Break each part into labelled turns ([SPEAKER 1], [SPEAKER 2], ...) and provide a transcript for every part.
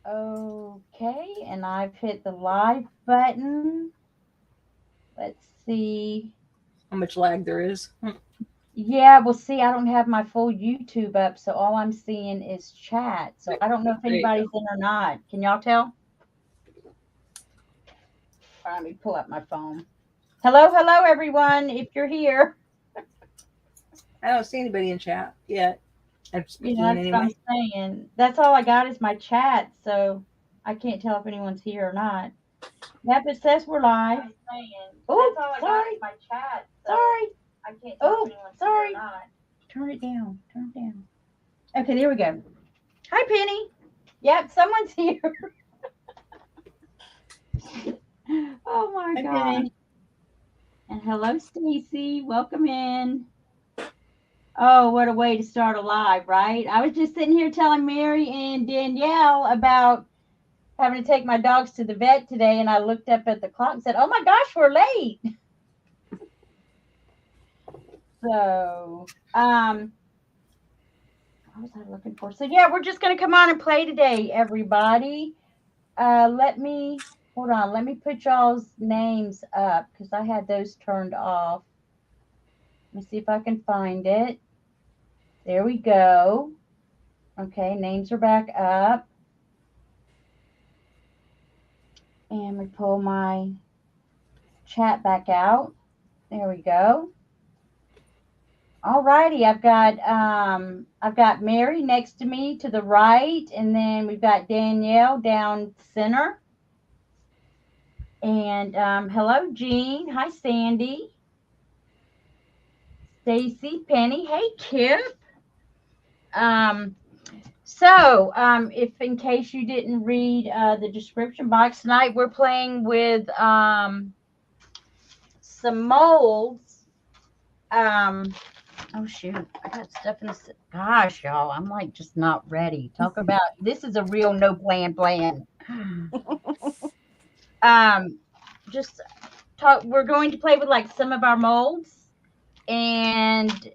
[SPEAKER 1] Okay, and I've hit the live button. Let's see.
[SPEAKER 2] How much lag there is.
[SPEAKER 1] Yeah, well, see, I don't have my full YouTube up, so all I'm seeing is chat. So I don't know if
[SPEAKER 2] There you
[SPEAKER 1] anybody's
[SPEAKER 2] go.
[SPEAKER 1] in or not. Can y'all tell? All right, let me pull up my phone. Hello, hello, everyone. If you're here,
[SPEAKER 2] I don't see anybody in chat yet. I'm speaking
[SPEAKER 1] that's what I'm
[SPEAKER 2] anyway.
[SPEAKER 1] saying. That's all I got is my chat, so I can't tell if anyone's here or not. Yep, it says we're live. Oh, sorry. My chat. Sorry. I can't tell if anyone's sorry. Here or not. Turn it down. Turn it down. Okay, there we go. Hi, Penny. Yep, someone's here. Oh my
[SPEAKER 2] Hi,
[SPEAKER 1] gosh.
[SPEAKER 2] Penny.
[SPEAKER 1] And hello, Stacy. Welcome in. Oh, what a way to start a live, right? I was just sitting here telling Mary and Danielle about having to take my dogs to the vet today, and I looked up at the clock and said, "Oh my gosh, we're late." So, what was I looking for? So yeah, we're just gonna come on and play today, everybody. Let me hold on. Let me put y'all's names up because I had those turned off. Let me see if I can find it. There we go. Okay, names are back up. And we pull my chat back out. There we go. All righty, I've got Mary next to me to the right, and then we've got Danielle down center. And hello, Jean. Hi, Sandy. Stacy, Penny. Hey, Kip. Um, if in case you didn't read the description box tonight, we're playing with some molds. Oh shoot, I got stuff in this. Gosh, y'all, I'm like just not ready. Talk about this is a real no plan. Um, just talk. We're going to play with like some of our molds and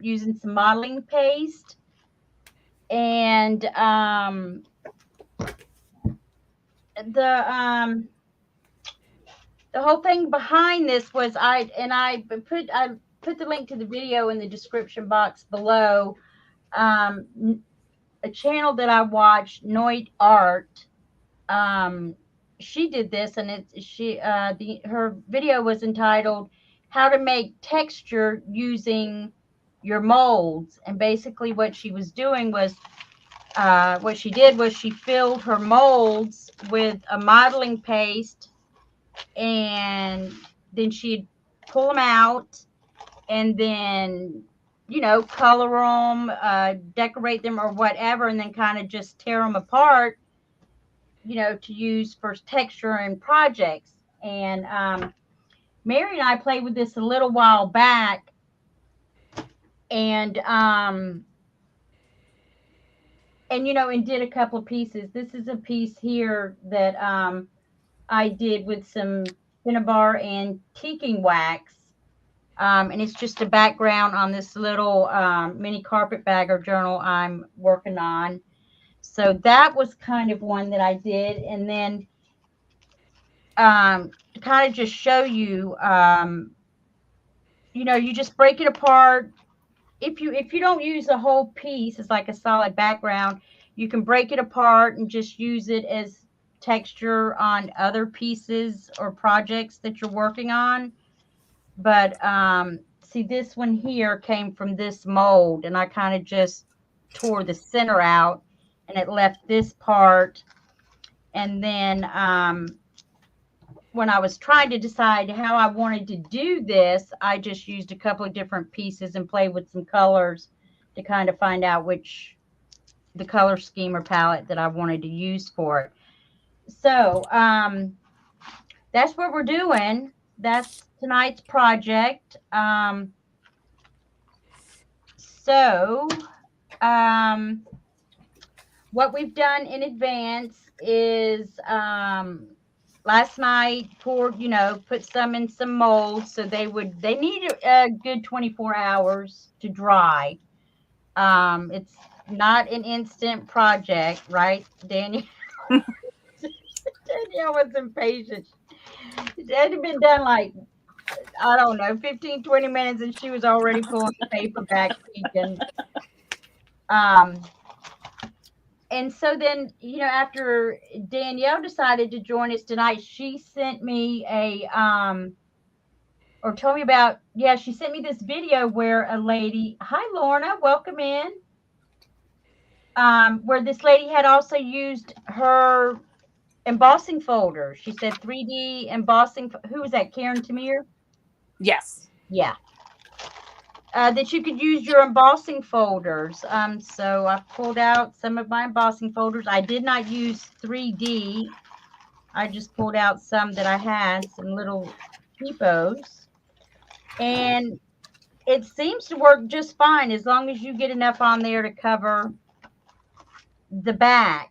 [SPEAKER 1] using some modeling paste and the um the whole thing behind this was I put the link to the video in the description box below. A channel that I watched, Noit Art. Um, she did this, and her video was entitled "How to Make Texture Using Your Molds." And basically, what she did was she filled her molds with a modeling paste, and then she'd pull them out, and then color them, decorate them, or whatever, and then kind of just tear them apart, to use for texture and projects. And Mary and I played with this a little while back, and and did a couple of pieces. This is a piece here that I did with some cinnabar and teaking wax. And it's just a background on this little mini carpetbagger journal I'm working on. So that was kind of one that I did. And then to kind of just show you, you just break it apart. If you don't use the whole piece as like a solid background, you can break it apart and just use it as texture on other pieces or projects that you're working on. But see, this one here came from this mold, and I kind of just tore the center out, and it left this part. And then when I was trying to decide how I wanted to do this, I just used a couple of different pieces and played with some colors to kind of find out which the color scheme or palette that I wanted to use for it. So that's what we're doing. That's tonight's project. So what we've done in advance is last night poured, put some in some molds, so they need a good 24 hours to dry. It's not an instant project, right, Danielle? Danielle was impatient. It had been done like, I don't know, 15, 20 minutes, and she was already pulling the paper back, peeking. Um, and so then, after Danielle decided to join us tonight, she sent me or told me about, yeah, she sent me this video where a lady, hi Lorna, welcome in, where this lady had also used her embossing folder. She said 3D embossing. Who was that? Karen Tamir?
[SPEAKER 3] Yes.
[SPEAKER 1] Yeah. That you could use your embossing folders. So I pulled out some of my embossing folders. I did not use 3D. I just pulled out some that I had, some little peepos. And it seems to work just fine as long as you get enough on there to cover the back.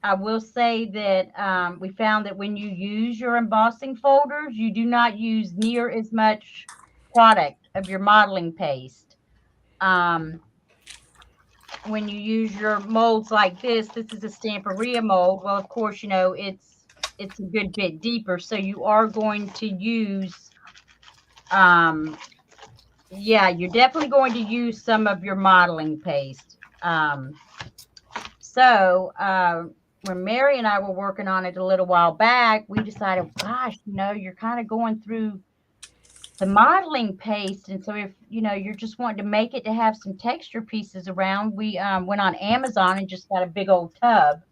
[SPEAKER 1] I will say that we found that when you use your embossing folders, you do not use near as much product of your modeling paste. When you use your molds like this is a Stamperia mold. Well, of course, it's a good bit deeper, so you are going to use, yeah, you're definitely going to use some of your modeling paste. So when Mary and I were working on it a little while back, we decided, gosh, you're kind of going through the modeling paste. And so if, you're just wanting to make it to have some texture pieces around, we went on Amazon and just got a big old tub,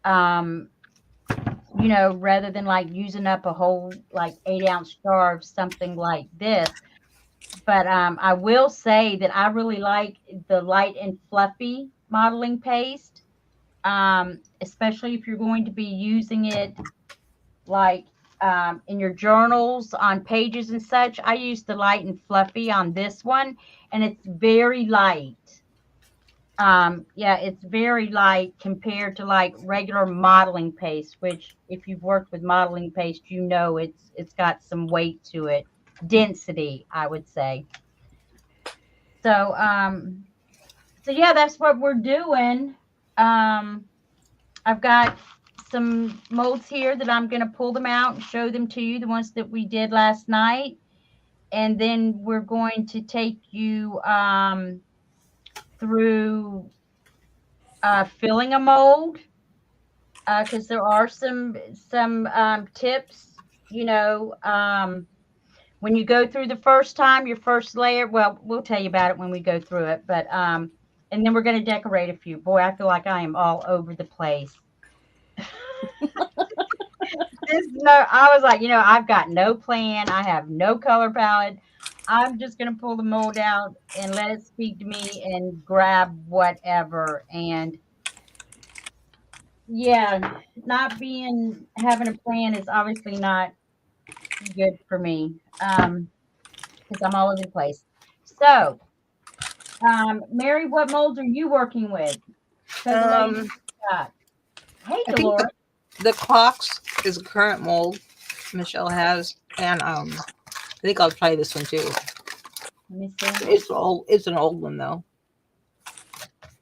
[SPEAKER 1] rather than like using up a whole like 8-ounce jar of something like this. But I will say that I really like the light and fluffy modeling paste. Especially if you're going to be using it like in your journals on pages and such. I use the light and fluffy on this one, and it's very light. Yeah, it's very light compared to like regular modeling paste, which if you've worked with modeling paste, it's got some weight to it, density, I would say. So yeah, that's what we're doing. I've got some molds here that I'm going to pull them out and show them to you, the ones that we did last night. And then we're going to take you through filling a mold, because there are some tips, when you go through the first time, your first layer. Well, we'll tell you about it when we go through it. But and then we're going to decorate a few. Boy, I feel like I am all over the place. I was like, I've got no plan. I have no color palette. I'm just going to pull the mold out and let it speak to me and grab whatever. And yeah, having a plan is obviously not good for me, because I'm all over the place. So, Mary, what molds are you working with? Hey,
[SPEAKER 2] I think
[SPEAKER 1] Dolores.
[SPEAKER 2] the clocks is a current mold Michelle has, and I think I'll try this one too.
[SPEAKER 1] Let me see.
[SPEAKER 2] It's old. It's an old one though.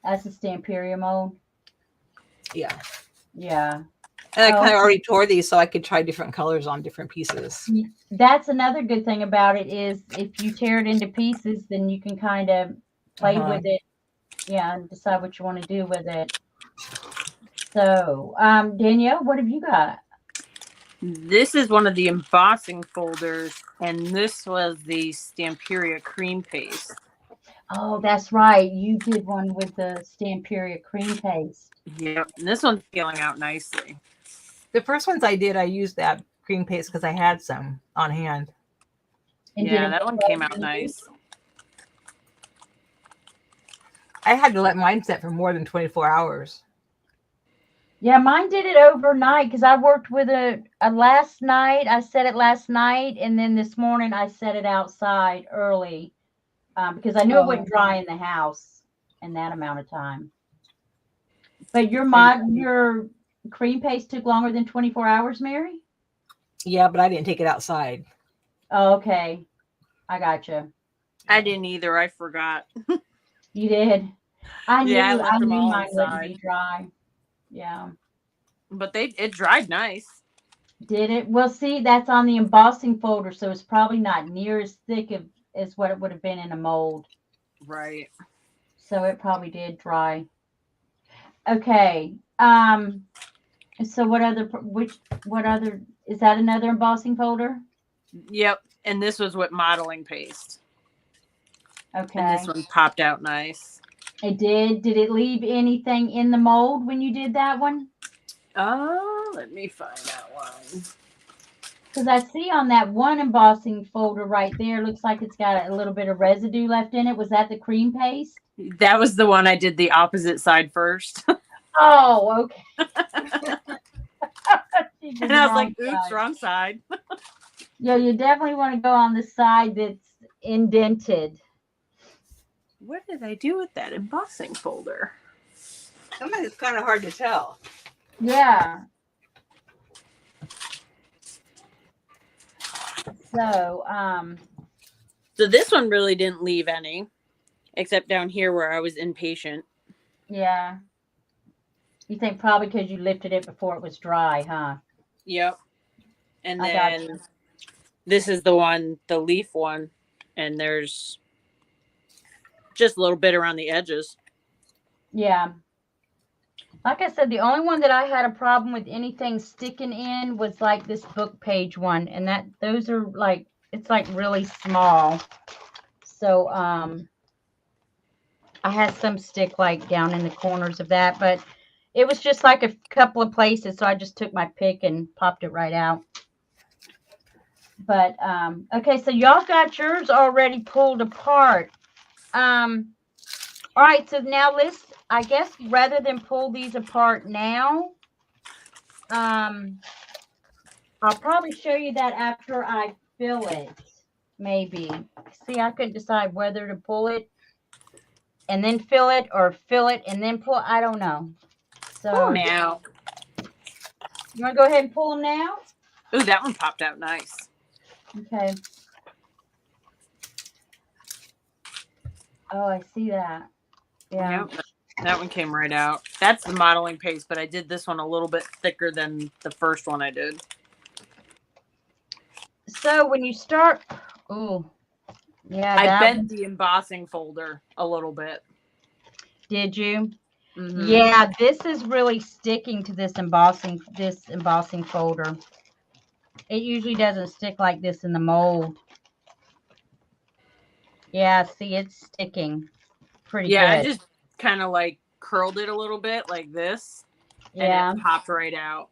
[SPEAKER 1] That's a Stamperia mold.
[SPEAKER 2] Yeah.
[SPEAKER 1] Yeah.
[SPEAKER 2] And I kind of already tore these so I could try different colors on different pieces.
[SPEAKER 1] That's another good thing about it is if you tear it into pieces, then you can kind of play with it. Yeah, and decide what you want to do with it. So, Danielle, what have you got?
[SPEAKER 3] This is one of the embossing folders, and this was the Stamperia cream paste.
[SPEAKER 1] Oh, that's right. You did one with the Stamperia cream paste.
[SPEAKER 3] Yep, and this one's peeling out nicely.
[SPEAKER 2] The first ones I did, I used that cream paste because I had some on hand.
[SPEAKER 1] And
[SPEAKER 3] yeah, that one came out nice.
[SPEAKER 2] I had to let mine set for more than 24 hours.
[SPEAKER 1] Yeah, mine did it overnight because I worked with a last night. I set it last night, and then this morning I set it outside early because I knew it wouldn't dry in the house in that amount of time. But your cream paste took longer than 24 hours, Mary?
[SPEAKER 2] Yeah, but I didn't take it outside.
[SPEAKER 1] Oh, okay. I gotcha.
[SPEAKER 3] I didn't either. I forgot.
[SPEAKER 1] You did? I
[SPEAKER 3] Yeah, I
[SPEAKER 1] knew
[SPEAKER 3] left them all
[SPEAKER 1] mine wouldn't
[SPEAKER 3] inside,
[SPEAKER 1] be dry. Yeah.
[SPEAKER 3] but it dried nice.
[SPEAKER 1] Did it? Well, see, that's on the embossing folder, so it's probably not near as thick as what it would have been in a mold.
[SPEAKER 3] Right.
[SPEAKER 1] So it probably did dry. Okay. So what other is that another embossing folder?
[SPEAKER 3] Yep. And this was with modeling paste. And this
[SPEAKER 1] Okay.
[SPEAKER 3] one popped out nice.
[SPEAKER 1] It did. Did it leave anything in the mold when you did that one?
[SPEAKER 3] Let me find that one.
[SPEAKER 1] Because I see on that one embossing folder right there, looks like it's got a little bit of residue left in it. Was that the cream paste?
[SPEAKER 3] That was the one I did the opposite side first.
[SPEAKER 1] Oh, okay. She did
[SPEAKER 3] And
[SPEAKER 1] the
[SPEAKER 3] I was
[SPEAKER 1] wrong
[SPEAKER 3] like, oops,
[SPEAKER 1] side.
[SPEAKER 3] wrong side.
[SPEAKER 1] Yeah, you definitely want to go on the side that's indented.
[SPEAKER 3] What did I do with that embossing folder?
[SPEAKER 2] Sometimes it's kind of hard to tell.
[SPEAKER 1] Yeah. So,
[SPEAKER 3] So this one really didn't leave any, except down here where I was impatient.
[SPEAKER 1] yeah. You think probably because you lifted it before it was dry, huh?
[SPEAKER 3] Yep. And
[SPEAKER 1] I got
[SPEAKER 3] then this is the one, the leaf one, and there's just a little bit around the edges.
[SPEAKER 1] Yeah. Like I said, the only one that I had a problem with anything sticking in was like this book page one, and those are like it's like really small. So I had some stick like down in the corners of that, but it was just like a couple of places, so I just took my pick and popped it right out. But okay, so y'all got yours already pulled apart. All right, so now I guess rather than pull these apart now, I'll probably show you that after I fill it, maybe. See, I couldn't decide whether to pull it and then fill it or fill it and then pull. I don't know. So
[SPEAKER 3] Now.
[SPEAKER 1] you want to go ahead and pull them now?
[SPEAKER 3] Ooh, that one popped out nice.
[SPEAKER 1] Okay. Oh, I see that. Yeah.
[SPEAKER 3] Yep, that one came right out. That's the modeling paste, but I did this one a little bit thicker than the first one I did.
[SPEAKER 1] So when you start, oh, yeah,
[SPEAKER 3] I
[SPEAKER 1] that
[SPEAKER 3] bent
[SPEAKER 1] one.
[SPEAKER 3] the embossing folder a little bit.
[SPEAKER 1] Did you?
[SPEAKER 3] Mm-hmm.
[SPEAKER 1] Yeah, this is really sticking to this embossing folder. It usually doesn't stick like this in the mold. Yeah, see, it's sticking pretty
[SPEAKER 3] Yeah, I
[SPEAKER 1] good.
[SPEAKER 3] just kind of like curled it a little bit like this,
[SPEAKER 1] Yeah.
[SPEAKER 3] and it popped right out.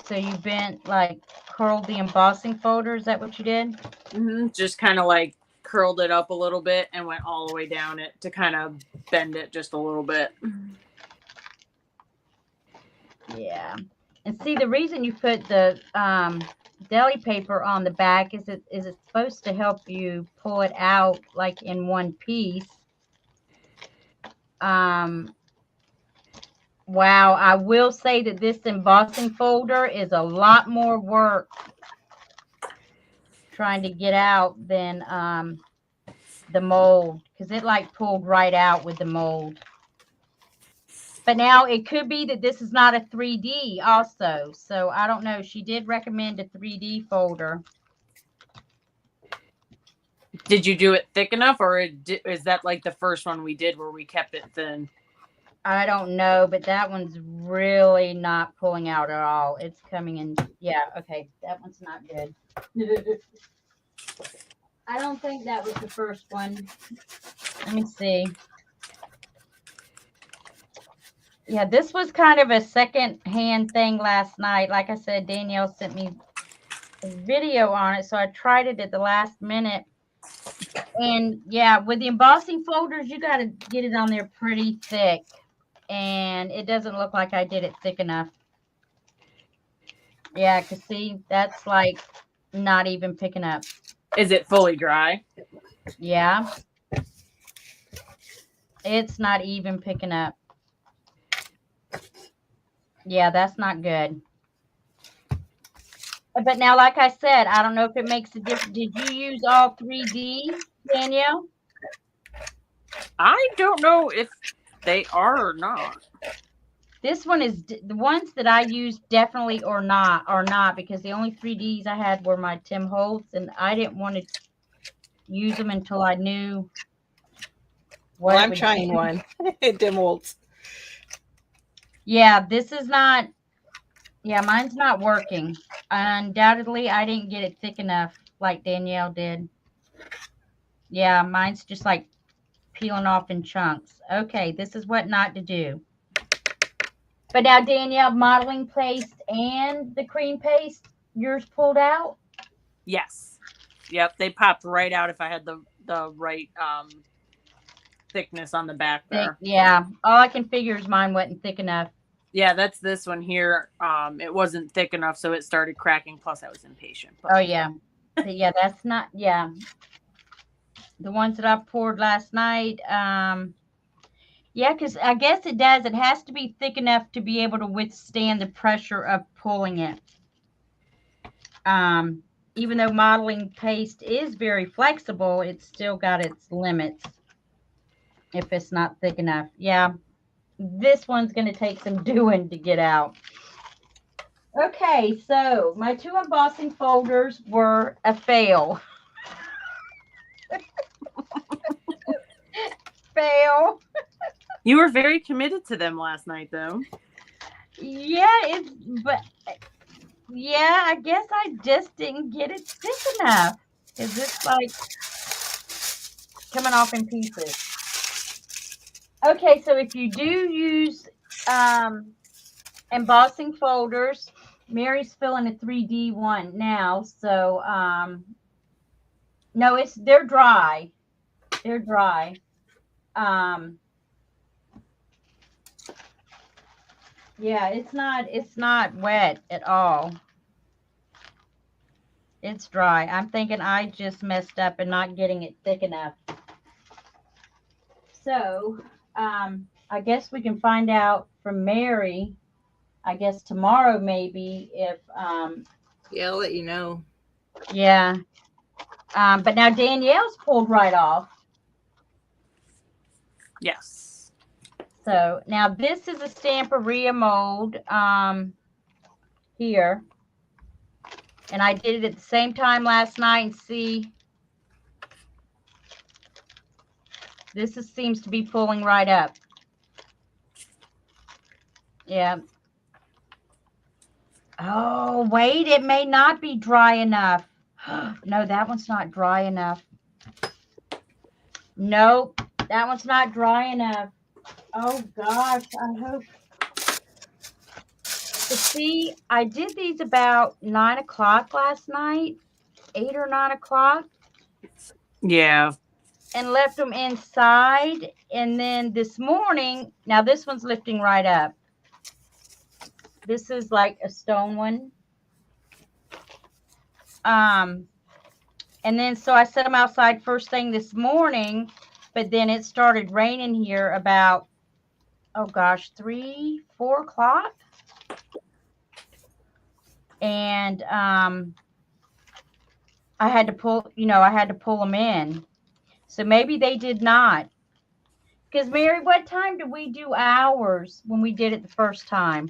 [SPEAKER 1] So you bent like curled the embossing folder. Is that what you did?
[SPEAKER 3] Mm-hmm. Just kind of like curled it up a little bit and went all the way down it to kind of bend it just a little bit.
[SPEAKER 1] Yeah. And see, the reason you put the deli paper on the back is it's supposed to help you pull it out like in one piece. Wow, I will say that this embossing folder is a lot more work trying to get out than the mold, because it like pulled right out with the mold. But now it could be that this is not a 3D also. So I don't know. She did recommend a 3D folder.
[SPEAKER 3] Did you do it thick enough, or is that like the first one we did where we kept it thin?
[SPEAKER 1] I don't know, but that one's really not pulling out at all. It's coming in. Yeah, okay. That one's not good. I don't think that was the first one. Let me see. Yeah, this was kind of a second-hand thing last night. Like I said, Danielle sent me a video on it, so I tried it at the last minute. And yeah, with the embossing folders, you got to get it on there pretty thick. And it doesn't look like I did it thick enough. Yeah, because see, that's like not even picking up.
[SPEAKER 3] Is it fully dry?
[SPEAKER 1] Yeah. It's not even picking up. Yeah, that's not good. But now, like I said, I don't know if it makes a difference. Did you use all 3D, Danielle?
[SPEAKER 3] I don't know if they are or not.
[SPEAKER 1] This one is the ones that I use definitely are not because the only 3Ds I had were my Tim Holtz, and I didn't want to use them until I knew what
[SPEAKER 2] Well,
[SPEAKER 1] it
[SPEAKER 2] I'm
[SPEAKER 1] would
[SPEAKER 2] trying
[SPEAKER 1] do.
[SPEAKER 2] one. Dim molds.
[SPEAKER 1] Yeah, this is not. Yeah, mine's not working. Undoubtedly, I didn't get it thick enough like Danielle did. Yeah, mine's just like peeling off in chunks. Okay, this is what not to do. But now, Danielle, modeling paste and the cream paste, yours pulled out?
[SPEAKER 3] Yes. Yep, they popped right out if I had the right thickness on the back
[SPEAKER 1] Thick,
[SPEAKER 3] there.
[SPEAKER 1] yeah. All I can figure is mine wasn't thick enough.
[SPEAKER 3] Yeah, that's this one here. It wasn't thick enough, so it started cracking. Plus, I was impatient. But
[SPEAKER 1] Oh, yeah. Yeah, that's not, yeah. The ones that I poured last night, yeah, because I guess it does. It has to be thick enough to be able to withstand the pressure of pulling it. Even though modeling paste is very flexible, it's still got its limits if it's not thick enough. Yeah, this one's going to take some doing to get out. Okay, so my 2 embossing folders were a fail. Fail.
[SPEAKER 3] you were very committed to them last night, though.
[SPEAKER 1] Yeah, yeah, I guess I just didn't get it thick enough. Is this like coming off in pieces? Okay, so if you do use embossing folders, Mary's filling a 3D one now, so no, they're dry. They're dry. Yeah, it's not wet at all. It's dry. I'm thinking I just messed up and not getting it thick enough. So, I guess we can find out from Mary, I guess tomorrow maybe if
[SPEAKER 2] Yeah, I'll let you know.
[SPEAKER 1] yeah. But now Danielle's pulled right off.
[SPEAKER 3] Yes.
[SPEAKER 1] So now this is a Stamperia mold here. And I did it at the same time last night and see this seems to be pulling right up. Yeah. Oh, wait, it may not be dry enough. No, that one's not dry enough. Nope, that one's not dry enough. Oh gosh, I hope. But see, I did these about 9 o'clock last night, 8 or 9 o'clock,
[SPEAKER 3] Yeah.
[SPEAKER 1] and left them inside. And then this morning, now this one's lifting right up. This is like a stone one. And then so I set them outside first thing this morning, but then it started raining here about, oh gosh, 3, 4 o'clock. And I had to pull them in. So maybe they did not. Because Mary, what time did we do ours when we did it the first time?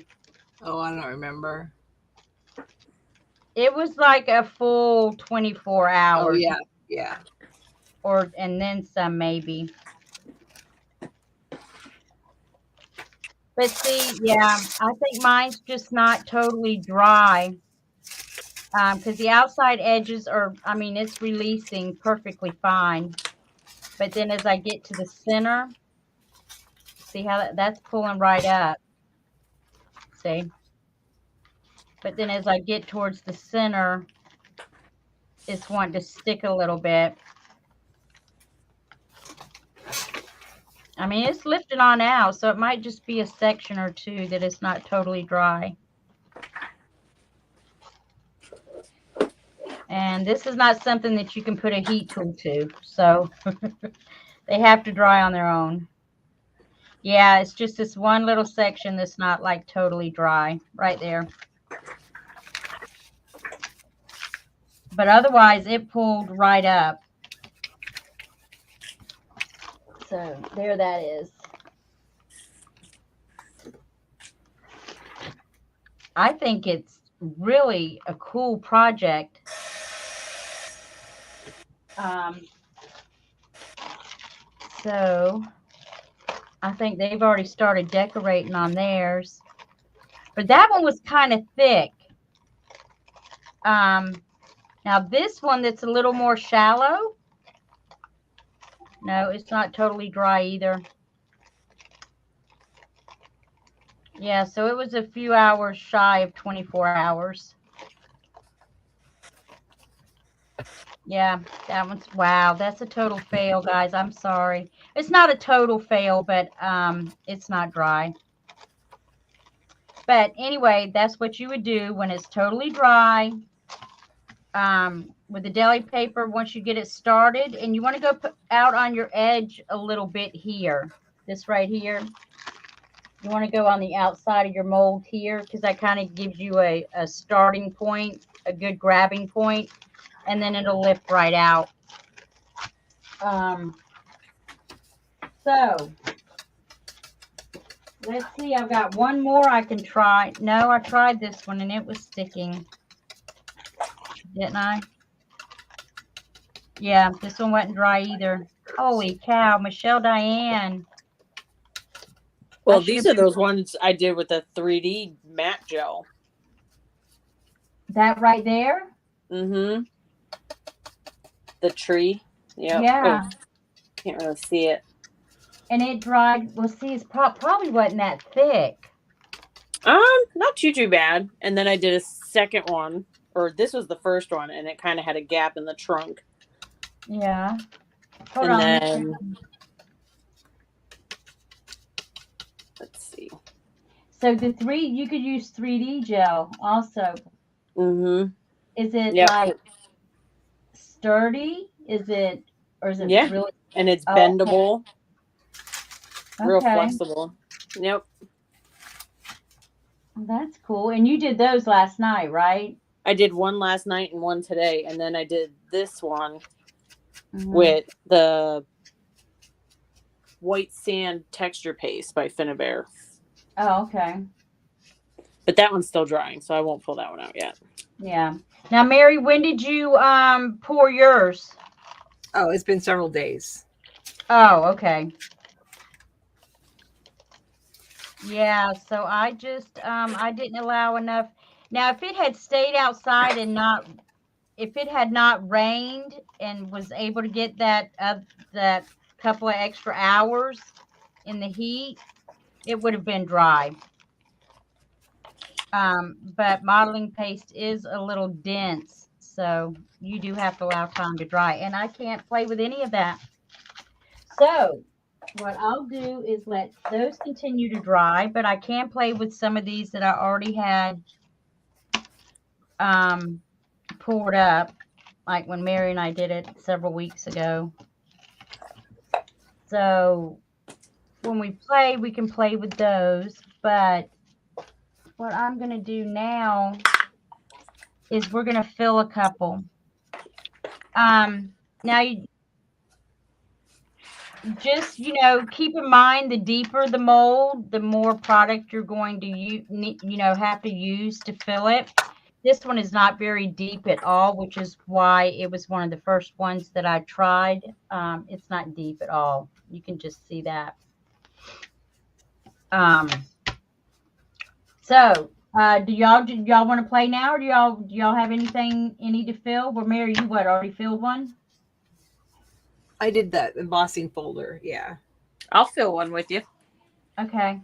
[SPEAKER 2] Oh, I don't remember.
[SPEAKER 1] It was like a full 24 hours.
[SPEAKER 2] Oh, yeah. Yeah.
[SPEAKER 1] And then some maybe. But see, yeah, I think mine's just not totally dry. Because the outside edges are, I mean, it's releasing perfectly fine. But then as I get to the center, see how that's pulling right up. See? But then as I get towards the center, it's wanting to stick a little bit. I mean, it's lifted on out, so it might just be a section or two that is not totally dry. And this is not something that you can put a heat tool to, so they have to dry on their own. Yeah, it's just this one little section that's not like totally dry right there. But otherwise, it pulled right up. So there that is. I think it's really a cool project. So I think they've already started decorating on theirs. But that one was kind of thick. Now this one that's a little more shallow. No, it's not totally dry either. Yeah, so it was a few hours shy of 24 hours. Yeah, that one's, wow, that's a total fail, guys. I'm sorry. It's not a total fail, but it's not dry. But anyway, that's what you would do when it's totally dry. With the deli paper, once you get it started, and you want to go put out on your edge a little bit here. This right here. You want to go on the outside of your mold here because that kind of gives you a starting point, a good grabbing point, and then it'll lift right out. So let's see, I've got one more I can try. No, I tried this one and it was sticking. Didn't I? Yeah, this one wasn't dry either. Holy cow, Michelle Diane.
[SPEAKER 3] Well, these are those ones I did with the 3D matte gel.
[SPEAKER 1] That right there?
[SPEAKER 3] Mm-hmm. The tree. Yep.
[SPEAKER 1] Yeah.
[SPEAKER 3] Oh, can't really see it.
[SPEAKER 1] And it dried. Well, see, it's probably wasn't that thick.
[SPEAKER 3] Not too bad. And then I did a second one, or this was the first one, and it kind of had a gap in the trunk.
[SPEAKER 1] Yeah. Hold
[SPEAKER 3] and
[SPEAKER 1] on.
[SPEAKER 3] then let's see.
[SPEAKER 1] So you could use 3D gel also.
[SPEAKER 3] Mm-hmm.
[SPEAKER 1] Is it like sturdy? Or is it really?
[SPEAKER 3] And it's bendable.
[SPEAKER 1] Okay.
[SPEAKER 3] Real flexible. Yep.
[SPEAKER 1] That's cool. And you did those last night, right?
[SPEAKER 3] I did one last night and one today. And then I did this one with the white sand texture paste by Finnabair.
[SPEAKER 1] Oh, okay.
[SPEAKER 3] But that one's still drying, so I won't pull that one out yet.
[SPEAKER 1] Yeah. Now, Mary, when did you pour yours?
[SPEAKER 2] Oh, it's been several days.
[SPEAKER 1] Oh, okay. Yeah, so I just I didn't allow enough. Now, if it had stayed outside and if it had not rained and was able to get that couple of extra hours in the heat, it would have been dry. But modeling paste is a little dense, so you do have to allow time to dry, and I can't play with any of that. So what I'll do is let those continue to dry, but I can play with some of these that I already had poured up, like when Mary and I did it several weeks ago. So when we play, we can play with those, but what I'm going to do now is we're going to fill a couple. Now, just, keep in mind the deeper the mold, the more product you're going to have to use to fill it. This one is not very deep at all, which is why it was one of the first ones that I tried. It's not deep at all. You can just see that. So do y'all want to play now, or do y'all have anything you need to fill? Well, Mary, you already filled one?
[SPEAKER 2] I did that embossing folder. Yeah.
[SPEAKER 3] I'll fill one with you.
[SPEAKER 1] Okay.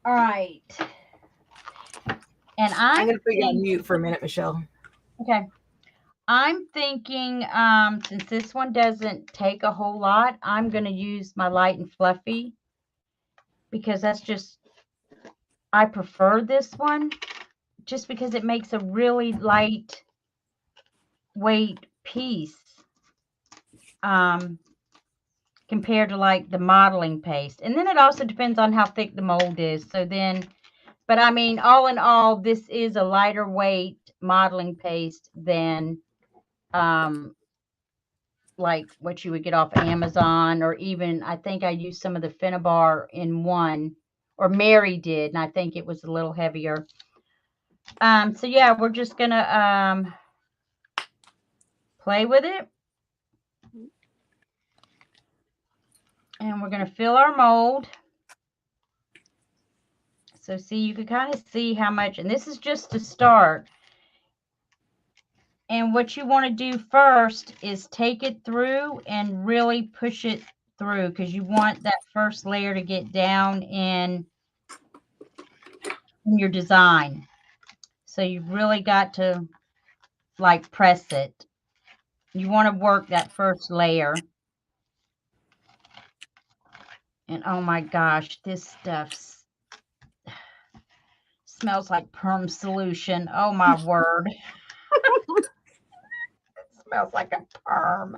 [SPEAKER 1] All right. And I'm
[SPEAKER 2] going to put you on mute for a minute, Michelle.
[SPEAKER 1] Okay. I'm thinking, since this one doesn't take a whole lot, I'm going to use my light and fluffy because I prefer this one just because it makes a really light weight piece compared to like the modeling paste. And then it also depends on how thick the mold is. But I mean, all in all, this is a lighter weight modeling paste than like what you would get off Amazon, or even I think I used some of the Finnabar in one, or Mary did, and I think it was a little heavier. So yeah, we're just gonna play with it, and we're gonna fill our mold. So see, you can kind of see how much, and this is just to start. And what you want to do first is take it through and really push it through, because you want that first layer to get down in your design. So you've really got to like press it. You want to work that first layer. And oh my gosh, this stuff smells like perm solution. Oh my word. It smells like a perm.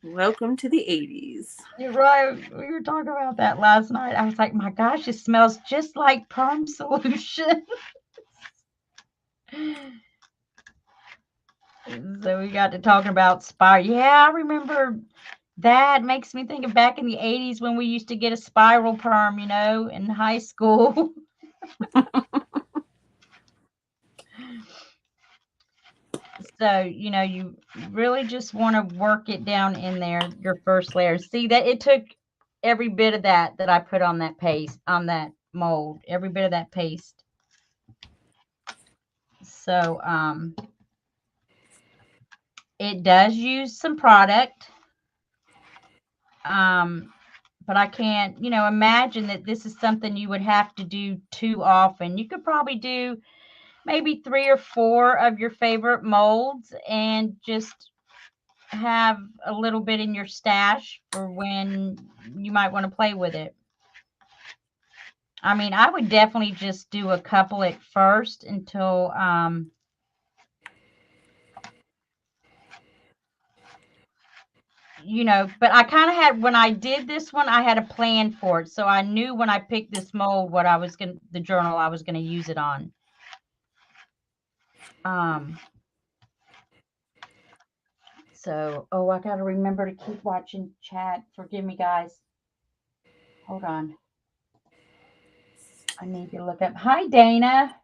[SPEAKER 3] Welcome to the 80s.
[SPEAKER 1] You're right. We were talking about that last night. I was like, my gosh, it smells just like perm solution. So we got to talking about spiral. Yeah, I remember that. Makes me think of back in the 80s when we used to get a spiral perm, in high school. So, you really just want to work it down in there, your first layer. See that it took every bit of that I put on that paste, on that mold, every bit of that paste. So, it does use some product. But I can't, imagine that this is something you would have to do too often. You could probably do maybe 3 or 4 of your favorite molds and just have a little bit in your stash for when you might want to play with it. I mean, I would definitely just do a couple at first until but I kind of had, when I did this one, I had a plan for it. So I knew when I picked this mold what I was going to, the journal I was going to use it on. So, oh, I got to remember to keep watching chat. Forgive me, guys. Hold on. I need to look up. Hi, Dana.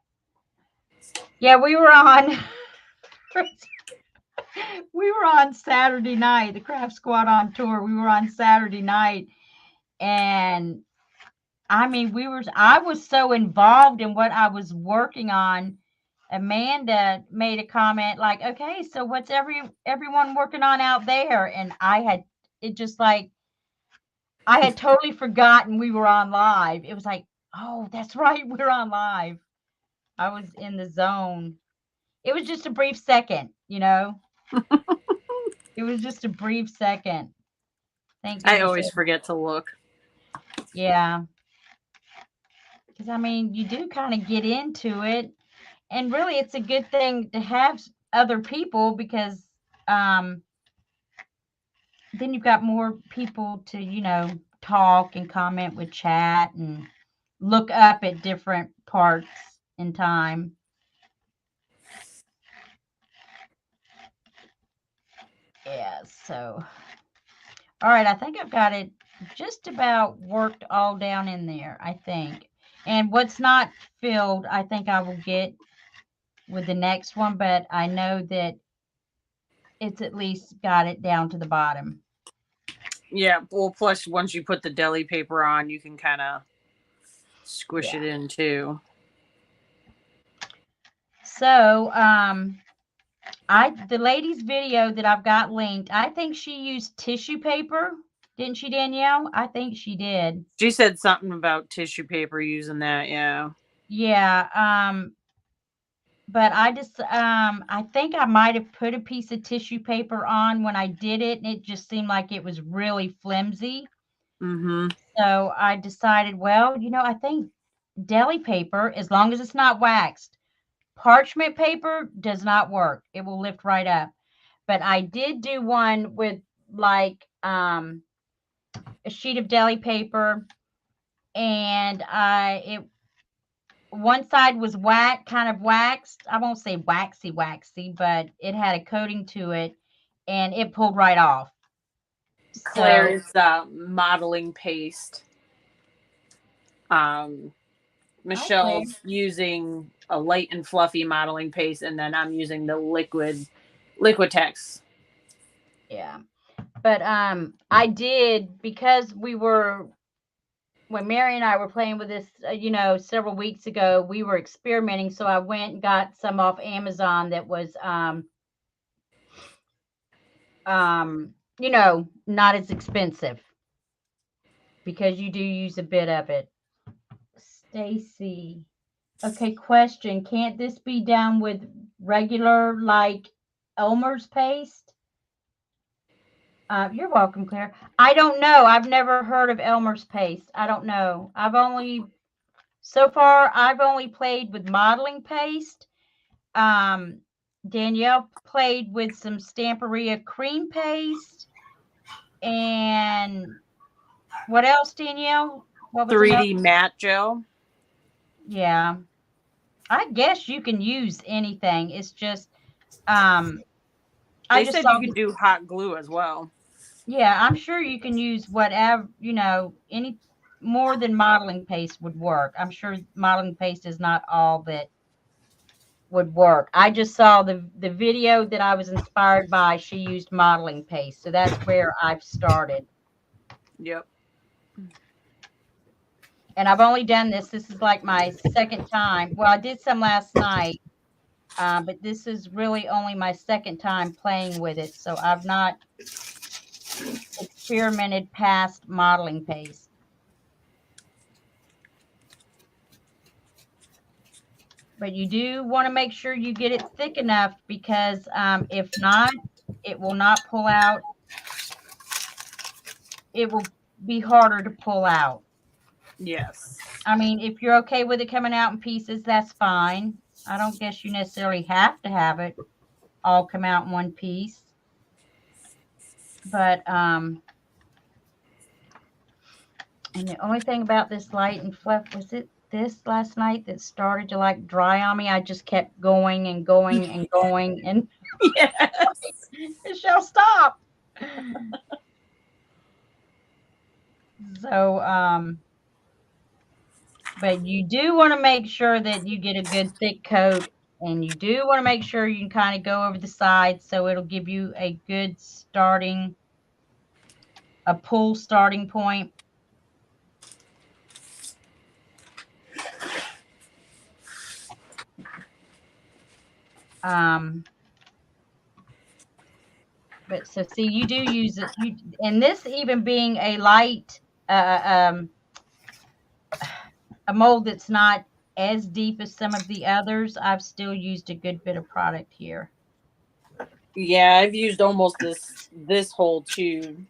[SPEAKER 1] Yeah, we were on. We were on Saturday night, the Craft Squad on tour. We were on Saturday night, and I mean, I was so involved in what I was working on. Amanda made a comment like, "Okay, so what's everyone working on out there?" And it just like I had totally forgotten we were on live. It was like, "Oh, that's right, we're on live." I was in the zone. It was just a brief second, It was just a brief second. Thank goodness.
[SPEAKER 3] I always forget to look.
[SPEAKER 1] Yeah. Because, I mean, you do kind of get into it. And really, it's a good thing to have other people, because then you've got more people to, talk and comment with chat and look up at different parts in time. Yeah, so. All right, I think I've got it just about worked all down in there, I think. And what's not filled, I think I will get with the next one, but I know that it's at least got it down to the bottom.
[SPEAKER 3] Yeah, well, plus once you put the deli paper on, you can kind of squish it in too.
[SPEAKER 1] So, the lady's video that I've got linked, I think she used tissue paper. Didn't she, Danielle? I think she did.
[SPEAKER 3] She said something about tissue paper using that, yeah.
[SPEAKER 1] Yeah, but I just I think I might have put a piece of tissue paper on when I did it, and it just seemed like it was really flimsy.
[SPEAKER 3] Mm-hmm.
[SPEAKER 1] So I decided, well, I think deli paper, as long as it's not waxed, parchment paper does not work. It will lift right up. But I did do one with like a sheet of deli paper, and one side was kind of waxed. I won't say waxy, but it had a coating to it. and it pulled right off. So,
[SPEAKER 3] Claire's modeling paste. Michelle's using a light and fluffy modeling paste, and then I'm using the Liquitex.
[SPEAKER 1] yeah. But I did, because when Mary and I were playing with this, several weeks ago, we were experimenting. So I went and got some off Amazon that was, not as expensive, because you do use a bit of it. Stacy. Okay, question. Can't this be done with regular, like, Elmer's paste? You're welcome, Claire. I don't know. I've never heard of Elmer's paste. I don't know. So far, I've only played with modeling paste. Danielle played with some Stamperia cream paste. And what else, Danielle? What was
[SPEAKER 3] 3D matte gel.
[SPEAKER 1] Yeah. I guess you can use anything. It's just, I
[SPEAKER 3] They
[SPEAKER 1] just
[SPEAKER 3] said
[SPEAKER 1] saw
[SPEAKER 3] you could do hot glue as well.
[SPEAKER 1] Yeah, I'm sure you can use whatever, any more than modeling paste would work. I'm sure modeling paste is not all that would work. I just saw the video that I was inspired by. She used modeling paste. So that's where I've started.
[SPEAKER 3] Yep.
[SPEAKER 1] And I've only done this. This is like my second time. Well, I did some last night, but this is really only my second time playing with it. So I've not experimented past modeling paste. But you do want to make sure you get it thick enough, because if not, it will not pull out. It will be harder to pull out.
[SPEAKER 3] Yes.
[SPEAKER 1] I mean, if you're okay with it coming out in pieces, that's fine. I don't guess you necessarily have to have it all come out in one piece. But, and the only thing about this light and fluff, was it this last night that started to like dry on me? I just kept going and going and going, and
[SPEAKER 3] Yes.
[SPEAKER 1] it shall stop. So, but you do want to make sure that you get a good thick coat, and you do want to make sure you can kind of go over the sides, so it'll give you a good pull starting point. But so see, you do use it. And this even being a light, a mold that's not as deep as some of the others, I've still used a good bit of product here.
[SPEAKER 3] Yeah, I've used almost this whole tube.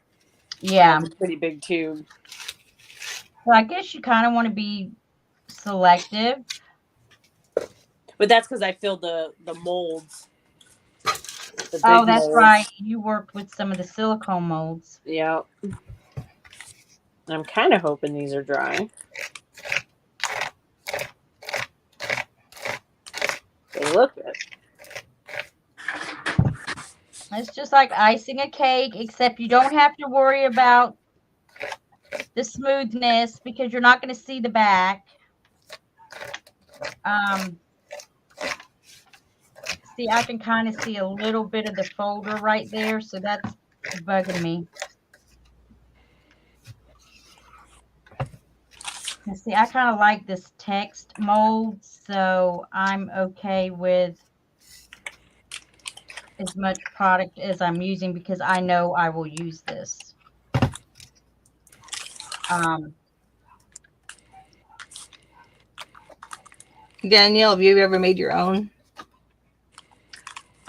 [SPEAKER 1] Yeah,
[SPEAKER 3] it's a pretty big tube.
[SPEAKER 1] So I guess you kind of want to be selective.
[SPEAKER 3] But that's because I filled the molds.
[SPEAKER 1] Oh, that's molds. Right. You worked with some of the silicone molds.
[SPEAKER 3] Yeah. I'm kind of hoping these are dry. They look good.
[SPEAKER 1] It's just like icing a cake, except you don't have to worry about the smoothness, because you're not going to see the back. See, I can kind of see a little bit of the folder right there, so that's bugging me. And see, I kind of like this text mold, so I'm okay with as much product as I'm using, because I know I will use this.
[SPEAKER 2] Danielle, have you ever made your own?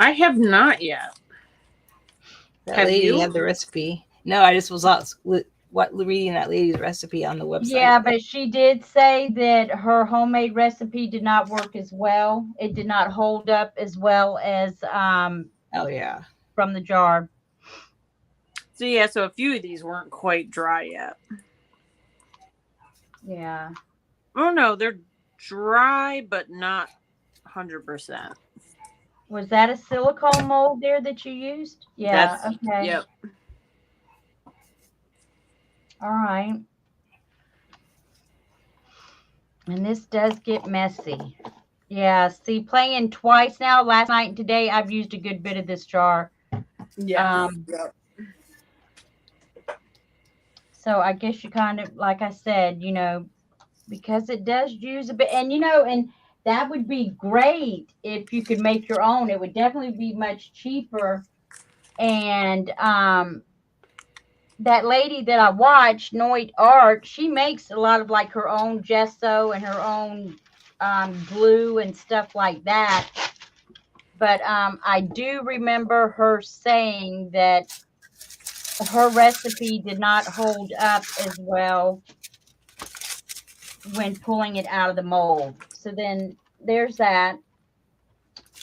[SPEAKER 3] I have not yet.
[SPEAKER 2] That lady had the recipe. No, I just was reading that lady's recipe on the website.
[SPEAKER 1] Yeah, but she did say that her homemade recipe did not work as well. It did not hold up as well as
[SPEAKER 2] oh yeah,
[SPEAKER 1] from the jar.
[SPEAKER 3] So yeah, so a few of these weren't quite dry yet.
[SPEAKER 1] Yeah.
[SPEAKER 3] Oh no, they're dry but not 100%.
[SPEAKER 1] Was that a silicone mold there that you used? Yeah,
[SPEAKER 3] That's
[SPEAKER 1] okay.
[SPEAKER 3] yep.
[SPEAKER 1] All right. And this does get messy. Yeah, see, playing twice now, last night and today, I've used a good bit of this jar.
[SPEAKER 3] Yeah.
[SPEAKER 1] Yep. So I guess you kind of, like I said, because it does use a bit, and and that would be great if you could make your own. It would definitely be much cheaper. And that lady that I watched, Noit Art, she makes a lot of like her own gesso and her own glue and stuff like that. But I do remember her saying that her recipe did not hold up as well when pulling it out of the mold. So then there's that.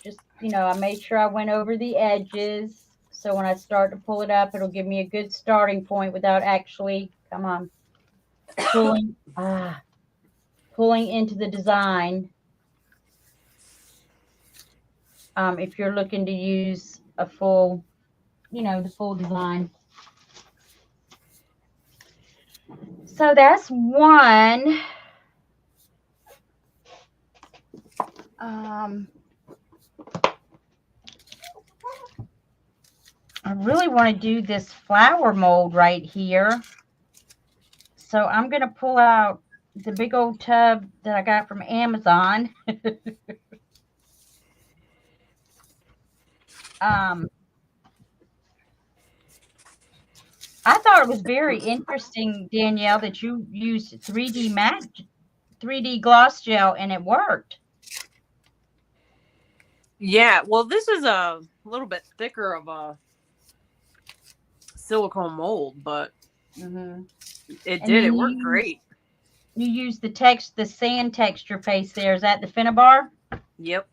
[SPEAKER 1] Just, I made sure I went over the edges. So when I start to pull it up, it'll give me a good starting point without actually, come on, pulling, pulling into the design. If you're looking to use a full, the full design. So that's one. I really want to do this flower mold right here. So I'm going to pull out the big old tub that I got from Amazon. I thought it was very interesting, Danielle, that you used 3D gloss gel and it worked.
[SPEAKER 3] Yeah, well, this is a little bit thicker of a silicone mold, but it worked great.
[SPEAKER 1] You used the sand texture paste there. Is that the Finnabar?
[SPEAKER 3] Yep.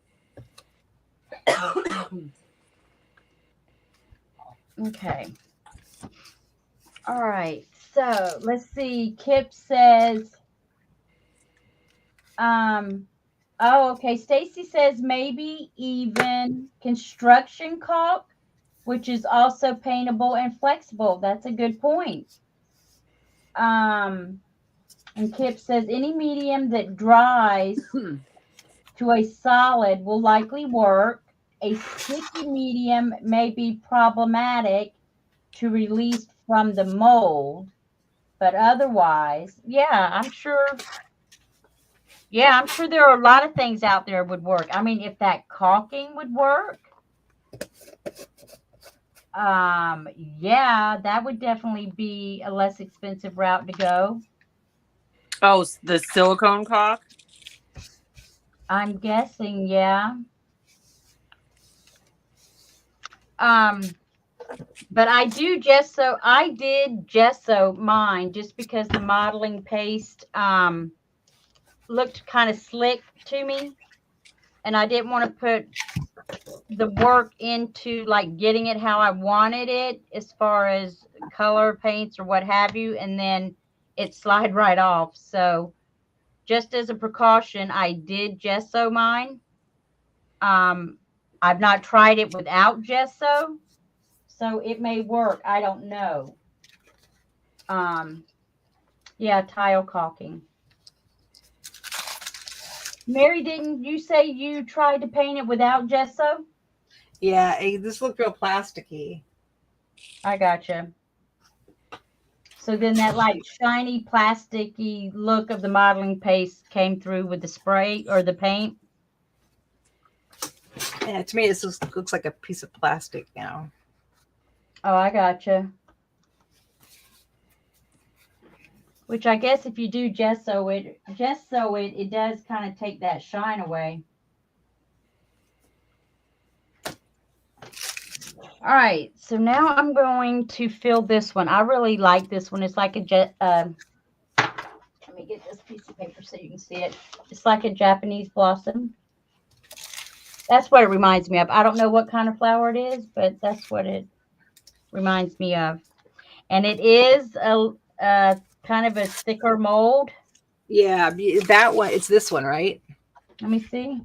[SPEAKER 1] Okay. All right. So let's see. Kip says, oh, okay. Stacy says maybe even construction caulk, which is also paintable and flexible. That's a good point. And Kip says any medium that dries to a solid will likely work. A sticky medium may be problematic to release from the mold, but otherwise, yeah, I'm sure. Yeah, I'm sure there are a lot of things out there would work. I mean, if that caulking would work, yeah, that would definitely be a less expensive route to go.
[SPEAKER 3] Oh, the silicone caulk?
[SPEAKER 1] I'm guessing, yeah. But I did gesso mine just because the modeling paste looked kind of slick to me, and I didn't want to put the work into like getting it how I wanted it as far as color paints or what have you, and then it slide right off. So just as a precaution, I did gesso mine. I've not tried it without gesso, so it may work. I don't know. Yeah, tile caulking. Mary, didn't you say you tried to paint it without gesso?
[SPEAKER 2] Yeah, this looked real plasticky.
[SPEAKER 1] I gotcha. So then that like shiny plasticky look of the modeling paste came through with the spray or the paint?
[SPEAKER 2] Yeah, to me, this looks like a piece of plastic now.
[SPEAKER 1] Oh, I gotcha. Which I guess if you do gesso it, it does kind of take that shine away. All right, so now I'm going to fill this one. I really like this one. It's like let me get this piece of paper so you can see it. It's like a Japanese blossom. That's what it reminds me of. I don't know what kind of flower it is, but that's what it reminds me of. And it is a kind of a thicker mold.
[SPEAKER 2] Yeah, that one. It's this one, right?
[SPEAKER 1] Let me see.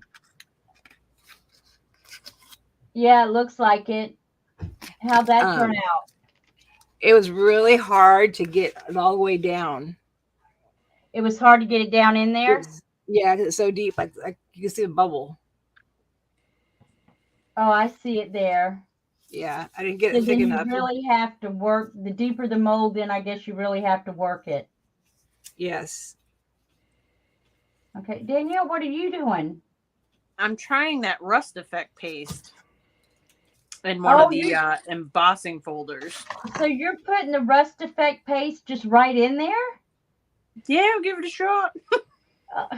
[SPEAKER 1] Yeah, it looks like it. How'd that turn
[SPEAKER 2] Um,
[SPEAKER 1] out?
[SPEAKER 2] it was really hard to get it all the way down.
[SPEAKER 1] It was hard to get it down in there.
[SPEAKER 2] It's, yeah, 'cause it's so deep. You can see the bubble.
[SPEAKER 1] Oh, I see it there.
[SPEAKER 2] Yeah, I didn't get
[SPEAKER 1] So
[SPEAKER 2] it thick
[SPEAKER 1] then you
[SPEAKER 2] enough.
[SPEAKER 1] really have to work. The deeper the mold, then I guess you really have to work it.
[SPEAKER 2] Yes.
[SPEAKER 1] Okay, Danielle, what are you doing?
[SPEAKER 3] I'm trying that rust effect paste in one of
[SPEAKER 1] Oh,
[SPEAKER 3] the embossing folders.
[SPEAKER 1] so you're putting the rust effect paste just right in there?
[SPEAKER 3] Yeah, I'll give it a shot.
[SPEAKER 1] Uh,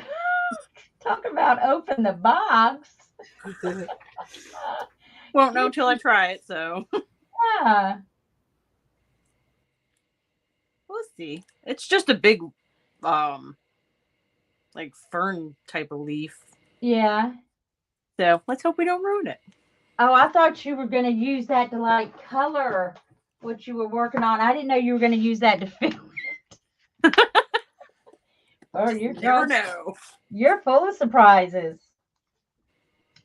[SPEAKER 1] talk about open the box.
[SPEAKER 3] Won't know till I try it, so
[SPEAKER 1] Yeah,
[SPEAKER 3] we'll see. It's just a big like fern type of leaf.
[SPEAKER 1] yeah.
[SPEAKER 3] So let's hope we don't ruin it.
[SPEAKER 1] Oh, I thought you were going to use that to like color what you were working on. I didn't know you were going to use that to fill it. Oh,
[SPEAKER 3] Never know.
[SPEAKER 1] you're full of surprises.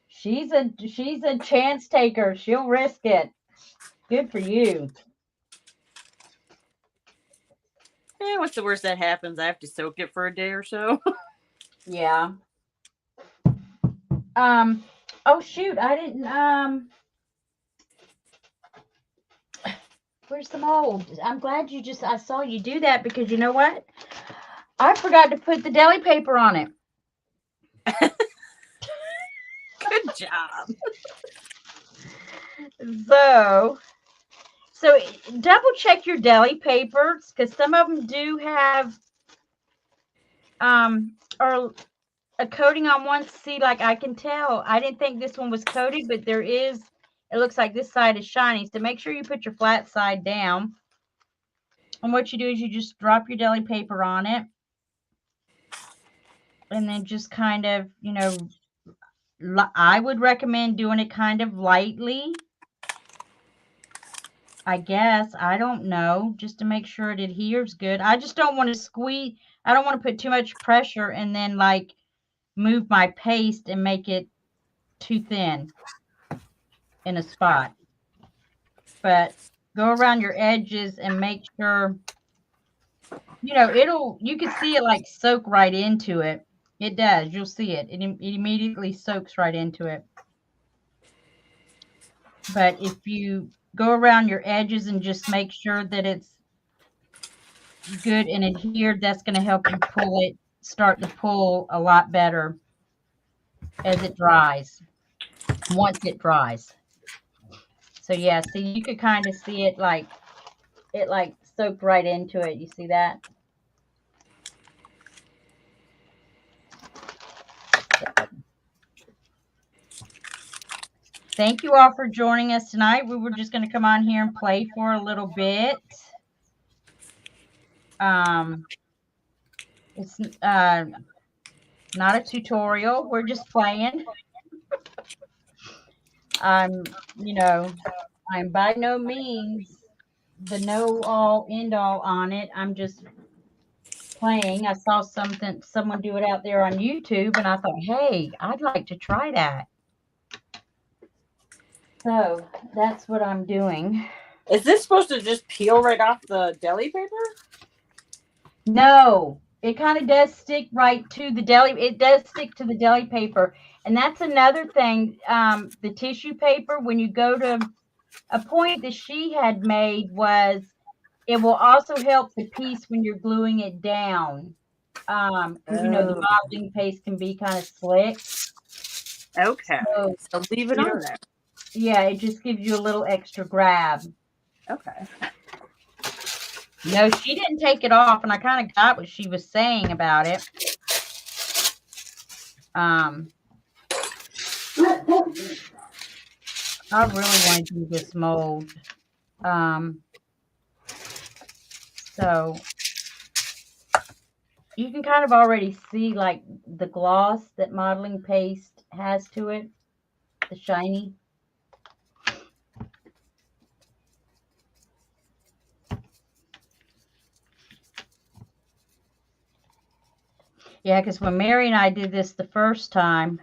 [SPEAKER 1] She's a chance taker. She'll risk it. Good for you.
[SPEAKER 3] What's the worst that happens? I have to soak it for a day or so.
[SPEAKER 1] Yeah. Oh shoot, I didn't where's the mold? I'm glad I saw you do that because you know what? I forgot to put the deli paper on it.
[SPEAKER 3] Good job.
[SPEAKER 1] So double check your deli papers because some of them do have or a coating on one. See, like I can tell. I didn't think this one was coated, but there is. It looks like this side is shiny. So make sure you put your flat side down. And what you do is you just drop your deli paper on it. And then just kind of, I would recommend doing it kind of lightly. I guess. I don't know. Just to make sure it adheres good. I just don't want to squeeze. I don't want to put too much pressure and then like move my paste and make it too thin in a spot. But go around your edges and make sure, you can see it like soak right into it. It does. You'll see it. It immediately soaks right into it. But if you go around your edges and just make sure that it's good and adhered, that's going to help you start to pull a lot better as it dries, once it dries. So yeah, see, you could kind of see it like soaked right into it. You see that? Thank you all for joining us tonight. We were just going to come on here and play for a little bit. It's not a tutorial. We're just playing. I'm by no means the know all end all on it. I'm just playing. I saw someone do it out there on YouTube, and I thought, hey, I'd like to try that. So that's what I'm doing.
[SPEAKER 3] Is this supposed to just peel right off the deli paper?
[SPEAKER 1] No, it kind of does stick right to the deli. It does stick to the deli paper. And that's another thing. The tissue paper, when you go to a point that she had made was it will also help the piece when you're gluing it down. Because the modeling paste can be kind of slick.
[SPEAKER 3] Okay. So leave it on there.
[SPEAKER 1] Yeah, it just gives you a little extra grab.
[SPEAKER 3] Okay.
[SPEAKER 1] No, she didn't take it off, and I kind of got what she was saying about it. I really want to do this mold. So you can kind of already see like the gloss that modeling paste has to it, the shiny. Yeah, because when Mary and I did this the first time,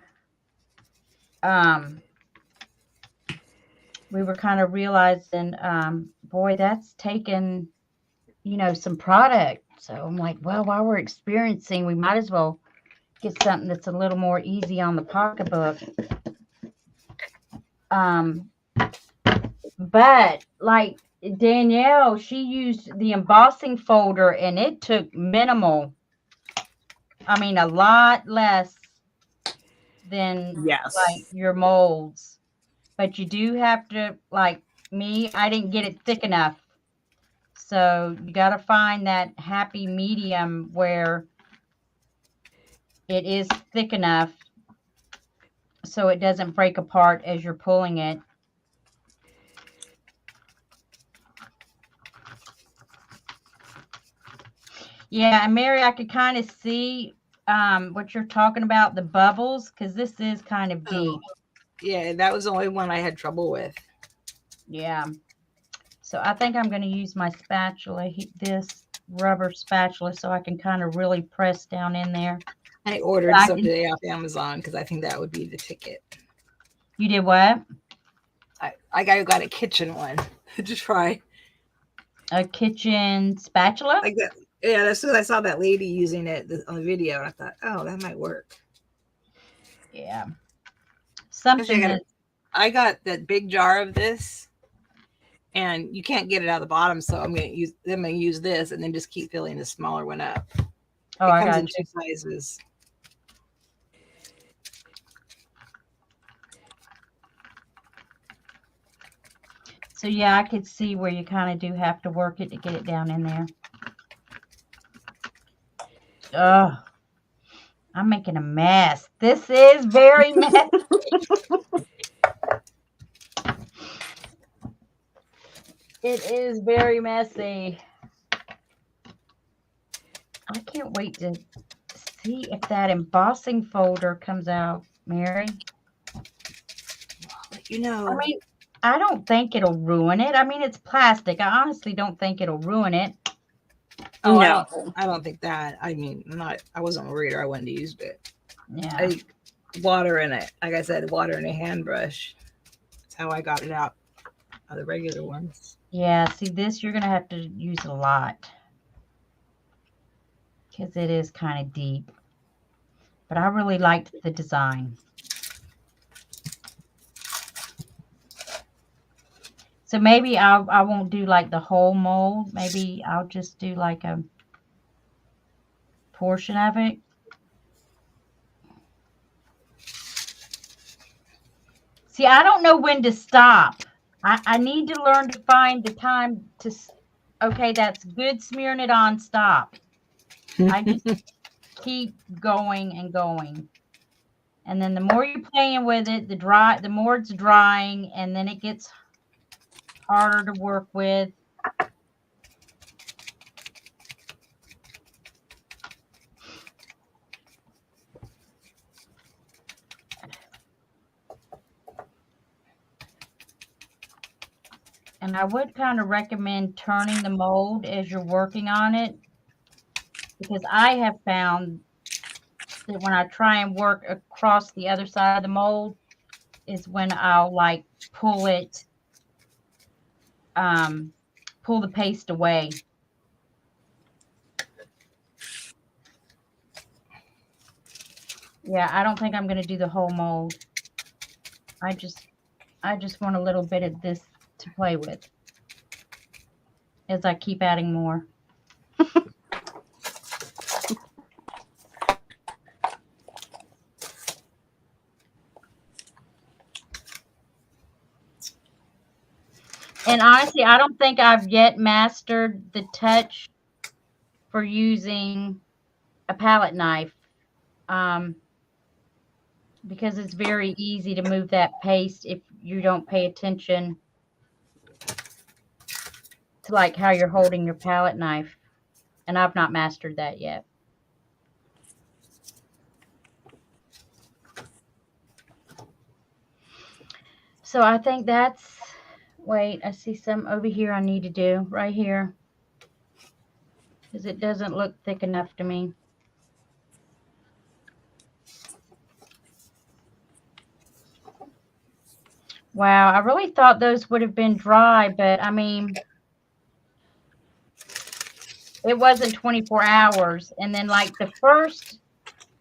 [SPEAKER 1] we were kind of realizing, boy, that's taken, some product. So I'm like, well, while we're experiencing, we might as well get something that's a little more easy on the pocketbook. Um, but like Danielle, she used the embossing folder and it took minimal. I mean, a lot less than like
[SPEAKER 3] Yes.
[SPEAKER 1] your molds. But you do have to, like me, I didn't get it thick enough. So you got to find that happy medium where it is thick enough so it doesn't break apart as you're pulling it. Yeah, and Mary, I could kind of see what you're talking about, the bubbles, because this is kind of deep.
[SPEAKER 2] Yeah, that was the only one I had trouble with.
[SPEAKER 1] Yeah. So I think I'm going to use my spatula, this rubber spatula, so I can kind of really press down in there.
[SPEAKER 2] I ordered some today off Amazon because I think that would be the ticket.
[SPEAKER 1] You did what?
[SPEAKER 2] I got a kitchen one to try.
[SPEAKER 1] A kitchen spatula?
[SPEAKER 2] Like that. Yeah, as soon as I saw that lady using it on the video, I thought, oh, that might work.
[SPEAKER 1] Yeah. Something
[SPEAKER 2] I got that big jar of this, and you can't get it out of the bottom, so I'm gonna use this and then just keep filling the smaller one up.
[SPEAKER 1] Oh,
[SPEAKER 2] it comes in 2 sizes.
[SPEAKER 1] So yeah, I could see where you kind of do have to work it to get it down in there. Oh, I'm making a mess. This is very messy. It is very messy. I can't wait to see if that embossing folder comes out, Mary.
[SPEAKER 2] I mean,
[SPEAKER 1] I don't think it'll ruin it. I mean, it's plastic. I honestly don't think it'll ruin it.
[SPEAKER 2] Oh,
[SPEAKER 3] no.
[SPEAKER 2] I don't think that. I mean, I wasn't worried, or I wouldn't have used it.
[SPEAKER 1] Yeah.
[SPEAKER 2] Water in it. Like I said, water in a hand brush. That's how I got it out of the regular ones.
[SPEAKER 1] Yeah, see this, you're going to have to use a lot because it is kind of deep. But I really liked the design. So maybe I won't do like the whole mold. Maybe I'll just do like a portion of it. See, I don't know when to stop. I need to learn to find the time to, okay, that's good, smearing it on, stop. I just keep going and going. And then the more you're playing with it, the more it's drying, and then it gets harder to work with. And I would kind of recommend turning the mold as you're working on it, because I have found that when I try and work across the other side of the mold is when I'll like pull it, pull the paste away. Yeah, I don't think I'm going to do the whole mold. I just want a little bit of this to play with as I keep adding more. And honestly, I don't think I've yet mastered the touch for using a palette knife, because it's very easy to move that paste if you don't pay attention to like how you're holding your palette knife. And I've not mastered that yet. So I think that's, wait, I see some over here I need to do right here, because it doesn't look thick enough to me. Wow, I really thought those would have been dry, but I mean, it wasn't 24 hours. And then, like, the first,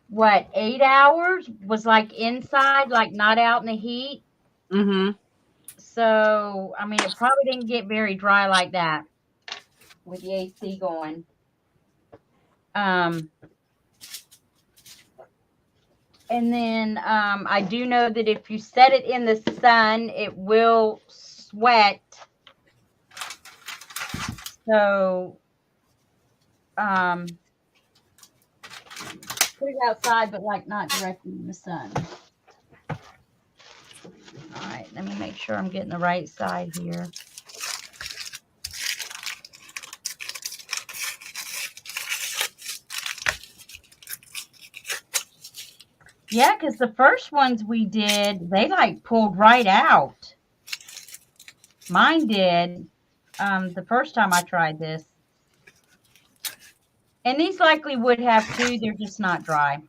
[SPEAKER 1] what, 8 hours was like inside, like not out in the heat.
[SPEAKER 3] Mm-hmm.
[SPEAKER 1] So, I mean, it probably didn't get very dry like that with the AC going. Um, and then I do know that if you set it in the sun, it will sweat. So, put it outside, but like not directly in the sun. All right, let me make sure I'm getting the right side here. Yeah, because the first ones we did, they like pulled right out. Mine did the first time I tried this. And these likely would have too. They're just not dry.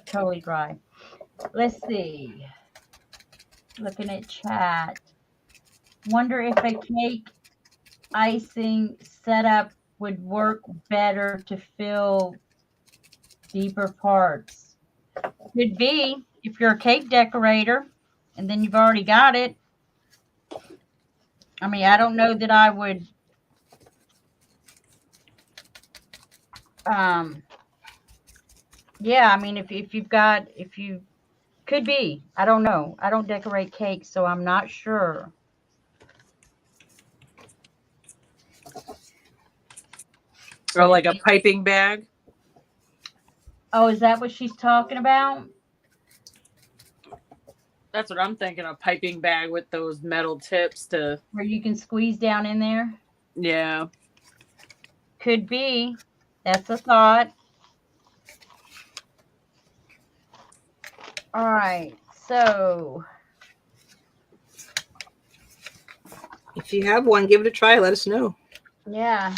[SPEAKER 1] Totally dry. Let's see. Looking at chat. Wonder if a cake icing setup would work better to fill deeper parts. Could be if you're a cake decorator and then you've already got it. I mean, I don't know that I would yeah, I mean if you've got if you could be. I don't know. I don't decorate cakes, so I'm not sure.
[SPEAKER 3] Or like a piping bag.
[SPEAKER 1] Oh, is that what she's talking about?
[SPEAKER 3] That's what I'm thinking. A piping bag with those metal tips to.
[SPEAKER 1] Where you can squeeze down in there?
[SPEAKER 3] Yeah.
[SPEAKER 1] Could be. That's a thought. All right. So,
[SPEAKER 2] If you have one, give it a try. Let us know.
[SPEAKER 1] yeah.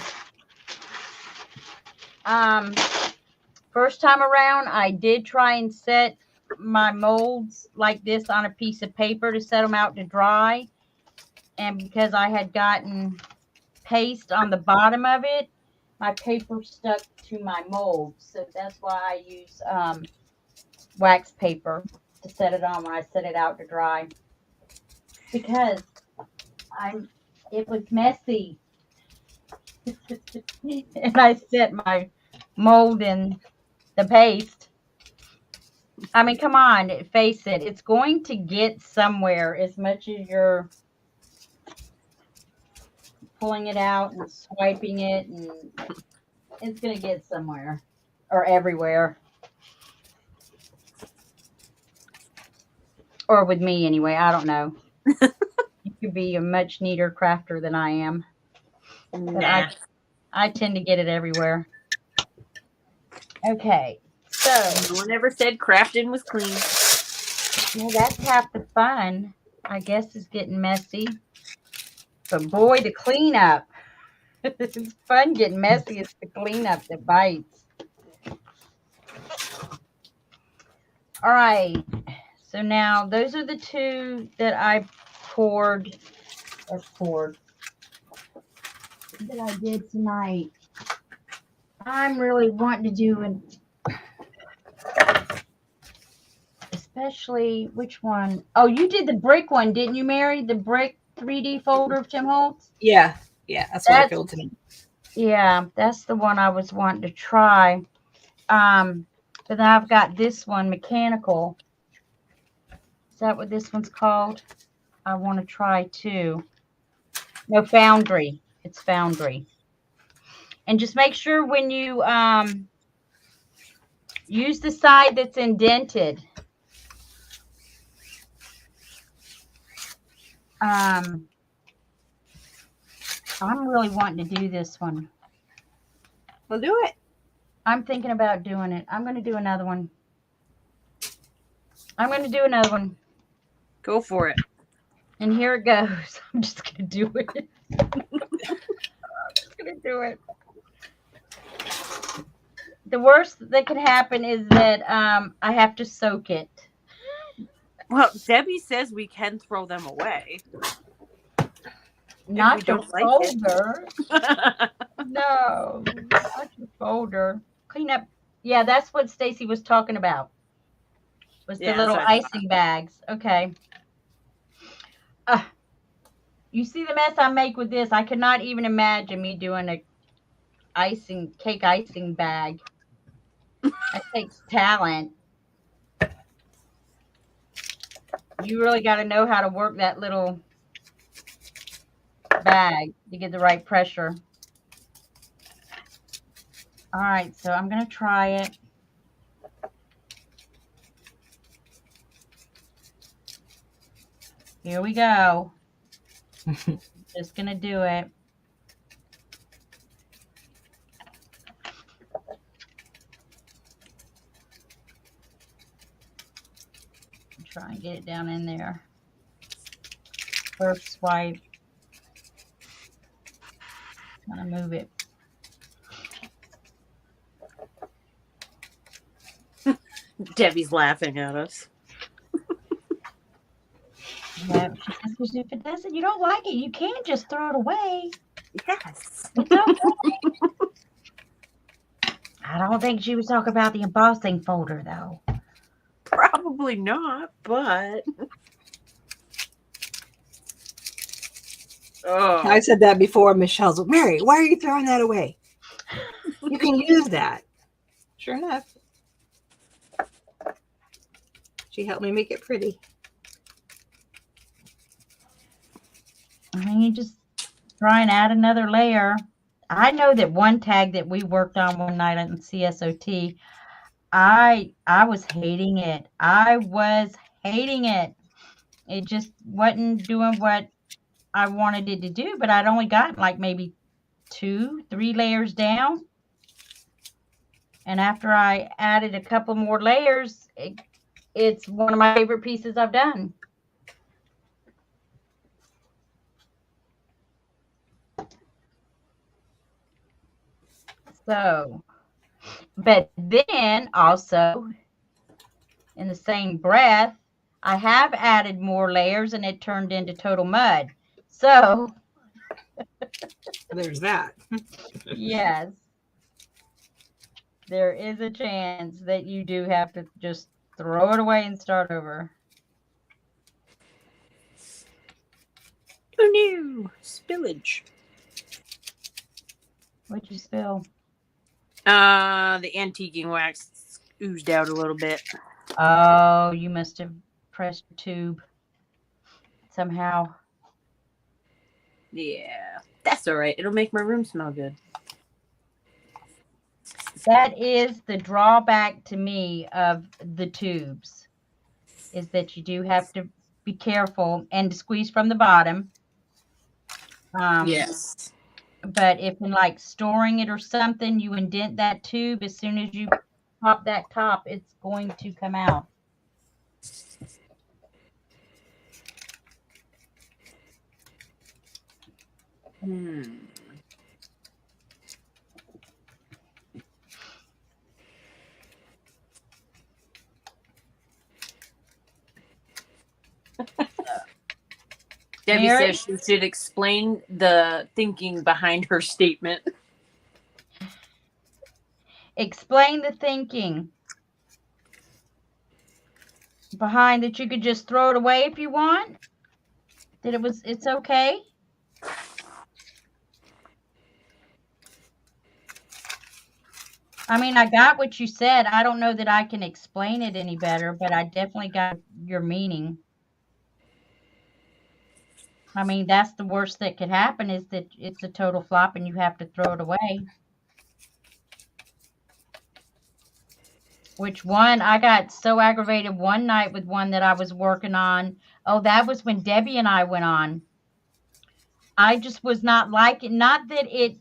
[SPEAKER 1] First time around, I did try and set my molds like this on a piece of paper to set them out to dry. And because I had gotten paste on the bottom of it, my paper stuck to my mold. So that's why I use wax paper to set it on when I set it out to dry. Because it was messy. And I set my mold in the paste. I mean, come on, face it. It's going to get somewhere as much as you're pulling it out and swiping it, and it's going to get somewhere or everywhere. Or with me anyway. I don't know. You could be a much neater crafter than I am. But
[SPEAKER 3] Nah.
[SPEAKER 1] I tend to get it everywhere. Okay. So,
[SPEAKER 3] No one ever said crafting was clean.
[SPEAKER 1] well, that's half the fun, I guess, is getting messy. But boy, the cleanup. It's fun getting messy. It's the cleanup that bites. All right. So now those are the two that I poured that I did tonight. I'm really wanting to do an especially which one? Oh, you did the brick one, didn't you, Mary? The brick 3D folder of Tim Holtz?
[SPEAKER 2] Yeah. That's what I filled tonight.
[SPEAKER 1] Yeah, that's the one I was wanting to try. But then I've got this one, mechanical. Is that what this one's called? I want to try too. No, foundry. It's foundry. And just make sure when you use the side that's indented. I'm really wanting to do this one.
[SPEAKER 2] Well, do it.
[SPEAKER 1] I'm thinking about doing it. I'm going to do another one.
[SPEAKER 3] Go for it.
[SPEAKER 1] And here it goes. I'm just going to do it. I'm just going to do it. The worst that can happen is that I have to soak it.
[SPEAKER 3] Well, Debbie says we can throw them away.
[SPEAKER 1] Not
[SPEAKER 3] we
[SPEAKER 1] your
[SPEAKER 3] don't like it.
[SPEAKER 1] folder. No, not your folder. Clean up. Yeah, that's what Stacy was talking about. Was the
[SPEAKER 3] Yeah,
[SPEAKER 1] little
[SPEAKER 3] that's what I thought.
[SPEAKER 1] icing bags. Okay. You see the mess I make with this? I could not even imagine me doing a cake icing bag. That takes talent. You really got to know how to work that little bag to get the right pressure. All right, so I'm going to try it. Here we go. Just going to do it. Try and get it down in there. First swipe. Kind of move it.
[SPEAKER 3] Debbie's laughing at us.
[SPEAKER 1] Yep. She says, if it doesn't, you don't like it, you can't just throw it away.
[SPEAKER 3] Yes.
[SPEAKER 1] It's okay. I don't think she was talking about the embossing folder, though.
[SPEAKER 3] Probably not, but. Oh.
[SPEAKER 2] I said that before. Michelle's like, Mary, why are you throwing that away? You can use that. Sure enough. She helped me make it pretty.
[SPEAKER 1] I mean, you just try and add another layer. I know that one tag that we worked on one night on CSOT, I was hating it. I was hating it. It just wasn't doing what I wanted it to do, but I'd only gotten like maybe 2-3 layers down. And after I added a couple more layers, it's one of my favorite pieces I've done. So, but then also in the same breath, I have added more layers and it turned into total mud. So
[SPEAKER 2] there's that.
[SPEAKER 1] Yes. There is a chance that you do have to just throw it away and start over.
[SPEAKER 3] Who knew? Spillage.
[SPEAKER 1] What'd you spill?
[SPEAKER 3] The antiquing wax oozed out a little bit.
[SPEAKER 1] Oh, you must have pressed your tube somehow.
[SPEAKER 3] Yeah, that's all right. It'll make my room smell good.
[SPEAKER 1] That is the drawback to me of the tubes, is that you do have to be careful and to squeeze from the bottom.
[SPEAKER 3] Yes.
[SPEAKER 1] But if in like storing it or something, you indent that tube, as soon as you pop that top, it's going to come out.
[SPEAKER 3] Debbie
[SPEAKER 1] Mary?
[SPEAKER 3] says she should explain the thinking behind her statement.
[SPEAKER 1] Explain the thinking behind that you could just throw it away if you want. That it's okay. I mean, I got what you said. I don't know that I can explain it any better, but I definitely got your meaning. I mean, that's the worst that could happen, is that it's a total flop and you have to throw it away. Which one? I got so aggravated one night with one that I was working on. Oh, that was when Debbie and I went on. I just was not liking, not that it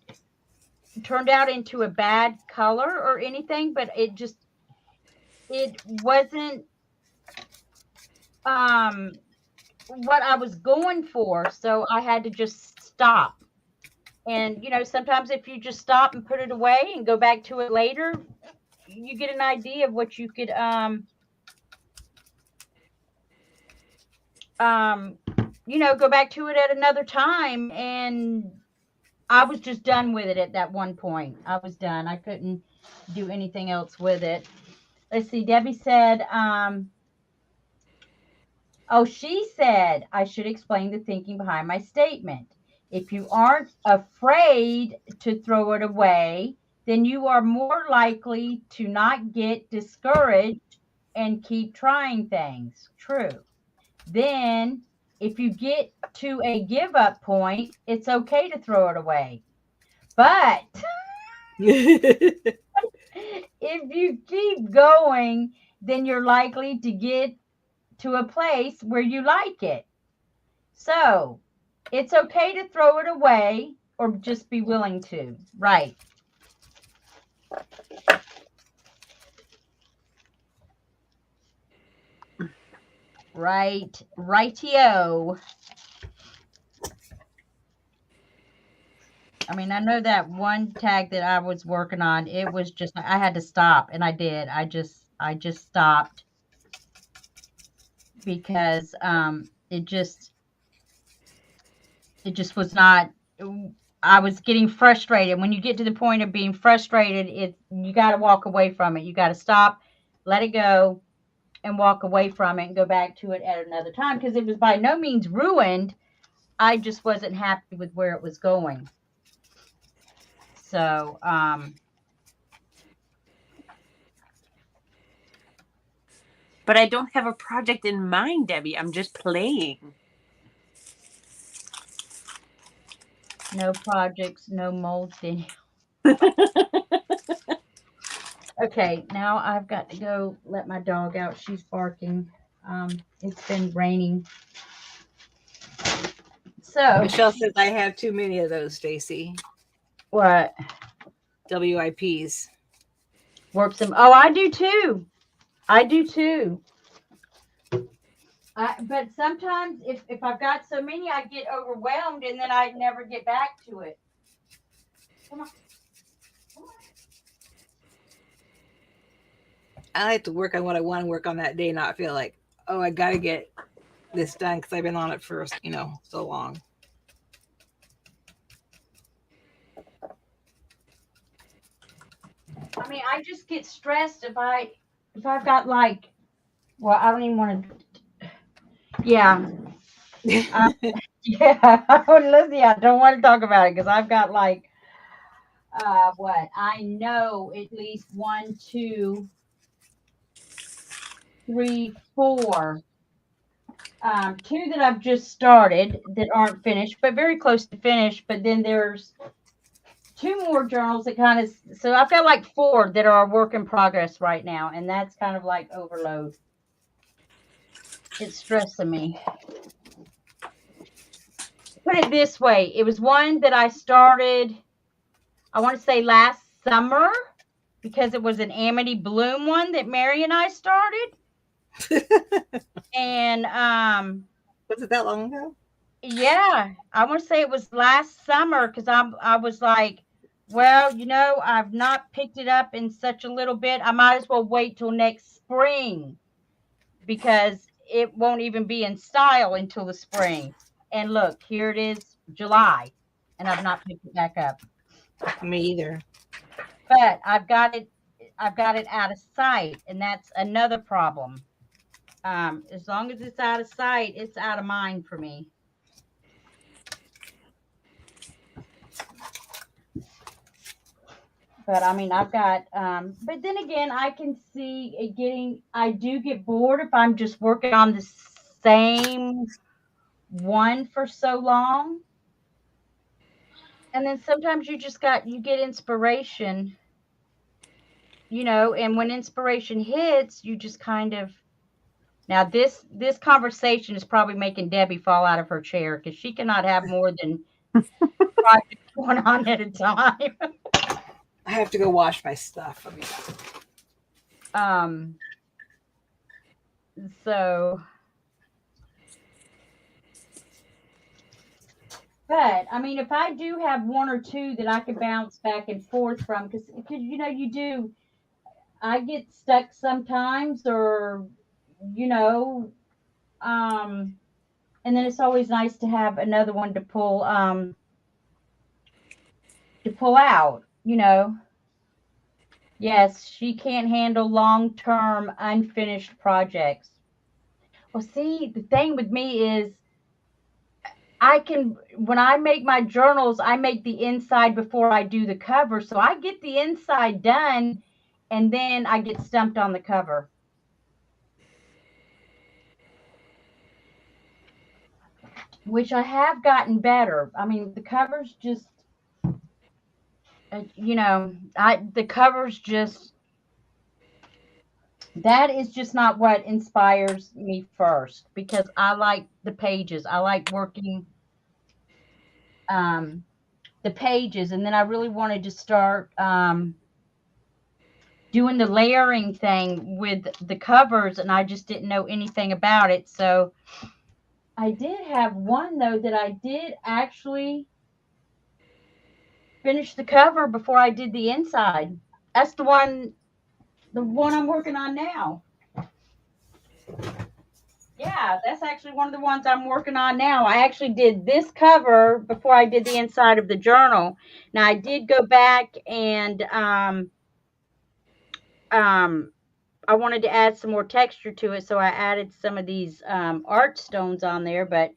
[SPEAKER 1] turned out into a bad color or anything, but it wasn't what I was going for. So I had to just stop. And, you know, sometimes if you just stop and put it away and go back to it later, you get an idea of what you could um, go back to it at another time. And I was just done with it at that one point. I was done. I couldn't do anything else with it. Let's see. Debbie said, oh, she said I should explain the thinking behind my statement. If you aren't afraid to throw it away, then you are more likely to not get discouraged and keep trying things. True. Then, if you get to a give up point, it's okay to throw it away. But if you keep going, then you're likely to get to a place where you like it. So it's okay to throw it away or just be willing to. Right. Right. Rightio. I mean, I know that one tag that I was working on, it was just I had to stop, and I did. I just stopped because it just was not. I was getting frustrated. When you get to the point of being frustrated, you got to walk away from it. You got to stop, let it go, and walk away from it and go back to it at another time, because it was by no means ruined. I just wasn't happy with where it was going. So,
[SPEAKER 3] But I don't have a project in mind, Debbie. I'm just playing.
[SPEAKER 1] no projects, no molds in. Okay, now I've got to go let my dog out. She's barking. It's been raining. So,
[SPEAKER 2] Michelle says I have too many of those, Stacy.
[SPEAKER 1] what?
[SPEAKER 2] WIPs.
[SPEAKER 1] Work some. Oh, I do too. I do too. But sometimes if I've got so many, I get overwhelmed and then I never get back to it. Come on. Come on.
[SPEAKER 2] I like to work on what I want to work on that day, not feel like, oh, I got to get this done because I've been on it for, so long.
[SPEAKER 1] I mean, I just get stressed if I've got like, well, I don't even want to. Yeah. Yeah. Lizzie, I don't want to talk about it because I've got like, what? I know at least one, two, three, four. Two that I've just started that aren't finished, but very close to finished. But then there's two more journals that kind of, so I've got like four that are a work in progress right now, and that's kind of like overload. It's stressing me. Put it this way, it was one that I started, I want to say last summer, because it was an Amity Bloom one that Mary and I started. And
[SPEAKER 2] Was it that long ago?
[SPEAKER 1] yeah, I want to say it was last summer, because I was like, well, I've not picked it up in such a little bit. I might as well wait till next spring because it won't even be in style until the spring. And look, here it is, July, and I've not picked it back up.
[SPEAKER 2] Me either.
[SPEAKER 1] But I've got it out of sight, and that's another problem. As long as it's out of sight, it's out of mind for me. But I mean, I've got, but then again, I can see it I do get bored if I'm just working on the same one for so long. And then sometimes you get inspiration, and when inspiration hits, you just kind of, now this conversation is probably making Debbie fall out of her chair because she cannot have more than projects going on at a time.
[SPEAKER 2] I have to go wash my stuff.
[SPEAKER 1] Um, so, but I mean, if I do have one or two that I can bounce back and forth from, because I get stuck sometimes, or you know, um, And then it's always nice to have another one to pull out, you know. Yes, she can't handle long-term unfinished projects. Well, see, the thing with me is when I make my journals, I make the inside before I do the cover. So I get the inside done and then I get stumped on the cover. Which I have gotten better. I mean, the covers just, the covers just, that is just not what inspires me first because I like the pages. I like working um, the pages. And then I really wanted to start doing the layering thing with the covers, and I just didn't know anything about it. So I did have one, though, that I did actually finish the cover before I did the inside. That's the one I'm working on now. Yeah, that's actually one of the ones I'm working on now. I actually did this cover before I did the inside of the journal. Now I did go back and um, I wanted to add some more texture to it, so I added some of these art stones on there. But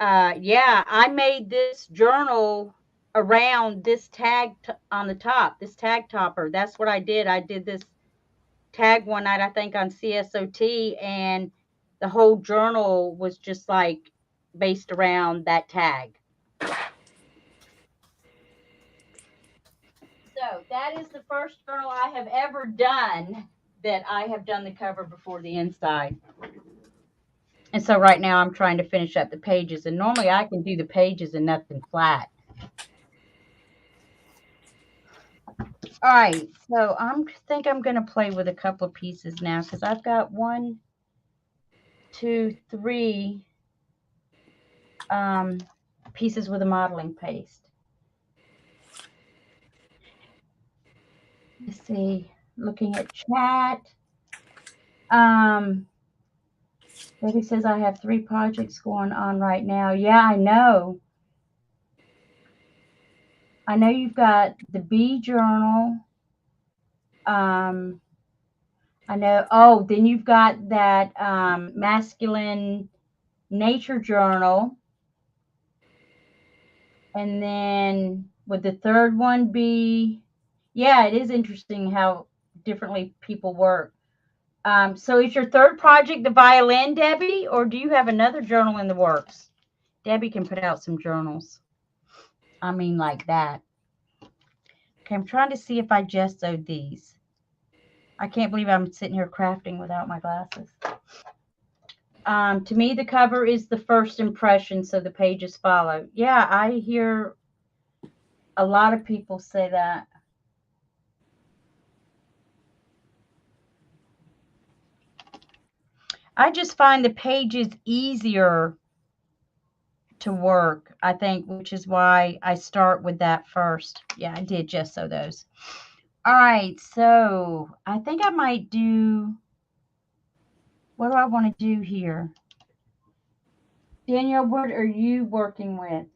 [SPEAKER 1] yeah, I made this journal around this tag on the top, this tag topper. That's what I did. I did this tag one night, I think, on CSOT, and the whole journal was just like based around that tag. So that is the first journal I have ever done that I have done the cover before the inside. And so right now I'm trying to finish up the pages, and normally I can do the pages and nothing flat. All right, so think I'm going to play with a couple of pieces now because I've got 1, 2, 3 pieces with a modeling paste. Let's see, looking at chat. Debbie says I have 3 projects going on right now. Yeah, I know. I know you've got the bee journal. I know. Oh, then you've got that masculine nature journal. And then would the third one be? Yeah, it is interesting how differently people work. So is your third project the violin, Debbie, or do you have another journal in the works? Debbie can put out some journals. I mean, like that. Okay, I'm trying to see if I gessoed these. I can't believe I'm sitting here crafting without my glasses. To me, the cover is the first impression, so the pages follow. Yeah, I hear a lot of people say that. I just find the pages easier to work, I think, which is why I start with that first. Yeah, I did gesso those. All right, so I think I might do, what do I want to do here? Danielle, what are you working with?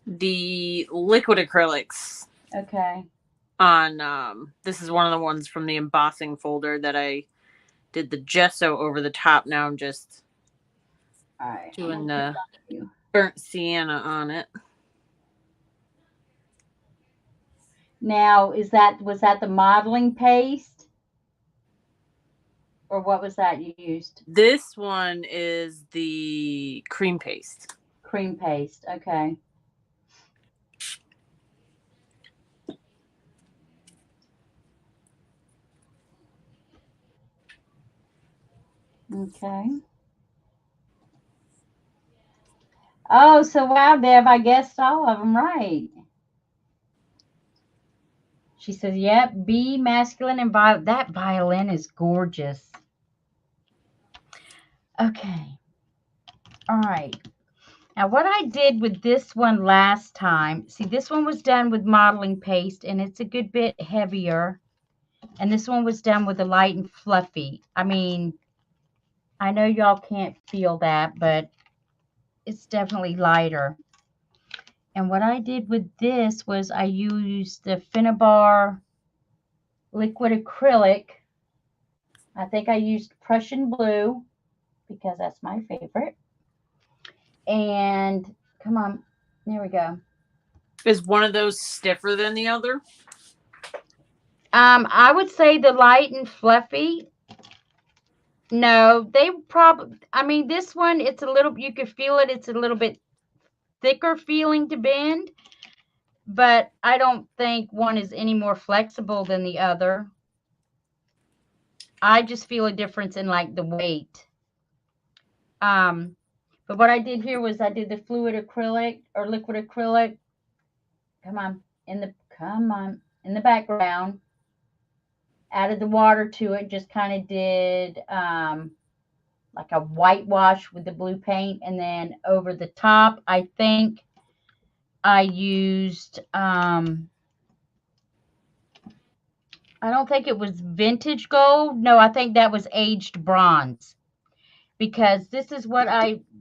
[SPEAKER 3] The liquid acrylics.
[SPEAKER 1] Okay.
[SPEAKER 3] On this is one of the ones from the embossing folder that I did the gesso over the top. Now I'm just doing the burnt sienna on it.
[SPEAKER 1] Now, was that the modeling paste? Or what was that you used?
[SPEAKER 3] This one is the cream paste.
[SPEAKER 1] Cream paste, okay. Okay. Oh, so wow, Bev, I guessed all of them right. She says, yep, B, masculine, and violet. That violin is gorgeous. Okay. All right. Now, what I did with this one last time, see, this one was done with modeling paste, and it's a good bit heavier. And this one was done with a light and fluffy. I mean, I know y'all can't feel that, but it's definitely lighter. And what I did with this was I used the Finnabar liquid acrylic. I think I used Prussian blue because that's my favorite. And come on, there we go.
[SPEAKER 3] Is one of those stiffer than the other?
[SPEAKER 1] I would say the light and fluffy. No, they probably, I mean, this one, it's a little, you can feel it. It's a little bit thicker feeling to bend, but I don't think one is any more flexible than the other. I just feel a difference in like the weight. But what I did here was I did the fluid acrylic or liquid acrylic. Come on, in the background. Added the water to it. Just kind of did like a whitewash with the blue paint, and then over the top, I think I used I don't think it was vintage gold. No, I think that was aged bronze, because this is what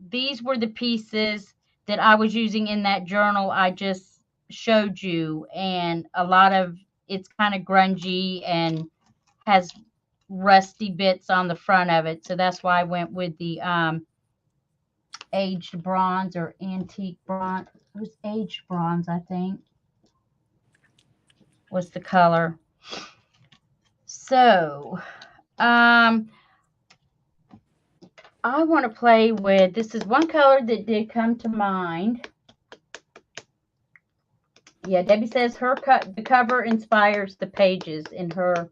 [SPEAKER 1] these were the pieces that I was using in that journal I just showed you, and a lot of it's kind of grungy and has rusty bits on the front of it, so that's why I went with the aged bronze or antique bronze. It was aged bronze, I think, was the color. So I want to play with, this is one color that did come to mind. Yeah, Debbie says the cover inspires the pages in her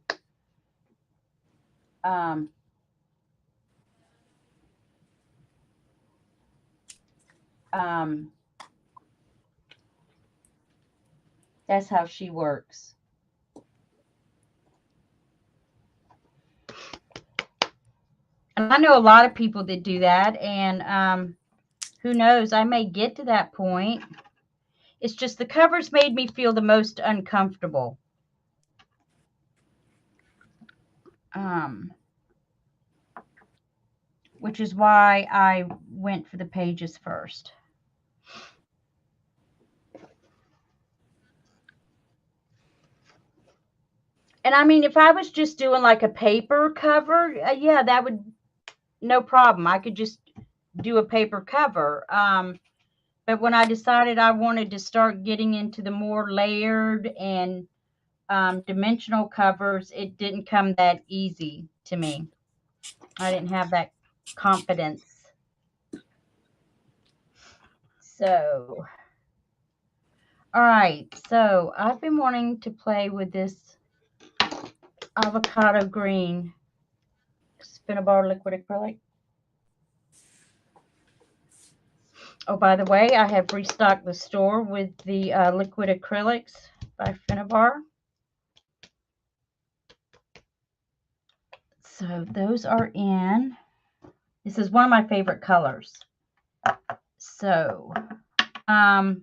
[SPEAKER 1] that's how she works. And I know a lot of people that do that, and who knows, I may get to that point. It's just the covers made me feel the most uncomfortable. Which is why I went for the pages first. And I mean, if I was just doing like a paper cover, yeah, that would, no problem. I could just do a paper cover. But when I decided I wanted to start getting into the more layered and dimensional covers, it didn't come that easy to me. I didn't have that confidence. So, all right. So I've been wanting to play with this avocado green Spinnabar liquid acrylic. Oh, by the way, I have restocked the store with the liquid acrylics by Finnabar. So those are in. This is one of my favorite colors. So, now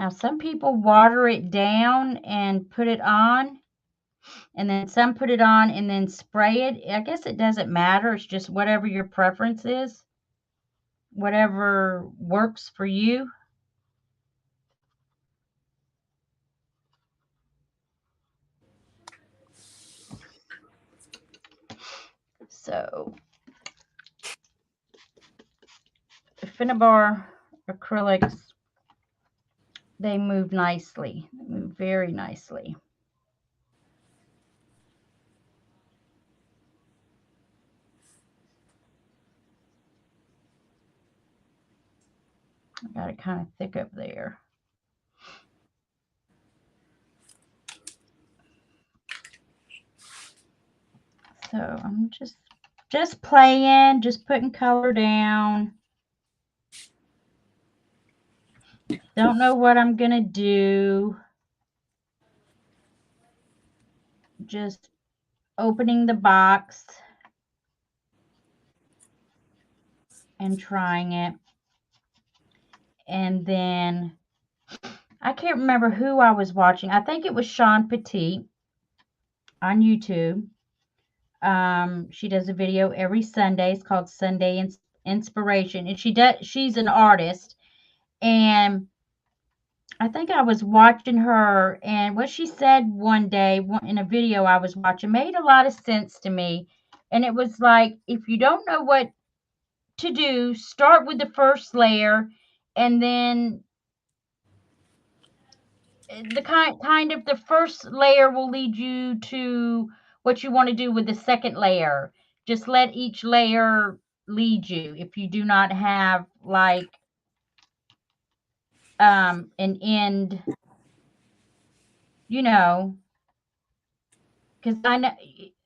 [SPEAKER 1] some people water it down and put it on, and then some put it on and then spray it. I guess it doesn't matter. It's just whatever your preference is, whatever works for you. So the Finnabar acrylics, they move nicely. They move very nicely. I got it kind of thick up there. So I'm just playing, just putting color down. Don't know what I'm going to do. Just opening the box and trying it. And then I can't remember who I was watching. I think it was Sean Petit. on YouTube. She does a video every Sunday. It's called Sunday Inspiration, and she's an artist. And I think I was watching her, and what she said one day in a video I was watching made a lot of sense to me. And it was like, if you don't know what to do, start with the first layer, and then the kind of the first layer will lead you to what you want to do with the second layer. Just let each layer lead you. If you do not have like an end, you know, because I know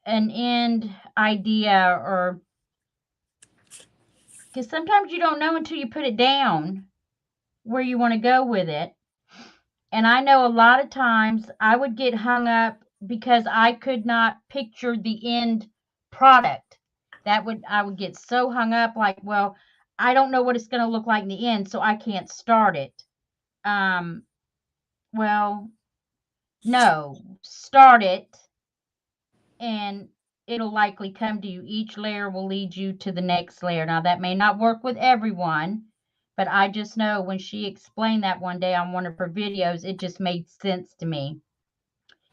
[SPEAKER 1] an end idea, or because sometimes you don't know until you put it down where you want to go with it. And I know a lot of times I would get hung up because I could not picture the end product. I would get so hung up, like, well, I don't know what it's going to look like in the end, so I can't start it. Well, no, start it and it'll likely come to you. Each layer will lead you to the next layer. Now, that may not work with everyone, but I just know when she explained that one day on one of her videos, it just made sense to me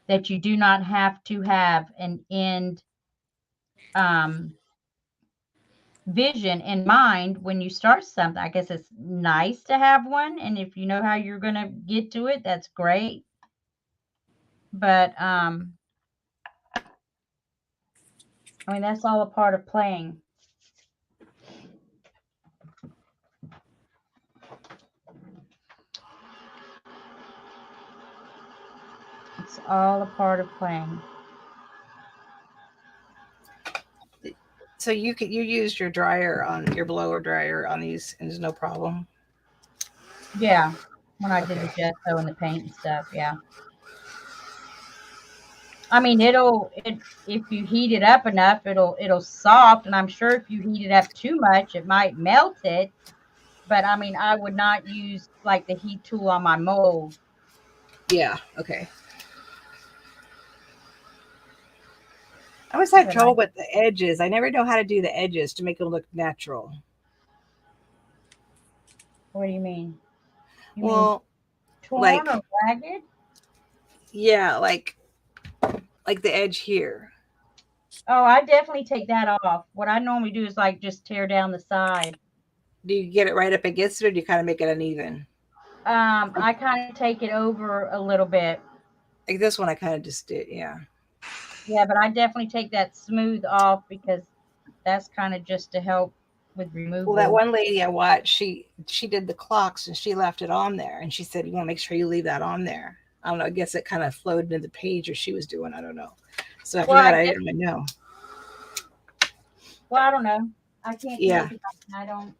[SPEAKER 1] that you do not have to have an end vision in mind when you start something. I guess it's nice to have one, and if you know how you're going to get to it, that's great. But I mean, that's all a part of playing. It's all a part of playing.
[SPEAKER 2] So you used your dryer on your blower dryer on these, and there's no problem.
[SPEAKER 1] Yeah, when I did the gesso and the paint and stuff, yeah. I mean, if you heat it up enough, it'll soft, and I'm sure if you heat it up too much, it might melt it. But I mean, I would not use like the heat tool on my mold.
[SPEAKER 2] Yeah. Okay. I always had trouble with the edges. I never know how to do the edges to make them look natural.
[SPEAKER 1] What do you mean? You
[SPEAKER 2] well,
[SPEAKER 1] mean torn
[SPEAKER 2] like,
[SPEAKER 1] or ragged?
[SPEAKER 2] Yeah, like the edge here.
[SPEAKER 1] Oh, I definitely take that off. What I normally do is like just tear down the side.
[SPEAKER 2] Do you get it right up against it, or do you kind of make it uneven?
[SPEAKER 1] I kind of take it over a little bit.
[SPEAKER 2] Like this one, I kind of just did, yeah.
[SPEAKER 1] Yeah, but I definitely take that smooth off because that's kind of just to help with removal.
[SPEAKER 2] Well, that one lady I watched, she did the clocks and she left it on there, and she said you want to make sure you leave that on there. I don't know. I guess it kind of flowed into the page, or she was doing. I don't know. So after that, I didn't know.
[SPEAKER 1] Well, I don't know. I can't.
[SPEAKER 2] Yeah.
[SPEAKER 1] I don't.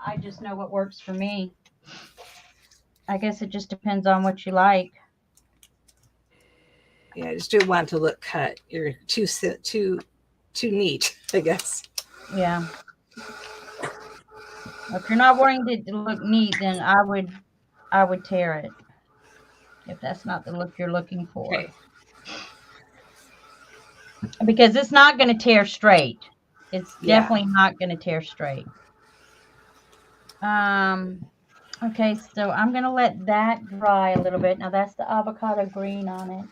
[SPEAKER 1] I just know what works for me. I guess it just depends on what you like.
[SPEAKER 2] Yeah, I just do want to look cut. You're too neat, I guess.
[SPEAKER 1] Yeah. If you're not wanting it to look neat, then I would tear it. If that's not the look you're looking for.
[SPEAKER 2] Okay.
[SPEAKER 1] Because it's not going to tear straight. It's definitely not going to tear straight. Okay, so I'm going to let that dry a little bit. Now that's the avocado green on it.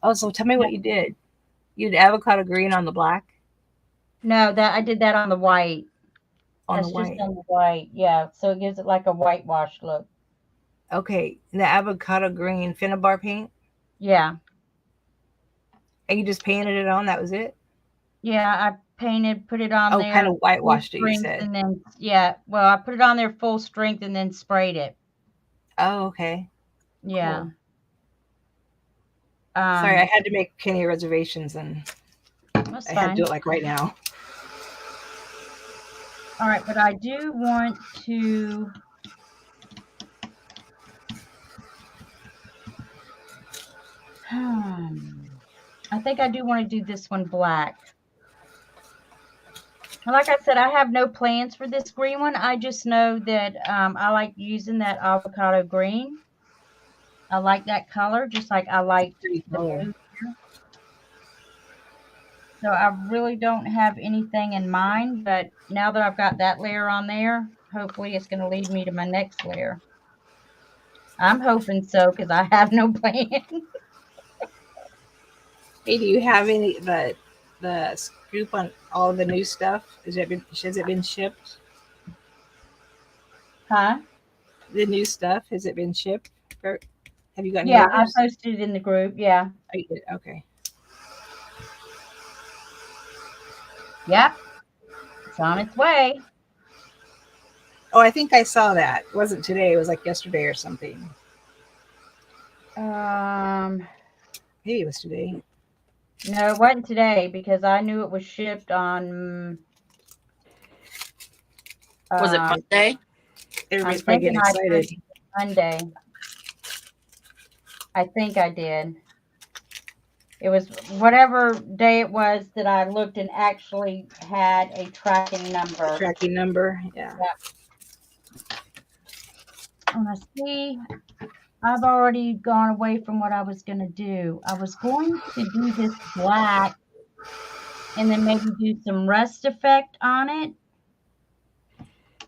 [SPEAKER 2] Oh, so tell me what you did. You did avocado green on the black?
[SPEAKER 1] No, I did that on the white.
[SPEAKER 2] On the white.
[SPEAKER 1] Just on the white, yeah. So it gives it like a whitewash look.
[SPEAKER 2] Okay, the avocado green Finnabar paint?
[SPEAKER 1] Yeah.
[SPEAKER 2] And you just painted it on, that was it?
[SPEAKER 1] Yeah, I put it on there.
[SPEAKER 2] Oh, kind of whitewashed it, you said.
[SPEAKER 1] And then, well, I put it on there full strength and then sprayed it.
[SPEAKER 2] Oh, okay.
[SPEAKER 1] Yeah.
[SPEAKER 2] Cool. Sorry, I had to make Kenny reservations, and I had to do it like right now.
[SPEAKER 1] All right, but I do want to I think I do want to do this one black. Like I said, I have no plans for this green one. I just know that I like using that avocado green. I like that color, just like I like
[SPEAKER 2] Pretty
[SPEAKER 1] the
[SPEAKER 2] color.
[SPEAKER 1] blue here. So I really don't have anything in mind, but now that I've got that layer on there, hopefully it's going to lead me to my next layer. I'm hoping so because I have no plan.
[SPEAKER 2] Hey, do you have any the scoop on all the new stuff? Has it been shipped?
[SPEAKER 1] Huh?
[SPEAKER 2] The new stuff, has it been shipped? Have you got any
[SPEAKER 1] Yeah, I
[SPEAKER 2] orders?
[SPEAKER 1] posted it in the group. Yeah.
[SPEAKER 2] Oh, you did? Okay.
[SPEAKER 1] Yep. It's on its way.
[SPEAKER 2] Oh, I think I saw that. It wasn't today. It was like yesterday or something. Maybe it was today.
[SPEAKER 1] No, it wasn't today because I knew it was shipped on.
[SPEAKER 3] Was it Monday?
[SPEAKER 2] Everybody's
[SPEAKER 1] I'm
[SPEAKER 2] probably getting
[SPEAKER 1] thinking I
[SPEAKER 2] excited.
[SPEAKER 1] posted Monday. I think I did. It was whatever day it was that I looked and actually had a tracking number.
[SPEAKER 2] Tracking number, yeah.
[SPEAKER 1] And I see I've already gone away from what I was going to do. I was going to do this black and then maybe do some rust effect on it.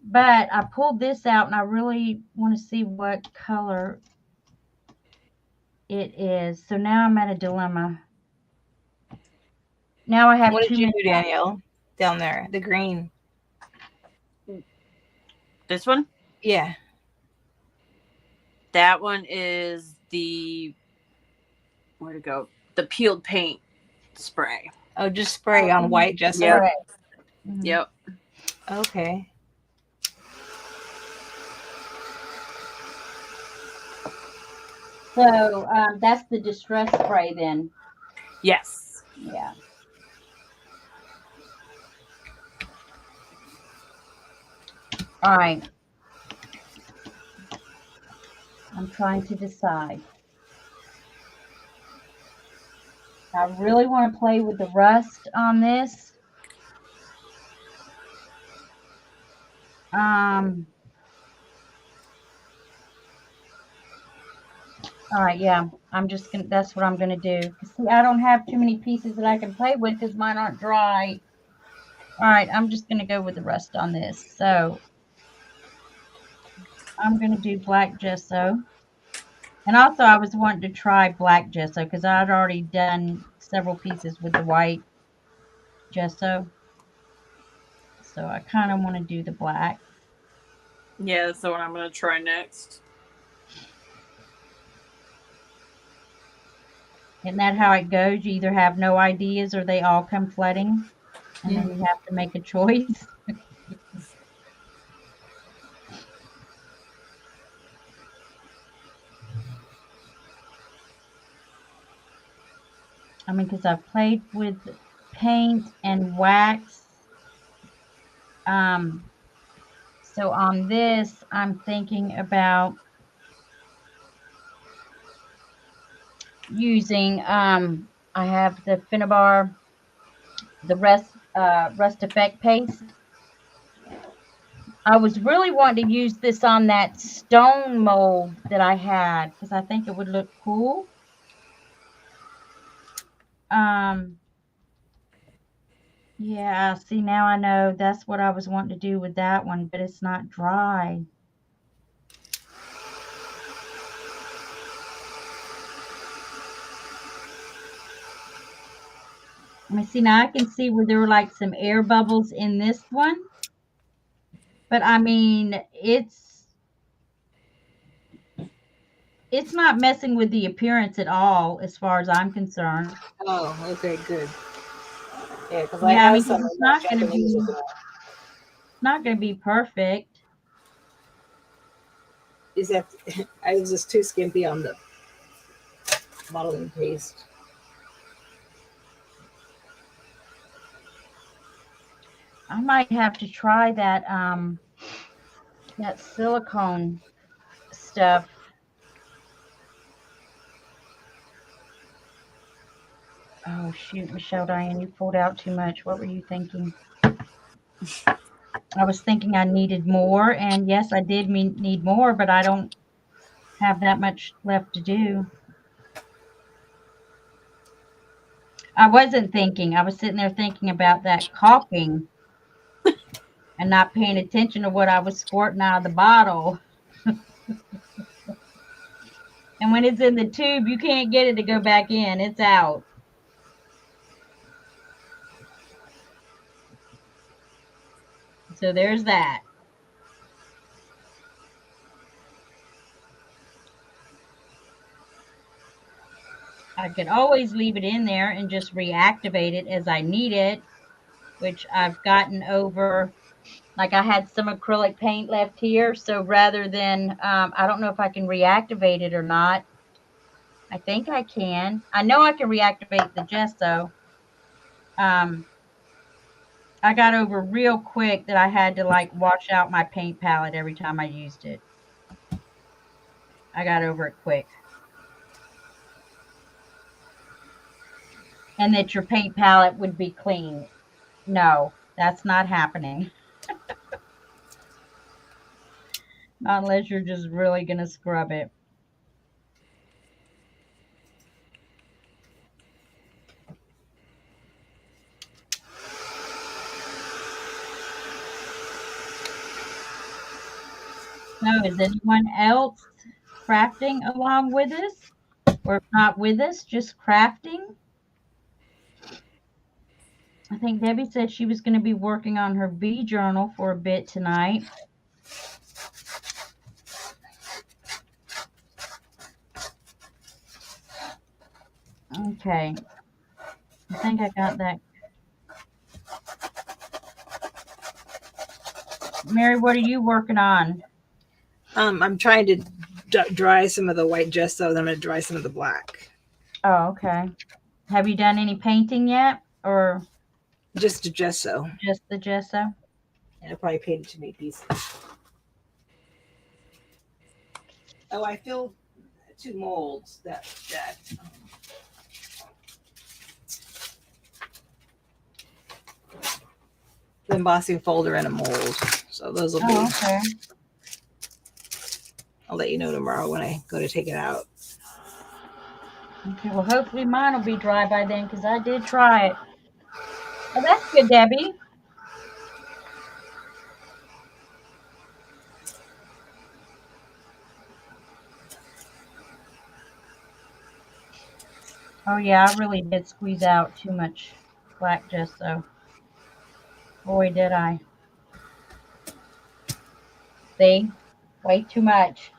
[SPEAKER 1] But I pulled this out and I really want to see what color it is. So now I'm at a dilemma. Now I have
[SPEAKER 2] What
[SPEAKER 1] too
[SPEAKER 2] did you
[SPEAKER 1] many.
[SPEAKER 2] do, Danielle? Down there, the green.
[SPEAKER 3] This one?
[SPEAKER 2] Yeah.
[SPEAKER 3] That one is where'd it go? The peeled paint spray.
[SPEAKER 2] Oh, just spray on white gesso?
[SPEAKER 3] Yep.
[SPEAKER 1] Mm-hmm.
[SPEAKER 3] Yep.
[SPEAKER 2] Okay.
[SPEAKER 1] So that's the distress spray then.
[SPEAKER 3] Yes.
[SPEAKER 1] Yeah. All right. I'm trying to decide. I really want to play with the rust on this. All right, yeah. That's what I'm gonna do. See, I don't have too many pieces that I can play with because mine aren't dry. All right, I'm just gonna go with the rust on this. So I'm gonna do black gesso. And also I was wanting to try black gesso because I'd already done several pieces with the white gesso. So I kind of want to do the black.
[SPEAKER 3] Yeah, that's the one I'm going to try next.
[SPEAKER 1] Isn't that how it goes? You either have no ideas or they all come flooding, and then you have to make a choice. I mean, because I've played with paint and wax. So on this, I'm thinking about using, I have the Finnabar, the Rust Effect paste. I was really wanting to use this on that stone mold that I had because I think it would look cool. Yeah, see, now I know that's what I was wanting to do with that one, but it's not dry. I mean, see, now I can see where there were like some air bubbles in this one. But I mean, it's not messing with the appearance at all as far as I'm concerned.
[SPEAKER 2] Oh, okay, good. Yeah, because
[SPEAKER 1] Yeah, I mean,
[SPEAKER 2] some
[SPEAKER 1] it's not going to be perfect.
[SPEAKER 2] Is that I was just too skimpy on the modeling paste.
[SPEAKER 1] I might have to try that that silicone stuff. Oh shoot, Michelle Diane, you pulled out too much. What were you thinking? I was thinking I needed more, and yes, I did need more, but I don't have that much left to do. I wasn't thinking. I was sitting there thinking about that caulking and not paying attention to what I was squirting out of the bottle. And when it's in the tube, you can't get it to go back in. It's out. So there's that. I could always leave it in there and just reactivate it as I need it, which I've gotten over. Like I had some acrylic paint left here, so rather than, I don't know if I can reactivate it or not. I think I can. I know I can reactivate the gesso. I got over real quick that I had to like wash out my paint palette every time I used it. I got over it quick. And that your paint palette would be clean. No, that's not happening. Not unless you're just really going to scrub it. So is anyone else crafting along with us? Or if not with us, just crafting? I think Debbie said she was going to be working on her bee journal for a bit tonight. Okay. I think I got that. Mary, what are you working on?
[SPEAKER 2] I'm trying to dry some of the white gesso, then I'm going to dry some of the black.
[SPEAKER 1] Oh, okay. Have you done any painting yet? Or
[SPEAKER 2] just the gesso?
[SPEAKER 1] Just the gesso?
[SPEAKER 2] And I probably painted too many pieces. Oh, I filled 2 molds that the embossing folder and a mold. So those will be.
[SPEAKER 1] Oh, okay.
[SPEAKER 2] I'll let you know tomorrow when I go to take it out.
[SPEAKER 1] Okay, well, hopefully mine will be dry by then because I did try it. Oh, that's good, Debbie. Oh, yeah, I really did squeeze out too much black gesso. Boy, did I. See? Way too much.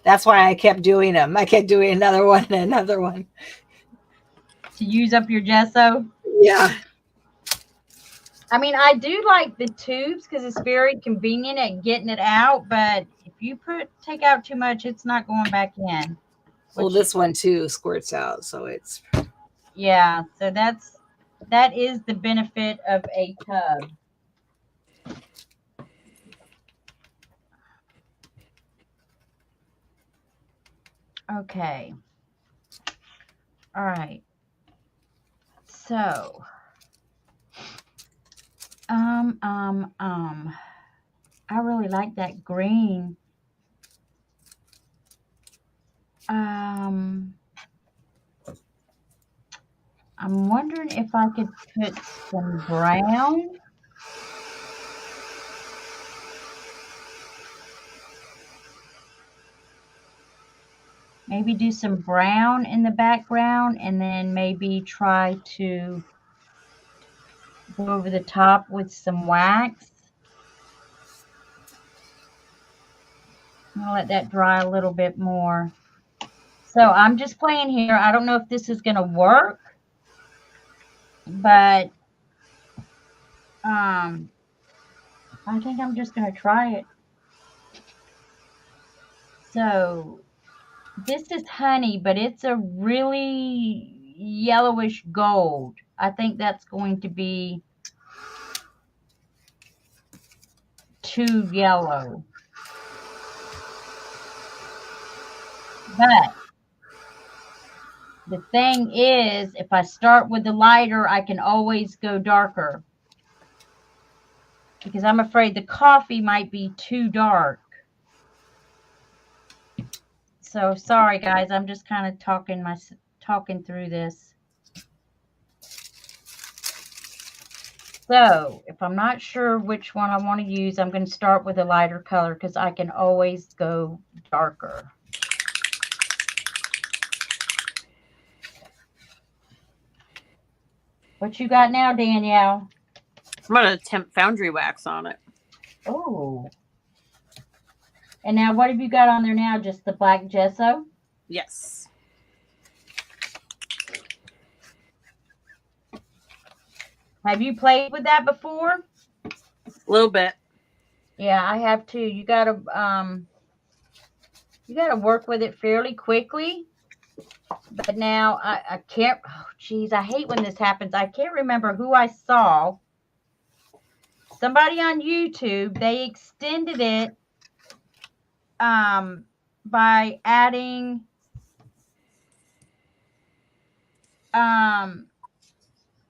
[SPEAKER 2] That's why I kept doing them. I kept doing another one and another one.
[SPEAKER 1] To use up your gesso?
[SPEAKER 2] Yeah.
[SPEAKER 1] I mean, I do like the tubes because it's very convenient at getting it out, but if you take out too much, it's not going back in.
[SPEAKER 2] Well, this one too squirts out, so it's.
[SPEAKER 1] Yeah, so that is the benefit of a tub. Okay. All right. So, I really like that green. I'm wondering if I could put some brown. Maybe do some brown in the background and then maybe try to go over the top with some wax. I'll let that dry a little bit more. So I'm just playing here. I don't know if this is going to work, but I think I'm just going to try it. So this is honey, but it's a really yellowish gold. I think that's going to be too yellow. But the thing is, if I start with the lighter, I can always go darker. Because I'm afraid the coffee might be too dark. So sorry, guys. I'm just kind of talking through this. So if I'm not sure which one I want to use, I'm going to start with a lighter color because I can always go darker. What you got now, Danielle?
[SPEAKER 3] I'm going to attempt foundry wax on it.
[SPEAKER 1] Oh. And now what have you got on there now? Just the black gesso?
[SPEAKER 3] Yes.
[SPEAKER 1] Have you played with that before?
[SPEAKER 3] A little bit.
[SPEAKER 1] Yeah, I have too. You gotta work with it fairly quickly. But now I can't. Oh, geez, I hate when this happens. I can't remember who I saw. Somebody on YouTube. They extended it by adding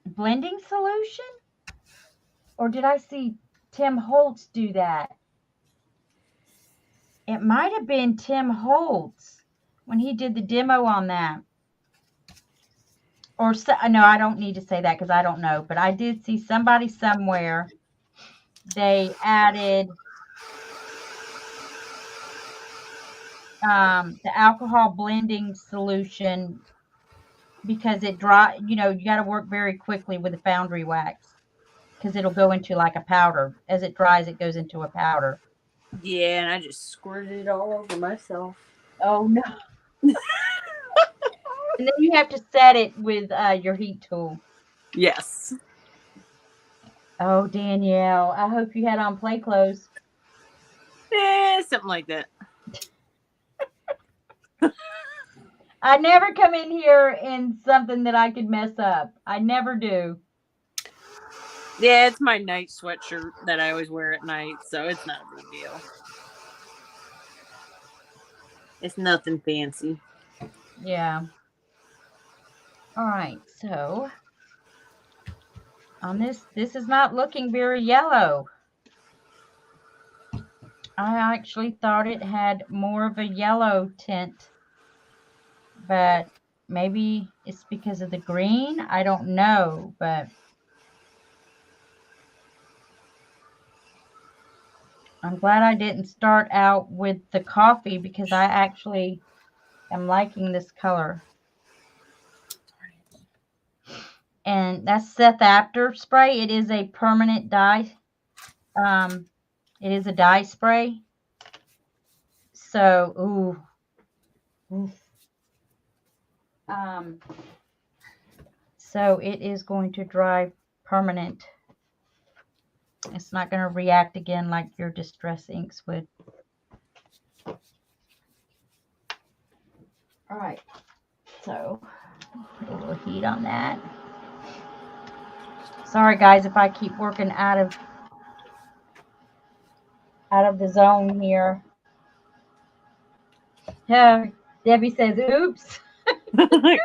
[SPEAKER 1] blending solution. Or did I see Tim Holtz do that? It might have been Tim Holtz when he did the demo on that. Or no, I don't need to say that because I don't know. But I did see somebody somewhere. They added the alcohol blending solution because it dry. You know, you got to work very quickly with the foundry wax because it'll go into like a powder. As it dries, it goes into a powder.
[SPEAKER 3] Yeah, and I just squirted it all over myself.
[SPEAKER 1] Oh no. And then you have to set it with your heat tool.
[SPEAKER 3] Yes.
[SPEAKER 1] Oh, Danielle, I hope you had on play clothes.
[SPEAKER 3] Something like that.
[SPEAKER 1] I never come in here in something that I could mess up. I never do.
[SPEAKER 3] Yeah, it's my night sweatshirt that I always wear at night, so it's not a big deal. It's nothing fancy.
[SPEAKER 1] Yeah. All right, so on this is not looking very yellow. I actually thought it had more of a yellow tint, but maybe it's because of the green. I don't know, but I'm glad I didn't start out with the coffee because I actually am liking this color. And that's Seth After spray. It is a permanent dye. It is a dye spray. So, ooh. So it is going to dry permanent. It's not going to react again like your Distress inks would. All right. So, put a little heat on that. Sorry guys if I keep working out of the zone here. Debbie says, oops.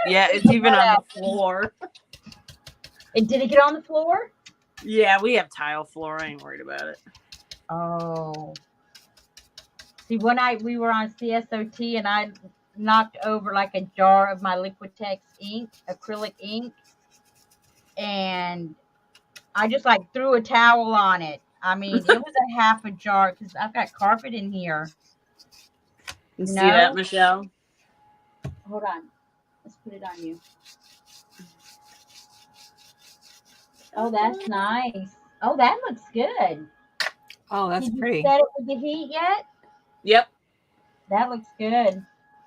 [SPEAKER 3] Yeah, it's even on the floor.
[SPEAKER 1] Did it get on the floor?
[SPEAKER 3] Yeah, we have tile floor. I ain't worried about it.
[SPEAKER 1] Oh. See, one night we were on CSOT and I knocked over like a jar of my Liquitex ink, acrylic ink. And I just like threw a towel on it. I mean, it was a half a jar because I've got carpet in here.
[SPEAKER 3] You see that, Michelle?
[SPEAKER 1] Hold on. Let's put it on you. Oh, that's nice. Oh, that looks good.
[SPEAKER 2] Oh, that's pretty.
[SPEAKER 1] Did you set it with the heat yet?
[SPEAKER 3] Yep.
[SPEAKER 1] That looks good.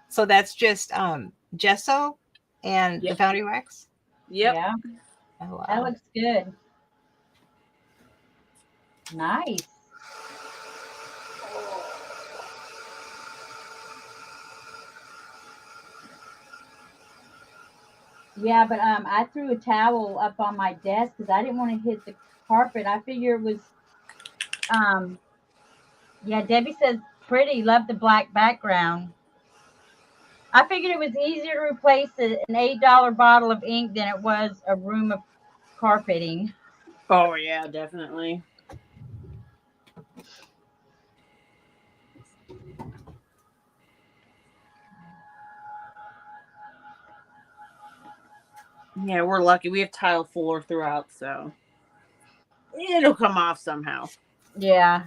[SPEAKER 2] So that's just gesso and the foundry wax?
[SPEAKER 3] Yep.
[SPEAKER 1] Yeah.
[SPEAKER 2] Oh, wow.
[SPEAKER 1] That looks good. Nice. Yeah, but I threw a towel up on my desk because I didn't want to hit the carpet. I figure it was yeah, Debbie says pretty, love the black background. I figured it was easier to replace an $8 bottle of ink than it was a room of carpeting.
[SPEAKER 3] Oh yeah, definitely. Yeah, we're lucky. We have tile floor throughout, so it'll come off somehow.
[SPEAKER 1] Yeah.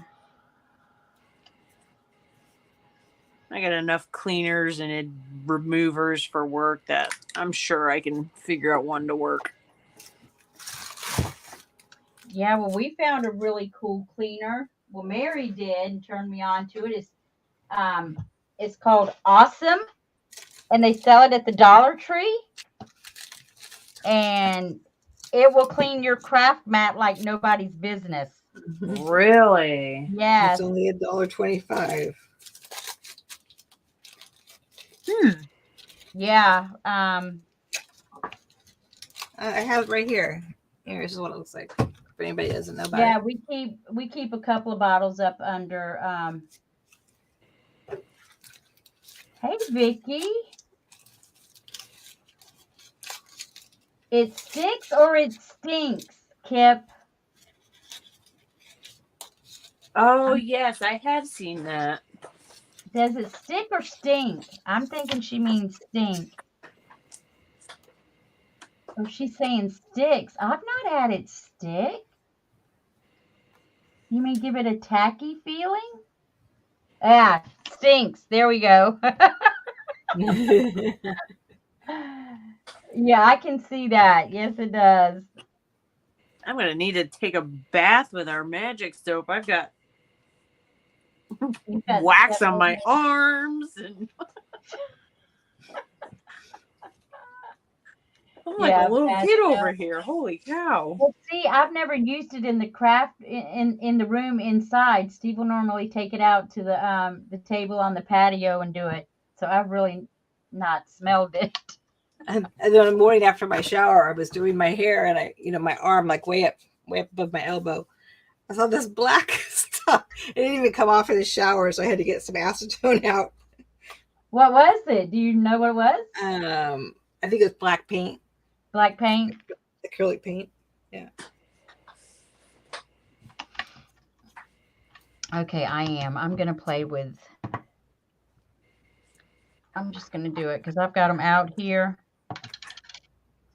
[SPEAKER 3] I got enough cleaners and removers for work that I'm sure I can figure out one to work.
[SPEAKER 1] Yeah, well, we found a really cool cleaner. Well, Mary did and turned me on to it. It's called Awesome, and they sell it at the Dollar Tree. And it will clean your craft mat like nobody's business.
[SPEAKER 3] Really?
[SPEAKER 1] Yes.
[SPEAKER 2] It's only $1.25.
[SPEAKER 1] Yeah.
[SPEAKER 2] I have it right here. Here's what it looks like. If anybody doesn't know about
[SPEAKER 1] Yeah,
[SPEAKER 2] it.
[SPEAKER 1] we keep a couple of bottles up under. Hey, Vicky. It sticks or it stinks, Kip?
[SPEAKER 3] Oh, yes, I have seen that.
[SPEAKER 1] Does it stick or stink? I'm thinking she means stink. Oh, she's saying sticks. I've not had it stick. You mean give it a tacky feeling? Ah, stinks. There we go. Yeah, I can see that. Yes, it does.
[SPEAKER 3] I'm going to need to take a bath with our magic soap. I've got wax on my arms and I'm like a little kid over here. Holy cow.
[SPEAKER 1] Well, see, I've never used it in the craft in the room inside. Steve will normally take it out to the table on the patio and do it. So I've really not smelled it.
[SPEAKER 2] And then in the morning after my shower, I was doing my hair and my arm like way up above my elbow. I saw this black stuff. It didn't even come off in the shower, so I had to get some acetone out.
[SPEAKER 1] What was it? Do you know what it was?
[SPEAKER 2] I think it was black paint.
[SPEAKER 1] Black paint?
[SPEAKER 2] Acrylic paint. Yeah.
[SPEAKER 1] Okay, I am. I'm going to play with... I'm just going to do it because I've got them out here.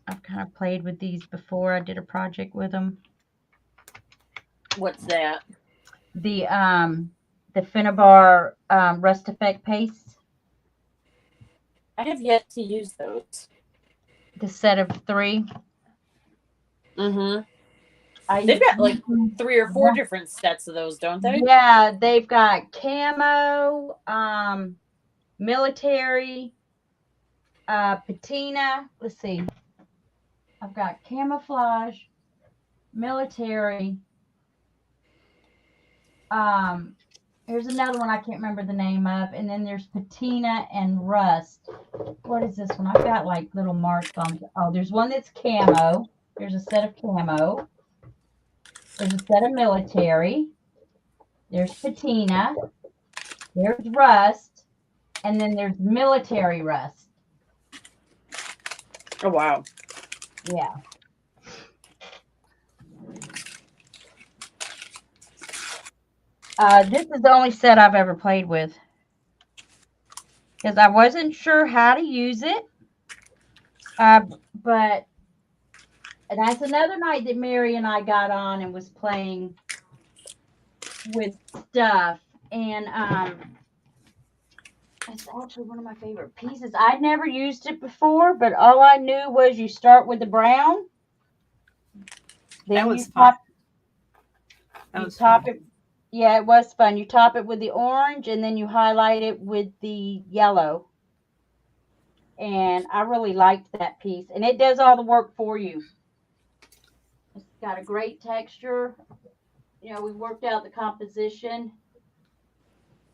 [SPEAKER 1] I've kind of played with these before. I did a project with them.
[SPEAKER 3] What's that?
[SPEAKER 1] The Finnabar Rust Effect paste.
[SPEAKER 3] I have yet to use those.
[SPEAKER 1] The set of 3.
[SPEAKER 3] Mm-hmm. They've got like 3 or 4 different sets of those, don't they?
[SPEAKER 1] Yeah, they've got camo, military, patina. Let's see. I've got camouflage, military. Here's another one I can't remember the name of, and then there's patina and rust. What is this one? I've got like little marks on. Oh, there's one that's camo. There's a set of camo. There's a set of military. There's patina. There's rust, and then there's military rust.
[SPEAKER 3] Oh wow!
[SPEAKER 1] Yeah. This is the only set I've ever played with because I wasn't sure how to use it. But that's another night that Mary and I got on and was playing with stuff. And it's actually one of my favorite pieces. I'd never used it before, but all I knew was you start with the brown. Then
[SPEAKER 2] that was fun.
[SPEAKER 1] Top it. Yeah, it was fun. You top it with the orange, and then you highlight it with the yellow. And I really liked that piece. And it does all the work for you. It's got a great texture. You know, we worked out the composition.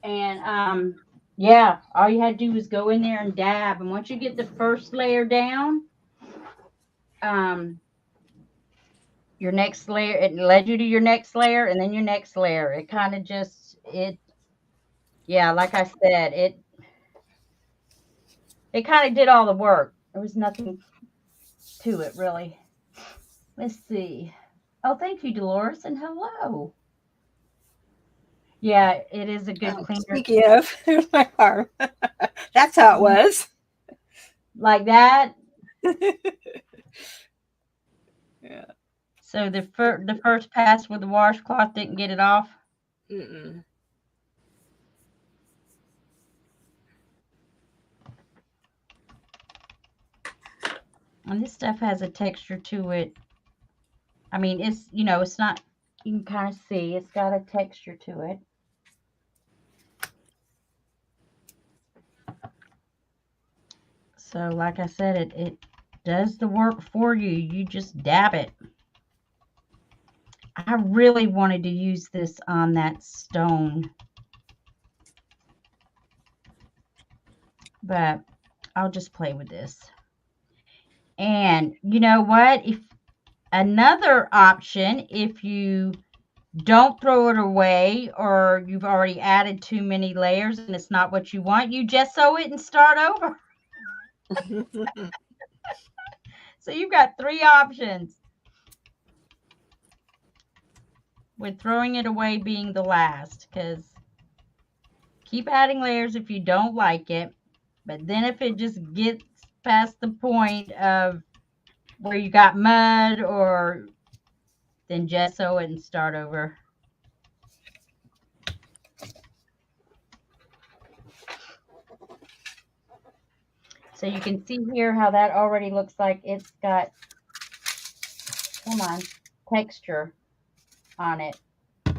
[SPEAKER 1] And, yeah, all you had to do was go in there and dab. And once you get the first layer down, your next layer, it led you to your next layer and then your next layer. It kind of just, yeah, like I said, it kind of did all the work. There was nothing to it, really. Let's see. Oh, thank you, Dolores, and hello. Yeah, it is a good cleaner.
[SPEAKER 2] Speaking of, there's my arm. That's how it was.
[SPEAKER 1] Like that?
[SPEAKER 2] Yeah.
[SPEAKER 1] So the first pass with the washcloth didn't get it off?
[SPEAKER 2] Mm-mm.
[SPEAKER 1] And this stuff has a texture to it. I mean, it's, it's not, you can kind of see, it's got a texture to it. So, like I said, it does the work for you. You just dab it. I really wanted to use this on that stone, but I'll just play with this. And you know what? If another option, if you don't throw it away or you've already added too many layers and it's not what you want, you gesso it and start over. So you've got 3 options, with throwing it away being the last, because keep adding layers if you don't like it, but then if it just gets past the point of where you got mud, or then gesso it and start over. So you can see here how that already looks like it's got, come on, texture on it. I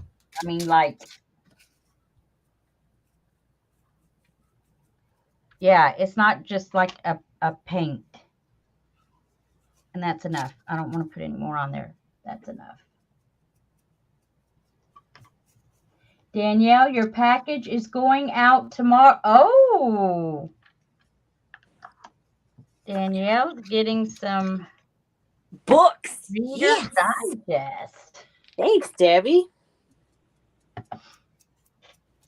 [SPEAKER 1] mean, like, yeah, it's not just like a paint. And that's enough. I don't want to put any more on there. That's enough. Danielle, your package is going out tomorrow. Oh, Danielle's getting some
[SPEAKER 3] Books.
[SPEAKER 1] Reader's
[SPEAKER 3] Yes.
[SPEAKER 1] Digest.
[SPEAKER 3] Thanks, Debbie.
[SPEAKER 1] All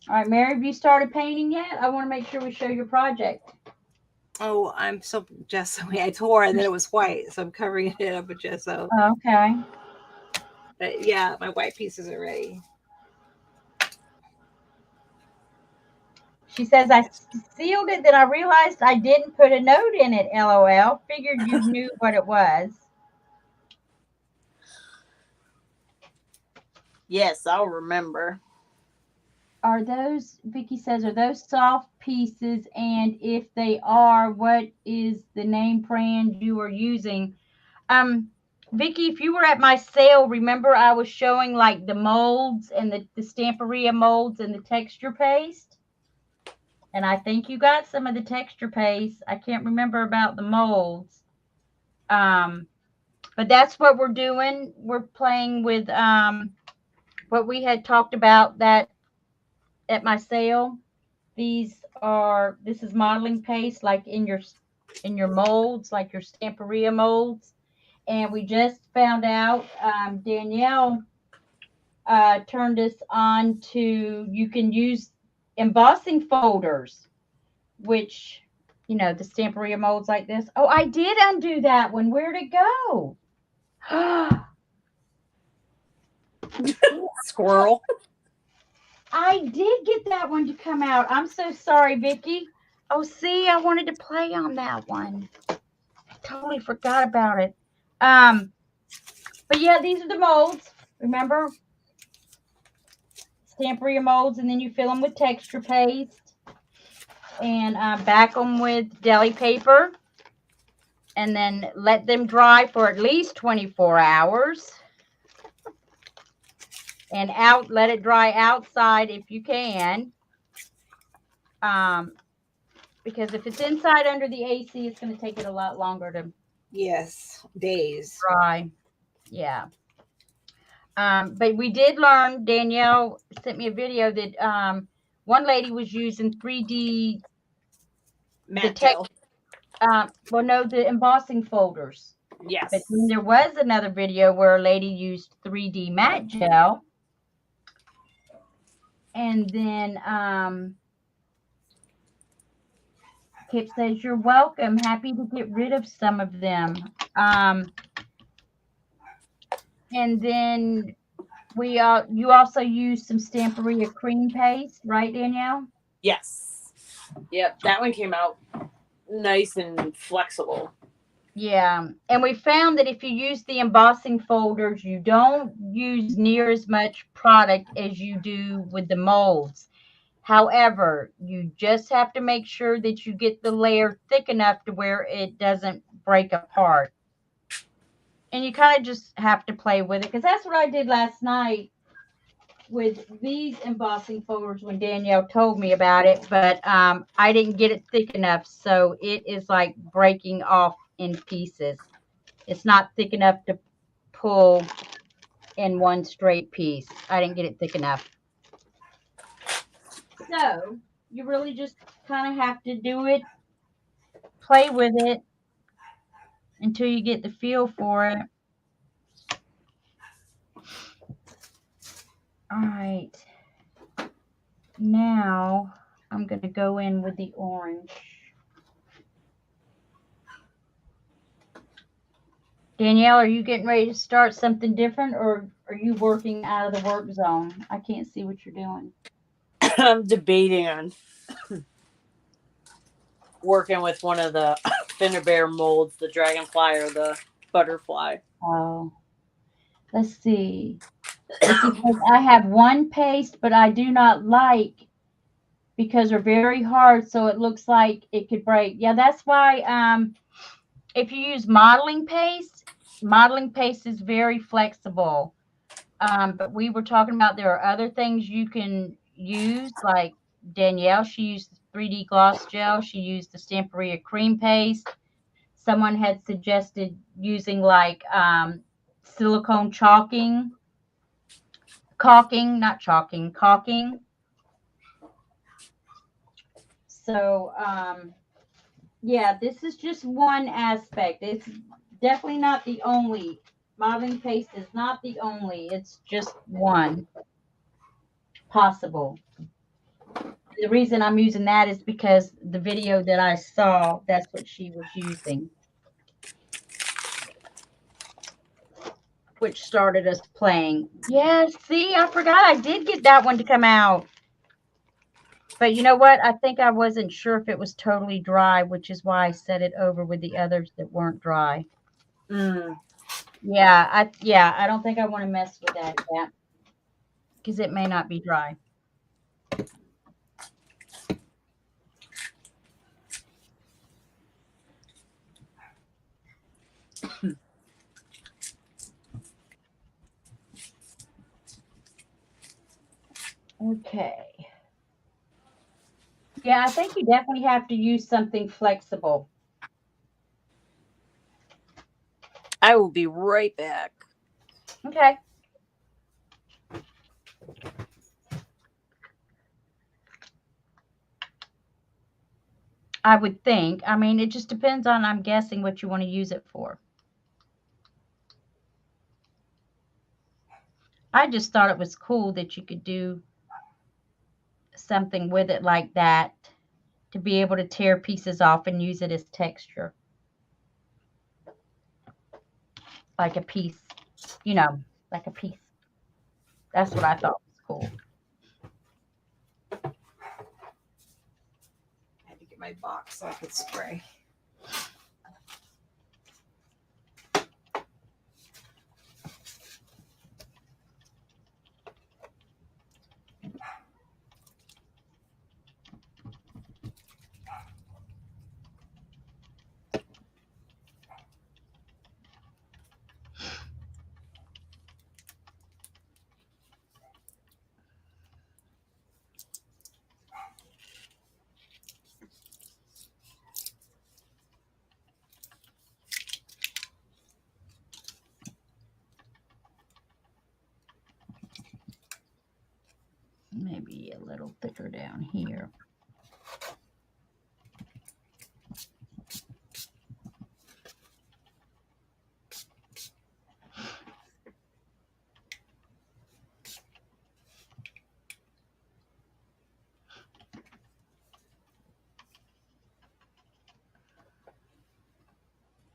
[SPEAKER 1] right, Mary, have you started painting yet? I want to make sure we show your project.
[SPEAKER 2] Oh, I'm so gesso. I tore and then it was white, so I'm covering it up with gesso.
[SPEAKER 1] Okay.
[SPEAKER 2] But yeah, my white pieces are ready.
[SPEAKER 1] She says, I sealed it, then I realized I didn't put a note in it, LOL. Figured you knew what it was.
[SPEAKER 3] Yes, I'll remember.
[SPEAKER 1] Are those, Vicky says, are those soft pieces? And if they are, what is the name brand you are using? Vicky, if you were at my sale, remember I was showing like the molds and the Stamperia molds and the texture paste? And I think you got some of the texture paste. I can't remember about the molds. But that's what we're doing. We're playing with what we had talked about that at my sale. This is modeling paste, like in your molds, like your Stamperia molds. And we just found out, Danielle turned us on to, you can use embossing folders, which, the Stamperia molds like this. Oh, I did undo that one. Where'd it go?
[SPEAKER 3] Squirrel.
[SPEAKER 1] I did get that one to come out. I'm so sorry, Vicky. Oh, see, I wanted to play on that one. I totally forgot about it. But yeah, these are the molds. Remember? Stamperia molds, and then you fill them with texture paste. And back them with deli paper. And then let them dry for at least 24 hours. And let it dry outside if you can. Because if it's inside under the AC, it's going to take it a lot longer to
[SPEAKER 2] days
[SPEAKER 1] dry. Yeah. But we did learn, Danielle sent me a video that one lady was using 3D
[SPEAKER 3] matte gel.
[SPEAKER 1] The embossing folders.
[SPEAKER 3] Yes.
[SPEAKER 1] But then there was another video where a lady used 3D matte gel. And then Kip says, you're welcome. Happy to get rid of some of them. And then you also use some Stamperia cream paste, right, Danielle?
[SPEAKER 3] Yes. Yep, that one came out nice and flexible.
[SPEAKER 1] Yeah, and we found that if you use the embossing folders, you don't use near as much product as you do with the molds. However, you just have to make sure that you get the layer thick enough to where it doesn't break apart. And you kind of just have to play with it, because that's what I did last night with these embossing folders when Danielle told me about it, but I didn't get it thick enough, so it is like breaking off in pieces. It's not thick enough to pull in one straight piece. I didn't get it thick enough. So you really just kind of have to do it, play with it until you get the feel for it. All right. Now I'm going to go in with the orange. Danielle, are you getting ready to start something different, or are you working out of the work zone? I can't see what you're doing.
[SPEAKER 3] I'm debating on working with one of the Thinner Bear molds, the dragonfly or the butterfly.
[SPEAKER 1] Oh, let's see. Let's see, because I have one paste, but I do not like, because they're very hard, so it looks like it could break. Yeah, that's why if you use modeling paste is very flexible. But we were talking about there are other things you can use, like Danielle, she used the 3D gloss gel, she used the Stamperia cream paste. Someone had suggested using like silicone caulking. So yeah, this is just one aspect. It's definitely not the only. Modeling paste is not the only. It's just one possible. The reason I'm using that is because the video that I saw, that's what she was using, which started us playing. Yeah, see, I forgot I did get that one to come out. But you know what? I think I wasn't sure if it was totally dry, which is why I set it over with the others that weren't dry. Yeah, I don't think I want to mess with that yet, because it may not be dry. Okay. Yeah, I think you definitely have to use something flexible.
[SPEAKER 3] I will be right back.
[SPEAKER 1] Okay. I would think. I mean, it just depends on, I'm guessing, what you want to use it for. I just thought it was cool that you could do something with it like that, to be able to tear pieces off and use it as texture. Like a piece, like a piece. That's what I thought was cool.
[SPEAKER 2] I had to get my box so I could spray.
[SPEAKER 1] Maybe a little thicker down here.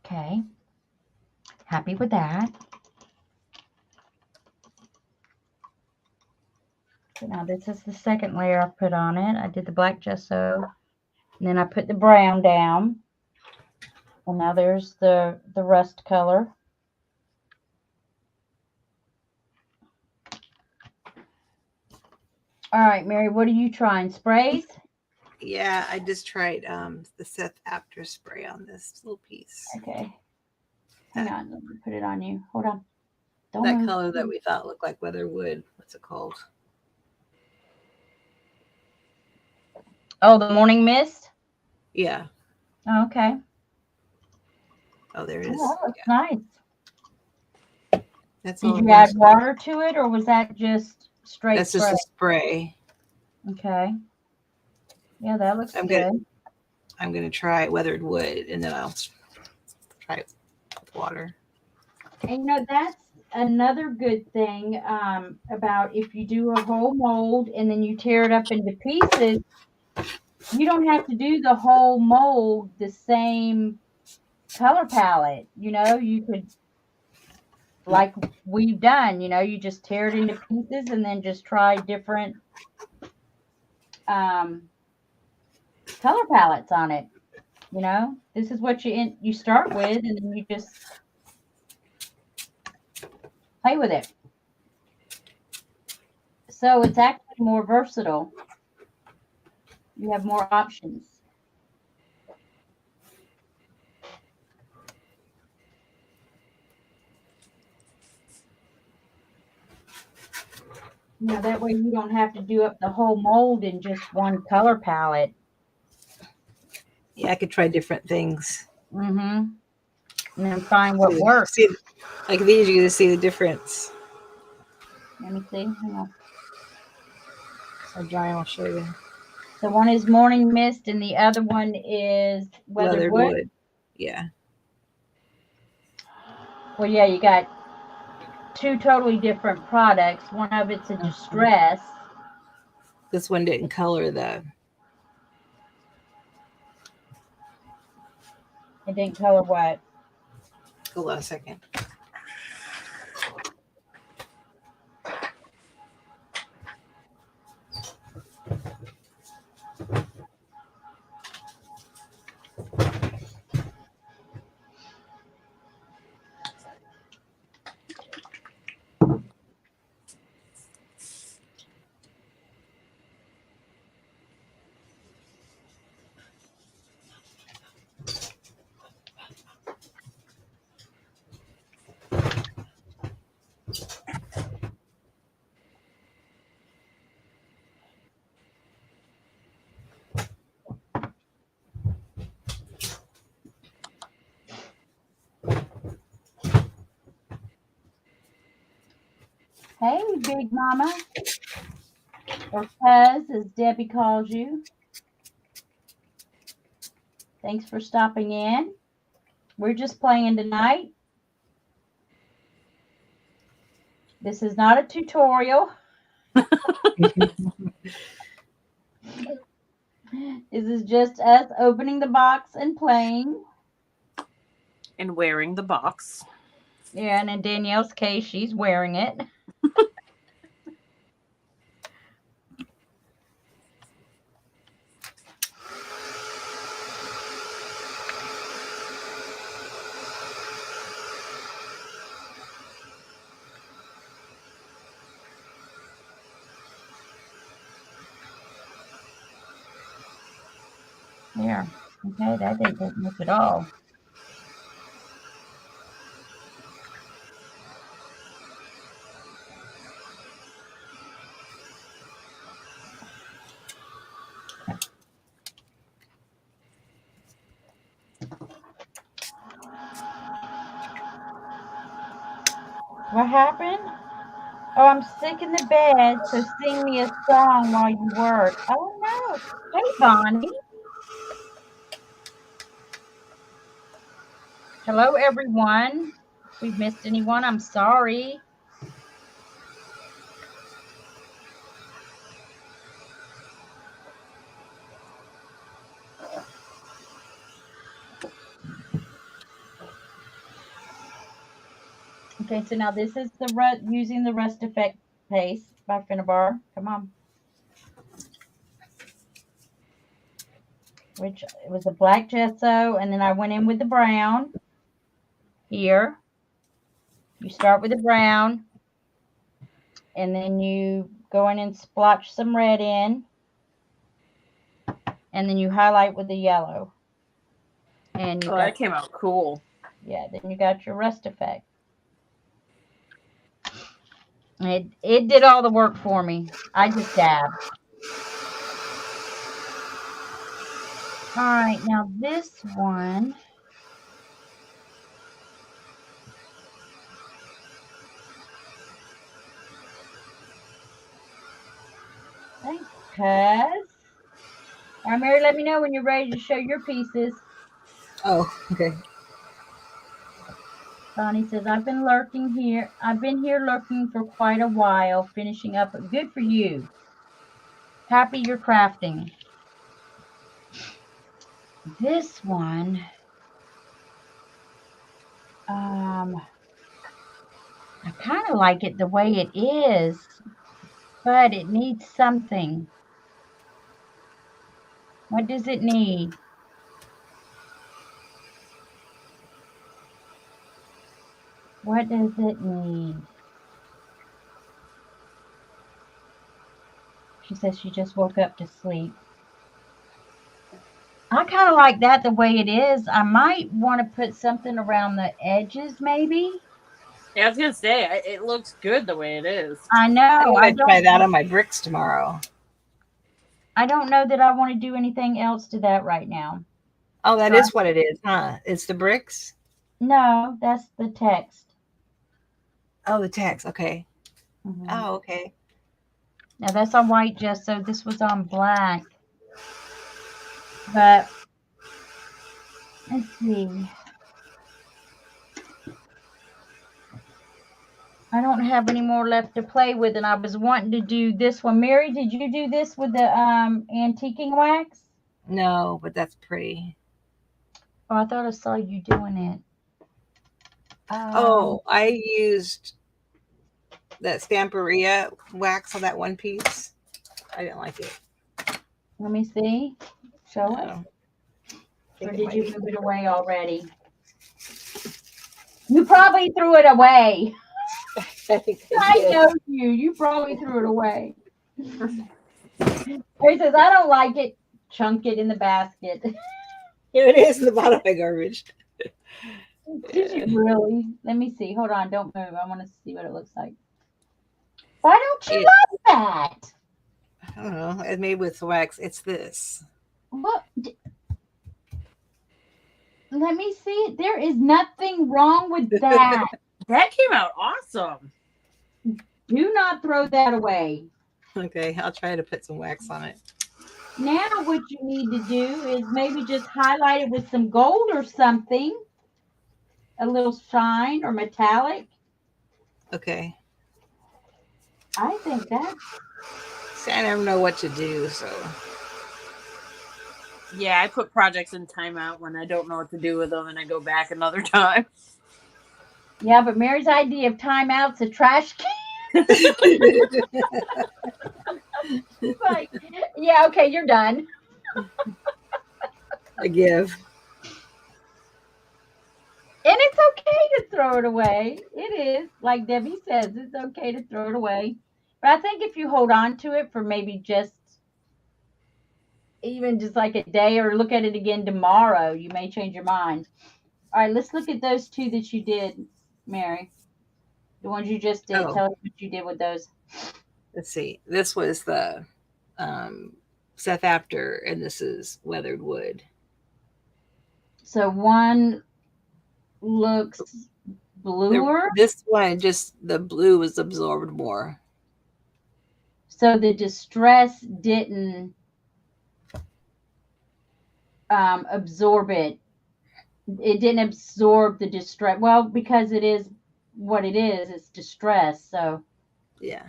[SPEAKER 1] Okay. Happy with that. So now this is the second layer I put on it. I did the black gesso, and then I put the brown down. And now there's the rust color. All right, Mary, what are you trying? Sprays?
[SPEAKER 2] Yeah, I just tried the Seth Apter spray on this little piece.
[SPEAKER 1] Okay. Hang on, let me put it on you. Hold on. Don't
[SPEAKER 2] that
[SPEAKER 1] move.
[SPEAKER 2] color that we thought looked like weatherwood. What's it called?
[SPEAKER 1] Oh, the morning mist?
[SPEAKER 2] Yeah.
[SPEAKER 1] Oh, okay.
[SPEAKER 2] Oh, there it is.
[SPEAKER 1] Oh, that looks nice.
[SPEAKER 2] That's
[SPEAKER 1] Did you add water to it, or was that just straight
[SPEAKER 2] That's
[SPEAKER 1] spray?
[SPEAKER 2] just a spray.
[SPEAKER 1] Okay. Yeah, that looks good.
[SPEAKER 2] I'm gonna try weathered wood, and then I'll try it with water.
[SPEAKER 1] And you know, that's another good thing about if you do a whole mold and then you tear it up into pieces, you don't have to do the whole mold the same color palette. You know, you could, like we've done, you know, you just tear it into pieces and then just try different color palettes on it. You know, this is what you start with, and then you just play with it. So it's actually more versatile. You have more options. You know, that way you don't have to do up the whole mold in just one color palette.
[SPEAKER 2] Yeah, I could try different things.
[SPEAKER 1] Mm-hmm. And then find what works.
[SPEAKER 2] See, like these, you get to see the difference.
[SPEAKER 1] Let me see. Hang on.
[SPEAKER 2] So dry, I'll show you.
[SPEAKER 1] So one is morning mist, and the other one is weathered wood.
[SPEAKER 2] Yeah.
[SPEAKER 1] Well, yeah, you got two totally different products. One of it's a distress.
[SPEAKER 2] This one didn't color the.
[SPEAKER 1] It didn't color what?
[SPEAKER 2] Hold on a second.
[SPEAKER 1] Hey, Big Mama. Or Cuz, as Debbie calls you. Thanks for stopping in. We're just playing tonight. This is not a tutorial. This is just us opening the box and playing.
[SPEAKER 3] And wearing the box.
[SPEAKER 1] Yeah, and in Danielle's case, she's wearing it. There. Okay, that didn't take much at all. What happened? Oh, I'm sick in the bed, so sing me a song while you work. Oh, no. Hey, Bonnie. Hello, everyone. If we've missed anyone, I'm sorry. Okay, so now this is the using the Rust Effect paste by Finnabar. Come on. which it was a black gesso, and then I went in with the brown here. You start with the brown, and then you go in and splotch some red in, and then you highlight with the yellow. And you
[SPEAKER 3] that came out cool.
[SPEAKER 1] Yeah, then you got your rust effect. It did all the work for me. I just dabbed. All right, now this one. Thanks, cuz. All right, Mary, let me know when you're ready to show your pieces.
[SPEAKER 2] Oh, okay.
[SPEAKER 1] Bonnie says, I've been here lurking for quite a while, finishing up. Good for you. Happy you're crafting. This one, I kind of like it the way it is, but it needs something. What does it need? What does it need? She says she just woke up to sleep. I kind of like that the way it is. I might want to put something around the edges, maybe.
[SPEAKER 3] Yeah, I was gonna say it looks good the way it is.
[SPEAKER 1] I know.
[SPEAKER 2] I'm gonna try that on my bricks tomorrow.
[SPEAKER 1] I don't know that I want to do anything else to that right now.
[SPEAKER 2] Oh, that is what it is, huh? It's the bricks?
[SPEAKER 1] No, that's the text.
[SPEAKER 2] Oh, the text. Okay.
[SPEAKER 1] Mm-hmm.
[SPEAKER 2] Oh, okay.
[SPEAKER 1] Now that's on white gesso. This was on black. But let's see. I don't have any more left to play with, and I was wanting to do this one. Mary, did you do this with the antiquing wax?
[SPEAKER 2] No, but that's pretty.
[SPEAKER 1] Oh, I thought I saw you doing it.
[SPEAKER 2] I used that Stamperia wax on that one piece. I didn't like it.
[SPEAKER 1] Let me see. Show it. Or did you move it away already? You probably threw it away. I know you. You probably threw it away. He says, I don't like it. Chunk it in the basket.
[SPEAKER 2] Here it is in the bottom of my garbage.
[SPEAKER 1] Did you really? Let me see. Hold on. Don't move. I want to see what it looks like. Why don't you like that?
[SPEAKER 2] I don't know. It's made with wax. It's this.
[SPEAKER 1] What? Let me see it. There is nothing wrong with that.
[SPEAKER 3] That came out awesome.
[SPEAKER 1] Do not throw that away.
[SPEAKER 2] Okay, I'll try to put some wax on it.
[SPEAKER 1] Now what you need to do is maybe just highlight it with some gold or something. A little shine or metallic.
[SPEAKER 2] Okay.
[SPEAKER 1] I think that's...
[SPEAKER 2] See, I never know what to do, so...
[SPEAKER 3] Yeah, I put projects in timeout when I don't know what to do with them, and I go back another time.
[SPEAKER 1] Yeah, but Mary's idea of timeout's a trash can. Like, yeah, okay, you're done.
[SPEAKER 2] I give.
[SPEAKER 1] And it's okay to throw it away. It is. Like Debbie says, it's okay to throw it away. But I think if you hold on to it for maybe just even just like a day or look at it again tomorrow, you may change your mind. All right, let's look at those two that you did, Mary. The ones you just did.
[SPEAKER 2] Oh.
[SPEAKER 1] Tell us what you did with those.
[SPEAKER 2] Let's see. This was the Seth After, and this is weathered wood.
[SPEAKER 1] So one looks bluer.
[SPEAKER 2] This one, just the blue was absorbed more.
[SPEAKER 1] So the distress didn't absorb it. It didn't absorb the distress. Well, because it is what it is. It's distress. So
[SPEAKER 2] yeah.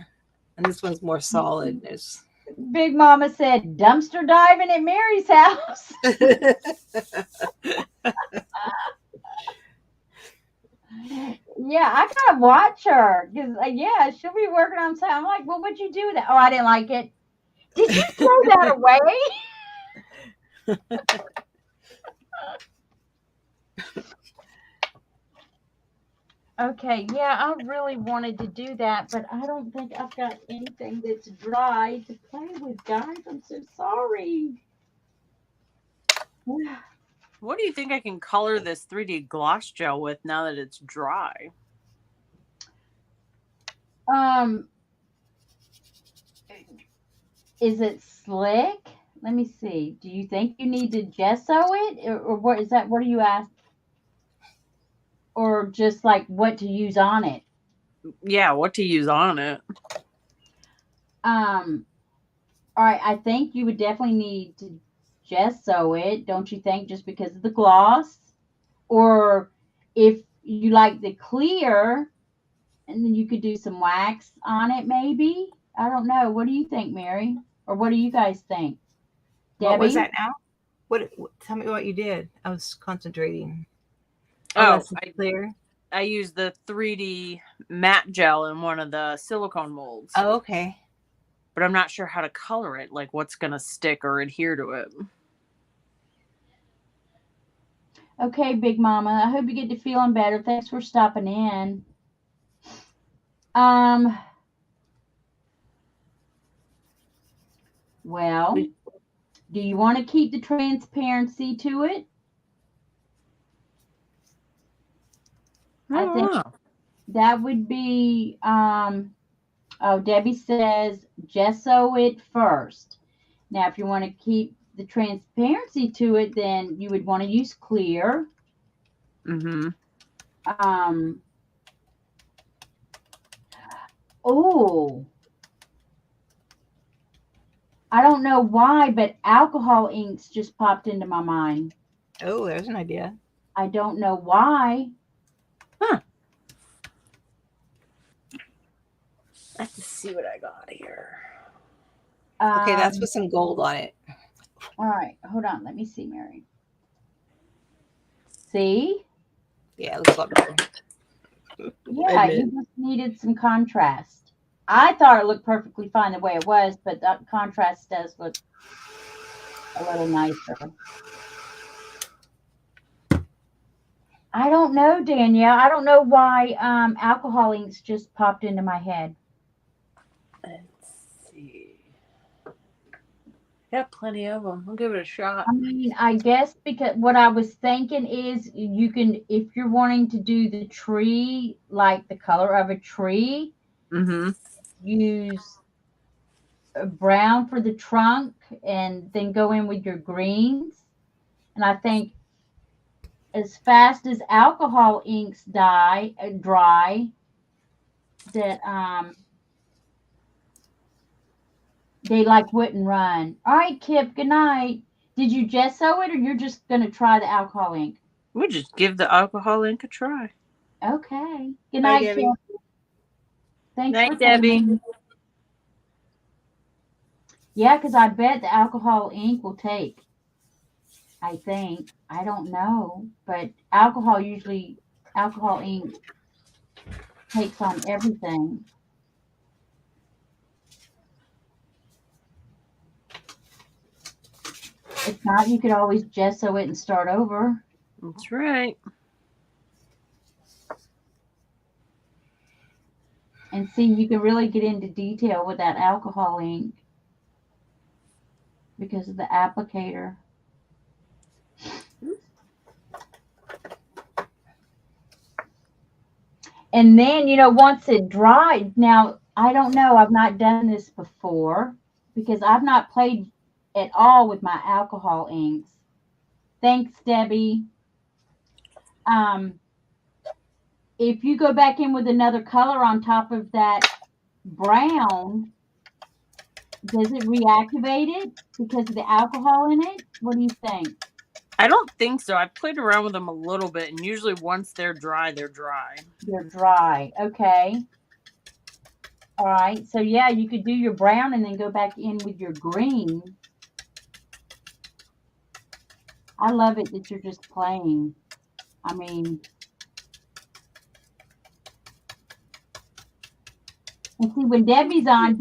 [SPEAKER 2] And this one's more solid. There's...
[SPEAKER 1] Big Mama said dumpster diving at Mary's house. Yeah, I gotta watch her because yeah, she'll be working on something. I'm like, well, what'd you do with that? Oh, I didn't like it. Did you throw that away? Okay, yeah, I really wanted to do that, but I don't think I've got anything that's dry to play with, guys. I'm so sorry.
[SPEAKER 3] What do you think I can color this 3D gloss gel with now that it's dry?
[SPEAKER 1] Um, is it slick? Let me see. Do you think you need to gesso it, or what is that? What do you ask? Or just like what to use on it?
[SPEAKER 3] Yeah, what to use on it.
[SPEAKER 1] Um, all right, I think you would definitely need to gesso it, don't you think, just because of the gloss? Or if you like the clear, and then you could do some wax on it, maybe. I don't know. What do you think, Mary? Or what do you guys think?
[SPEAKER 2] What was
[SPEAKER 1] Debbie?
[SPEAKER 2] that now? What? Tell me what you did. I was concentrating. Oh,
[SPEAKER 3] Oh,
[SPEAKER 2] that's clear.
[SPEAKER 3] I used the 3D matte gel in one of the silicone molds.
[SPEAKER 2] Oh, okay.
[SPEAKER 3] But I'm not sure how to color it, like what's going to stick or adhere to it.
[SPEAKER 1] Okay, Big Mama. I hope you get to feeling better. Thanks for stopping in. Well, do you want to keep the transparency to it? I think that would be, oh, Debbie says gesso it first. Now, if you want to keep the transparency to it, then you would want to use clear.
[SPEAKER 3] Mm-hmm.
[SPEAKER 1] Oh, I don't know why, but alcohol inks just popped into my mind.
[SPEAKER 2] Oh, there's an idea.
[SPEAKER 1] I don't know why.
[SPEAKER 3] Huh. I have to see what I got here.
[SPEAKER 2] Okay, that's with some gold on it.
[SPEAKER 1] All right, hold on. Let me see, Mary. See?
[SPEAKER 2] Yeah, it looks a lot better.
[SPEAKER 1] Yeah, you just needed some contrast. I thought it looked perfectly fine the way it was, but that contrast does look a little nicer. I don't know, Danielle. I don't know why alcohol inks just popped into my head.
[SPEAKER 3] Let's see. Got plenty of them. I'll give it a shot.
[SPEAKER 1] I mean, I guess because what I was thinking is you can, if you're wanting to do the tree, like the color of a tree, use a brown for the trunk and then go in with your greens. And I think as fast as alcohol inks dry, that they like wouldn't run. All right, Kip, good night. Did you gesso it or you're just going to try the alcohol ink?
[SPEAKER 3] We'll just give the alcohol ink a try.
[SPEAKER 1] Okay. Good night,
[SPEAKER 2] Debbie.
[SPEAKER 1] Kip. Thanks
[SPEAKER 3] Night,
[SPEAKER 1] for
[SPEAKER 3] Debbie.
[SPEAKER 1] coming. Yeah, because I bet the alcohol ink will take. I think. I don't know. But alcohol ink takes on everything. If not, you could always gesso it and start over.
[SPEAKER 3] That's right.
[SPEAKER 1] And see, you can really get into detail with that alcohol ink because of the applicator. And then, once it dried, now, I don't know, I've not done this before because I've not played at all with my alcohol inks. Thanks, Debbie. If you go back in with another color on top of that brown, does it reactivate it because of the alcohol in it? What do you think?
[SPEAKER 3] I don't think so. I've played around with them a little bit, and usually once they're dry, they're dry.
[SPEAKER 1] They're dry. Okay. All right. So, yeah, you could do your brown and then go back in with your green. I love it that you're just playing. I mean, And see, when Debbie's on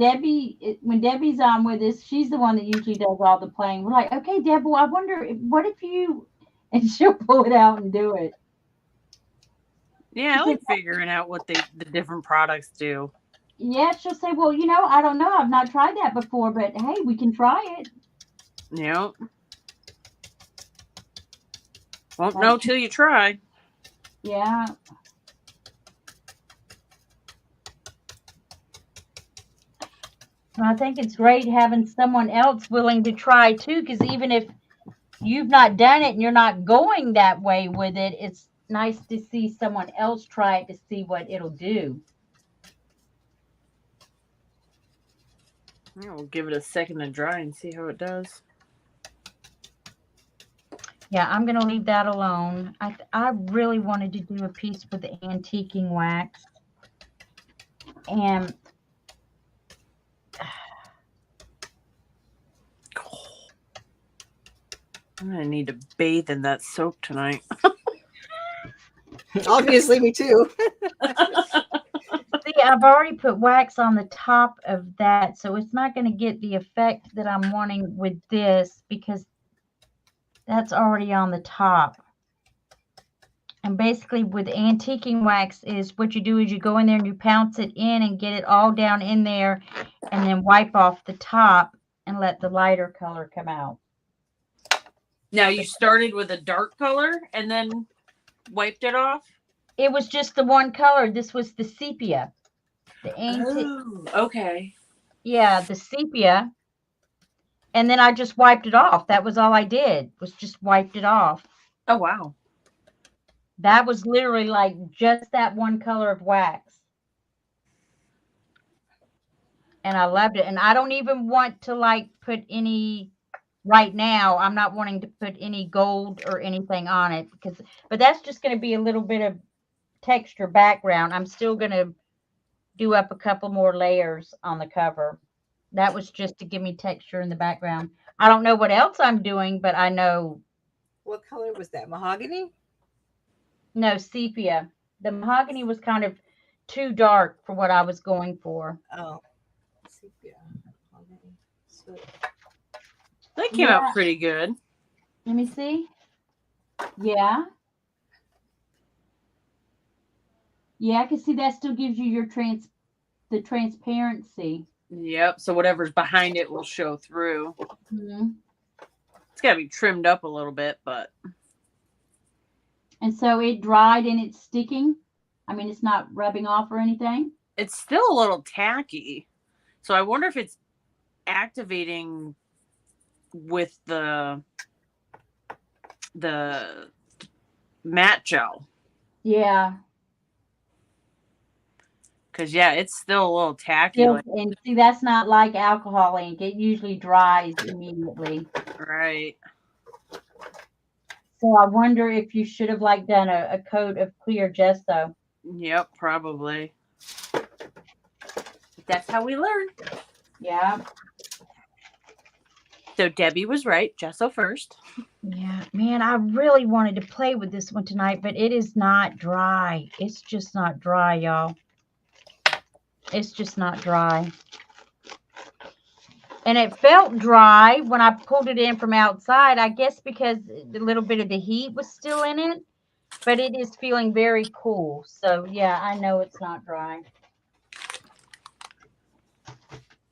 [SPEAKER 1] with us, she's the one that usually does all the playing. We're like, okay, Deb, well, I wonder, what if you, and she'll pull it out and do it.
[SPEAKER 3] Yeah, I like figuring out what the different products do.
[SPEAKER 1] Yeah, she'll say, well, I don't know. I've not tried that before, but hey, we can try it.
[SPEAKER 3] Yep. Won't know till you try.
[SPEAKER 1] Yeah. I think it's great having someone else willing to try too, because even if you've not done it and you're not going that way with it, it's nice to see someone else try it to see what it'll do.
[SPEAKER 3] Yeah, we'll give it a second to dry and see how it does.
[SPEAKER 1] Yeah, I'm going to leave that alone. I really wanted to do a piece with the antiquing wax. And
[SPEAKER 3] I'm going to need to bathe in that soap tonight.
[SPEAKER 2] Obviously, me too.
[SPEAKER 1] See, I've already put wax on the top of that, so it's not going to get the effect that I'm wanting with this because that's already on the top. And basically with antiquing wax is what you do is you go in there and you pounce it in and get it all down in there and then wipe off the top and let the lighter color come out.
[SPEAKER 3] Now you started with a dark color and then wiped it off?
[SPEAKER 1] It was just the one color. This was the sepia. The antique.
[SPEAKER 3] Oh, okay.
[SPEAKER 1] Yeah, the sepia. And then I just wiped it off. That was all I did, was just wiped it off.
[SPEAKER 3] Oh, wow.
[SPEAKER 1] That was literally like just that one color of wax. And I loved it. And I don't even want to like put any, right now, I'm not wanting to put any gold or anything on it but that's just going to be a little bit of texture background. I'm still going to do up a couple more layers on the cover. That was just to give me texture in the background. I don't know what else I'm doing, but I know.
[SPEAKER 2] What color was that? Mahogany?
[SPEAKER 1] No, sepia. The mahogany was kind of too dark for what I was going for.
[SPEAKER 2] Oh, sepia. Mahogany. So,
[SPEAKER 3] that came out pretty good.
[SPEAKER 1] Let me see. Yeah. Yeah, I can see that still gives you your the transparency.
[SPEAKER 3] Yep. So whatever's behind it will show through.
[SPEAKER 1] Mm-hmm.
[SPEAKER 3] It's got to be trimmed up a little bit, but.
[SPEAKER 1] And so it dried and it's sticking. I mean, it's not rubbing off or anything.
[SPEAKER 3] It's still a little tacky. So I wonder if it's activating with the matte gel.
[SPEAKER 1] Yeah.
[SPEAKER 3] Because, yeah, it's still a little tacky.
[SPEAKER 1] And see, that's not like alcohol ink. It usually dries immediately.
[SPEAKER 3] Right.
[SPEAKER 1] So I wonder if you should have like done a coat of clear gesso.
[SPEAKER 3] Yep, probably. That's how we learn.
[SPEAKER 1] Yeah.
[SPEAKER 3] So Debbie was right. Gesso first.
[SPEAKER 1] Yeah, man, I really wanted to play with this one tonight, but it is not dry. It's just not dry, y'all. It's just not dry. And it felt dry when I pulled it in from outside, I guess because a little bit of the heat was still in it. But it is feeling very cool. So, yeah, I know it's not dry.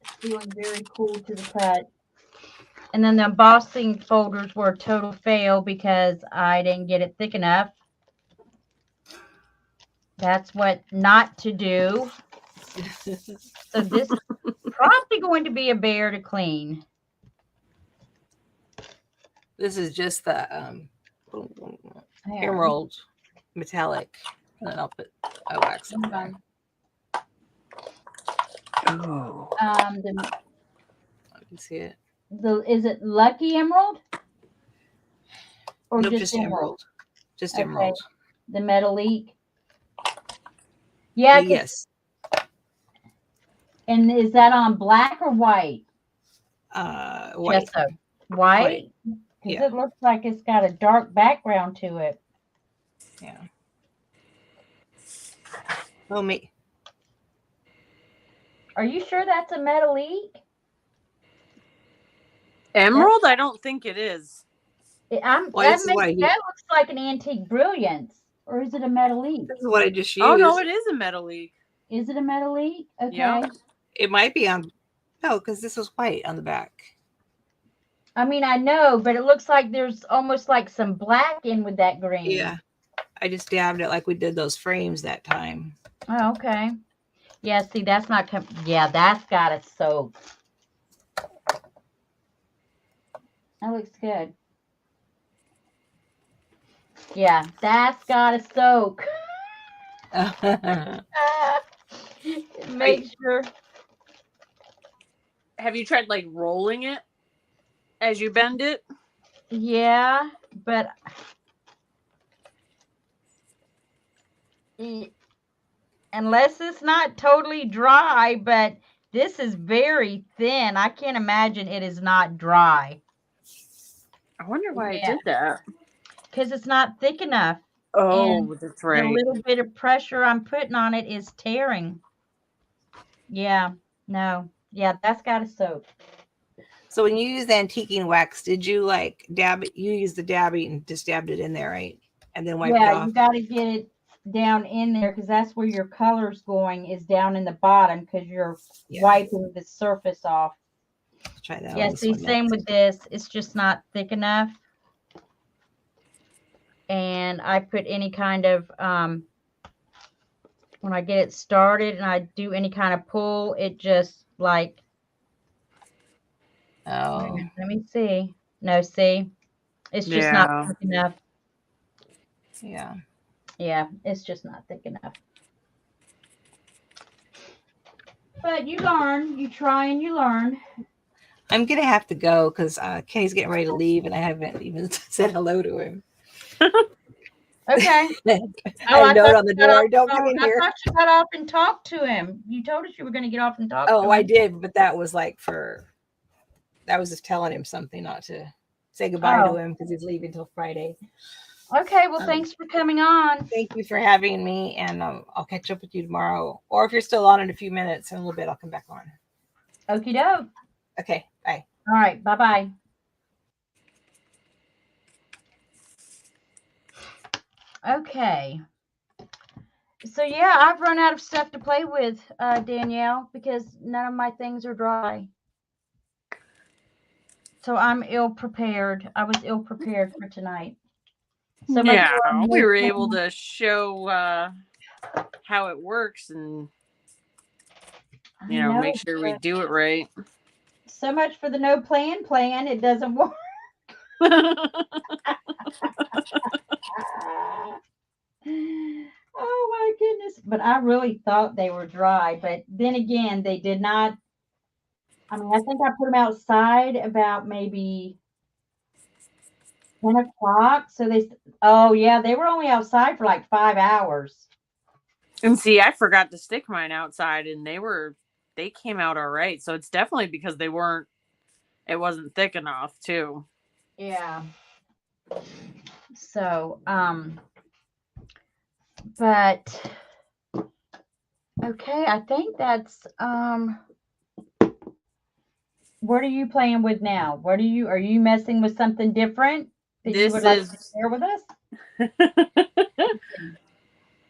[SPEAKER 1] It's feeling very cool to the cut. And then the embossing folders were a total fail because I didn't get it thick enough. That's what not to do. So this is probably going to be a bear to clean.
[SPEAKER 2] this is just the emerald metallic. And then I'll put a wax on there.
[SPEAKER 3] Oh.
[SPEAKER 2] I can see it.
[SPEAKER 1] Is it Lucky Emerald? Or
[SPEAKER 2] nope, just emerald. Just
[SPEAKER 1] okay.
[SPEAKER 2] Emerald.
[SPEAKER 1] The Metallique. Yeah.
[SPEAKER 2] Yes.
[SPEAKER 1] And is that on black or white?
[SPEAKER 2] White.
[SPEAKER 1] Gesso. White? Because it looks like it's got a dark background to it.
[SPEAKER 2] Yeah. Oh, me.
[SPEAKER 1] Are you sure that's a metallique?
[SPEAKER 3] Emerald? I don't think it is.
[SPEAKER 2] Well, this is what I
[SPEAKER 1] That looks like an antique brilliance, or is it a metallique?
[SPEAKER 2] This is what I just used.
[SPEAKER 3] Oh no, it is a metallique.
[SPEAKER 1] Is it a metallique? Okay.
[SPEAKER 3] Yep.
[SPEAKER 2] It might be on. No, because this was white on the back.
[SPEAKER 1] I mean, I know, but it looks like there's almost like some black in with that green.
[SPEAKER 2] Yeah, I just dabbed it like we did those frames that time.
[SPEAKER 1] Oh, okay. Yeah, see, that's not. Yeah, that's got to soak. That looks good. Yeah, that's got to soak. Make sure.
[SPEAKER 3] Have you tried like rolling it as you bend it?
[SPEAKER 1] Yeah, but unless it's not totally dry, but this is very thin. I can't imagine it is not dry.
[SPEAKER 3] I wonder why I did that.
[SPEAKER 1] Because it's not thick enough.
[SPEAKER 3] Oh, that's right.
[SPEAKER 1] The little bit of pressure I'm putting on it is tearing. Yeah, no. Yeah, that's got to soak.
[SPEAKER 2] So when you use the antiquing wax, did you like dab it? You used the dabby and just dabbed it in there, right? And then wipe it off.
[SPEAKER 1] Yeah, you got to get it down in there because that's where your color's going, is down in the bottom, because you're wiping the surface off.
[SPEAKER 2] Let's try that.
[SPEAKER 1] Yeah, see, same with this. It's just not thick enough. And I put any kind of, when I get it started and I do any kind of pull, it just like,
[SPEAKER 2] oh,
[SPEAKER 1] let me see. No, see, it's just not thick enough.
[SPEAKER 2] Yeah.
[SPEAKER 1] Yeah, it's just not thick enough. But you learn, you try and you learn.
[SPEAKER 2] I'm going to have to go because Kenny's getting ready to leave and I haven't even said hello to him.
[SPEAKER 1] Okay.
[SPEAKER 2] I note on the door. Don't come in here.
[SPEAKER 1] I thought you got off and talked to him. You told us you were going to get off and talk to him.
[SPEAKER 2] Oh, I did, but that was like that was just telling him something, not to say goodbye to him because he's leaving till Friday.
[SPEAKER 1] Okay, well, thanks for coming on.
[SPEAKER 2] Thank you for having me, and I'll catch up with you tomorrow. Or if you're still on in a few minutes, in a little bit, I'll come back on.
[SPEAKER 1] Okie doke.
[SPEAKER 2] Okay, bye.
[SPEAKER 1] All right, bye-bye. Okay. So, yeah, I've run out of stuff to play with, Danielle, because none of my things are dry. So I'm ill-prepared. I was ill-prepared for tonight.
[SPEAKER 3] So yeah, we were able to show how it works and, make sure we do it right.
[SPEAKER 1] So much for the no plan. It doesn't work. Oh my goodness. But I really thought they were dry. But then again, they did not. I mean, I think I put them outside about maybe 10 o'clock. So they were only outside for like 5 hours.
[SPEAKER 3] And see, I forgot to stick mine outside and they came out all right. So it's definitely because it wasn't thick enough too.
[SPEAKER 1] Yeah. So, but okay, I think that's, what are you playing with now? Are you messing with something different that you would like to share with us?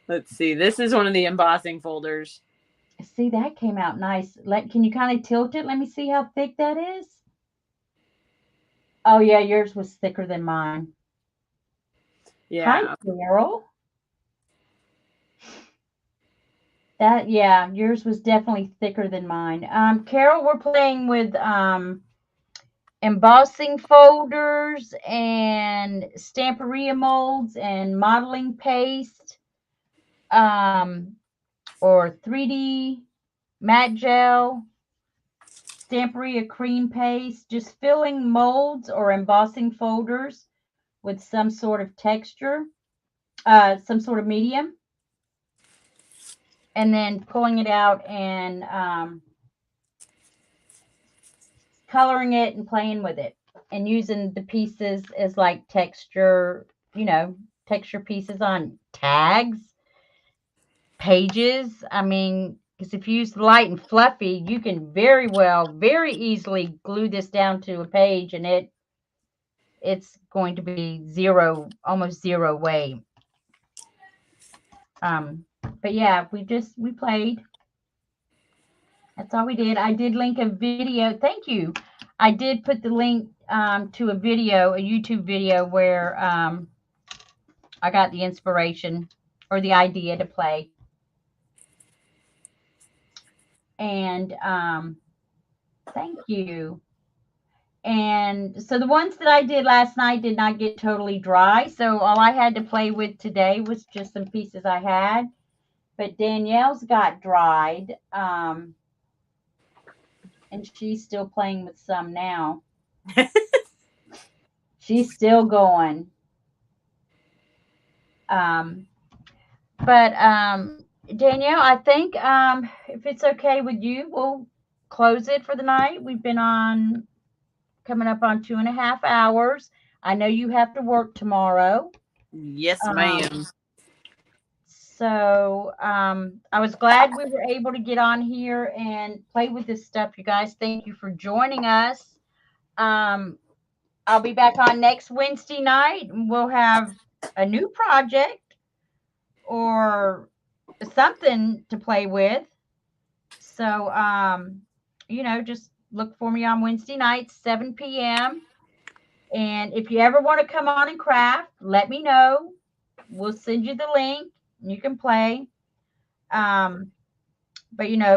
[SPEAKER 3] Let's see. This is one of the embossing folders.
[SPEAKER 1] See, that came out nice. Can you kind of tilt it? Let me see how thick that is. Oh, yeah, yours was thicker than mine.
[SPEAKER 3] Yeah.
[SPEAKER 1] Hi, Carol. Yours was definitely thicker than mine. Carol, we're playing with embossing folders and stamperia molds and modeling paste, or 3D matte gel, stamperia cream paste, just filling molds or embossing folders with some sort of texture, some sort of medium, and then pulling it out and coloring it and playing with it and using the pieces as like texture pieces on tags, pages. I mean, Because if you use the light and fluffy, you can very easily glue this down to a page, and it's going to be almost zero weight. But yeah, we played. That's all we did. I did link a video. Thank you. I did put the link to a YouTube video where I got the inspiration or the idea to play. And thank you. And so the ones that I did last night did not get totally dry. So all I had to play with today was just some pieces I had. But Danielle's got dried. And she's still playing with some now. She's still going. But Danielle, I think if it's okay with you, we'll close it for the night. We've been coming up on 2.5 hours. I know you have to work tomorrow.
[SPEAKER 3] Yes, ma'am.
[SPEAKER 1] So I was glad we were able to get on here and play with this stuff. You guys, thank you for joining us. I'll be back on next Wednesday night, and we'll have a new project or something to play with. So, just look for me on Wednesday nights, 7 p.m. And if you ever want to come on and craft, let me know. We'll send you the link. And you can play. But,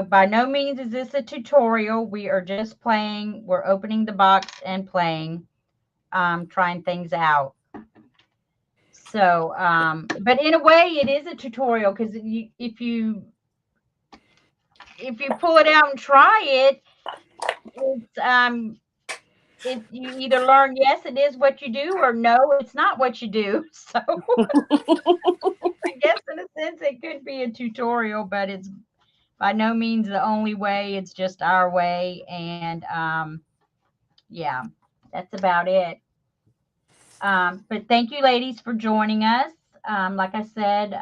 [SPEAKER 1] by no means is this a tutorial. We are just playing. We're opening the box and playing, trying things out. So, but in a way, it is a tutorial because if you pull it out and try it, you either learn, yes, it is what you do, or no, it's not what you do. So I guess in a sense it could be a tutorial, but it's by no means the only way. It's just our way. And yeah, that's about it. But thank you, ladies, for joining us. Like I said,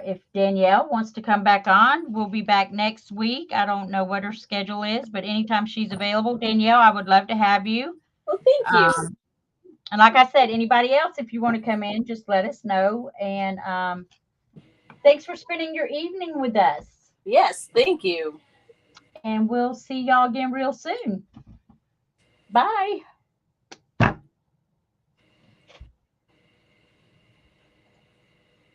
[SPEAKER 1] if Danielle wants to come back on, we'll be back next week. I don't know what her schedule is, but anytime she's available, Danielle, I would love to have you.
[SPEAKER 3] Well, thank you.
[SPEAKER 1] And like I said, anybody else, if you want to come in, just let us know. And thanks for spending your evening with us.
[SPEAKER 3] Yes, thank you.
[SPEAKER 1] And we'll see y'all again real soon. Bye.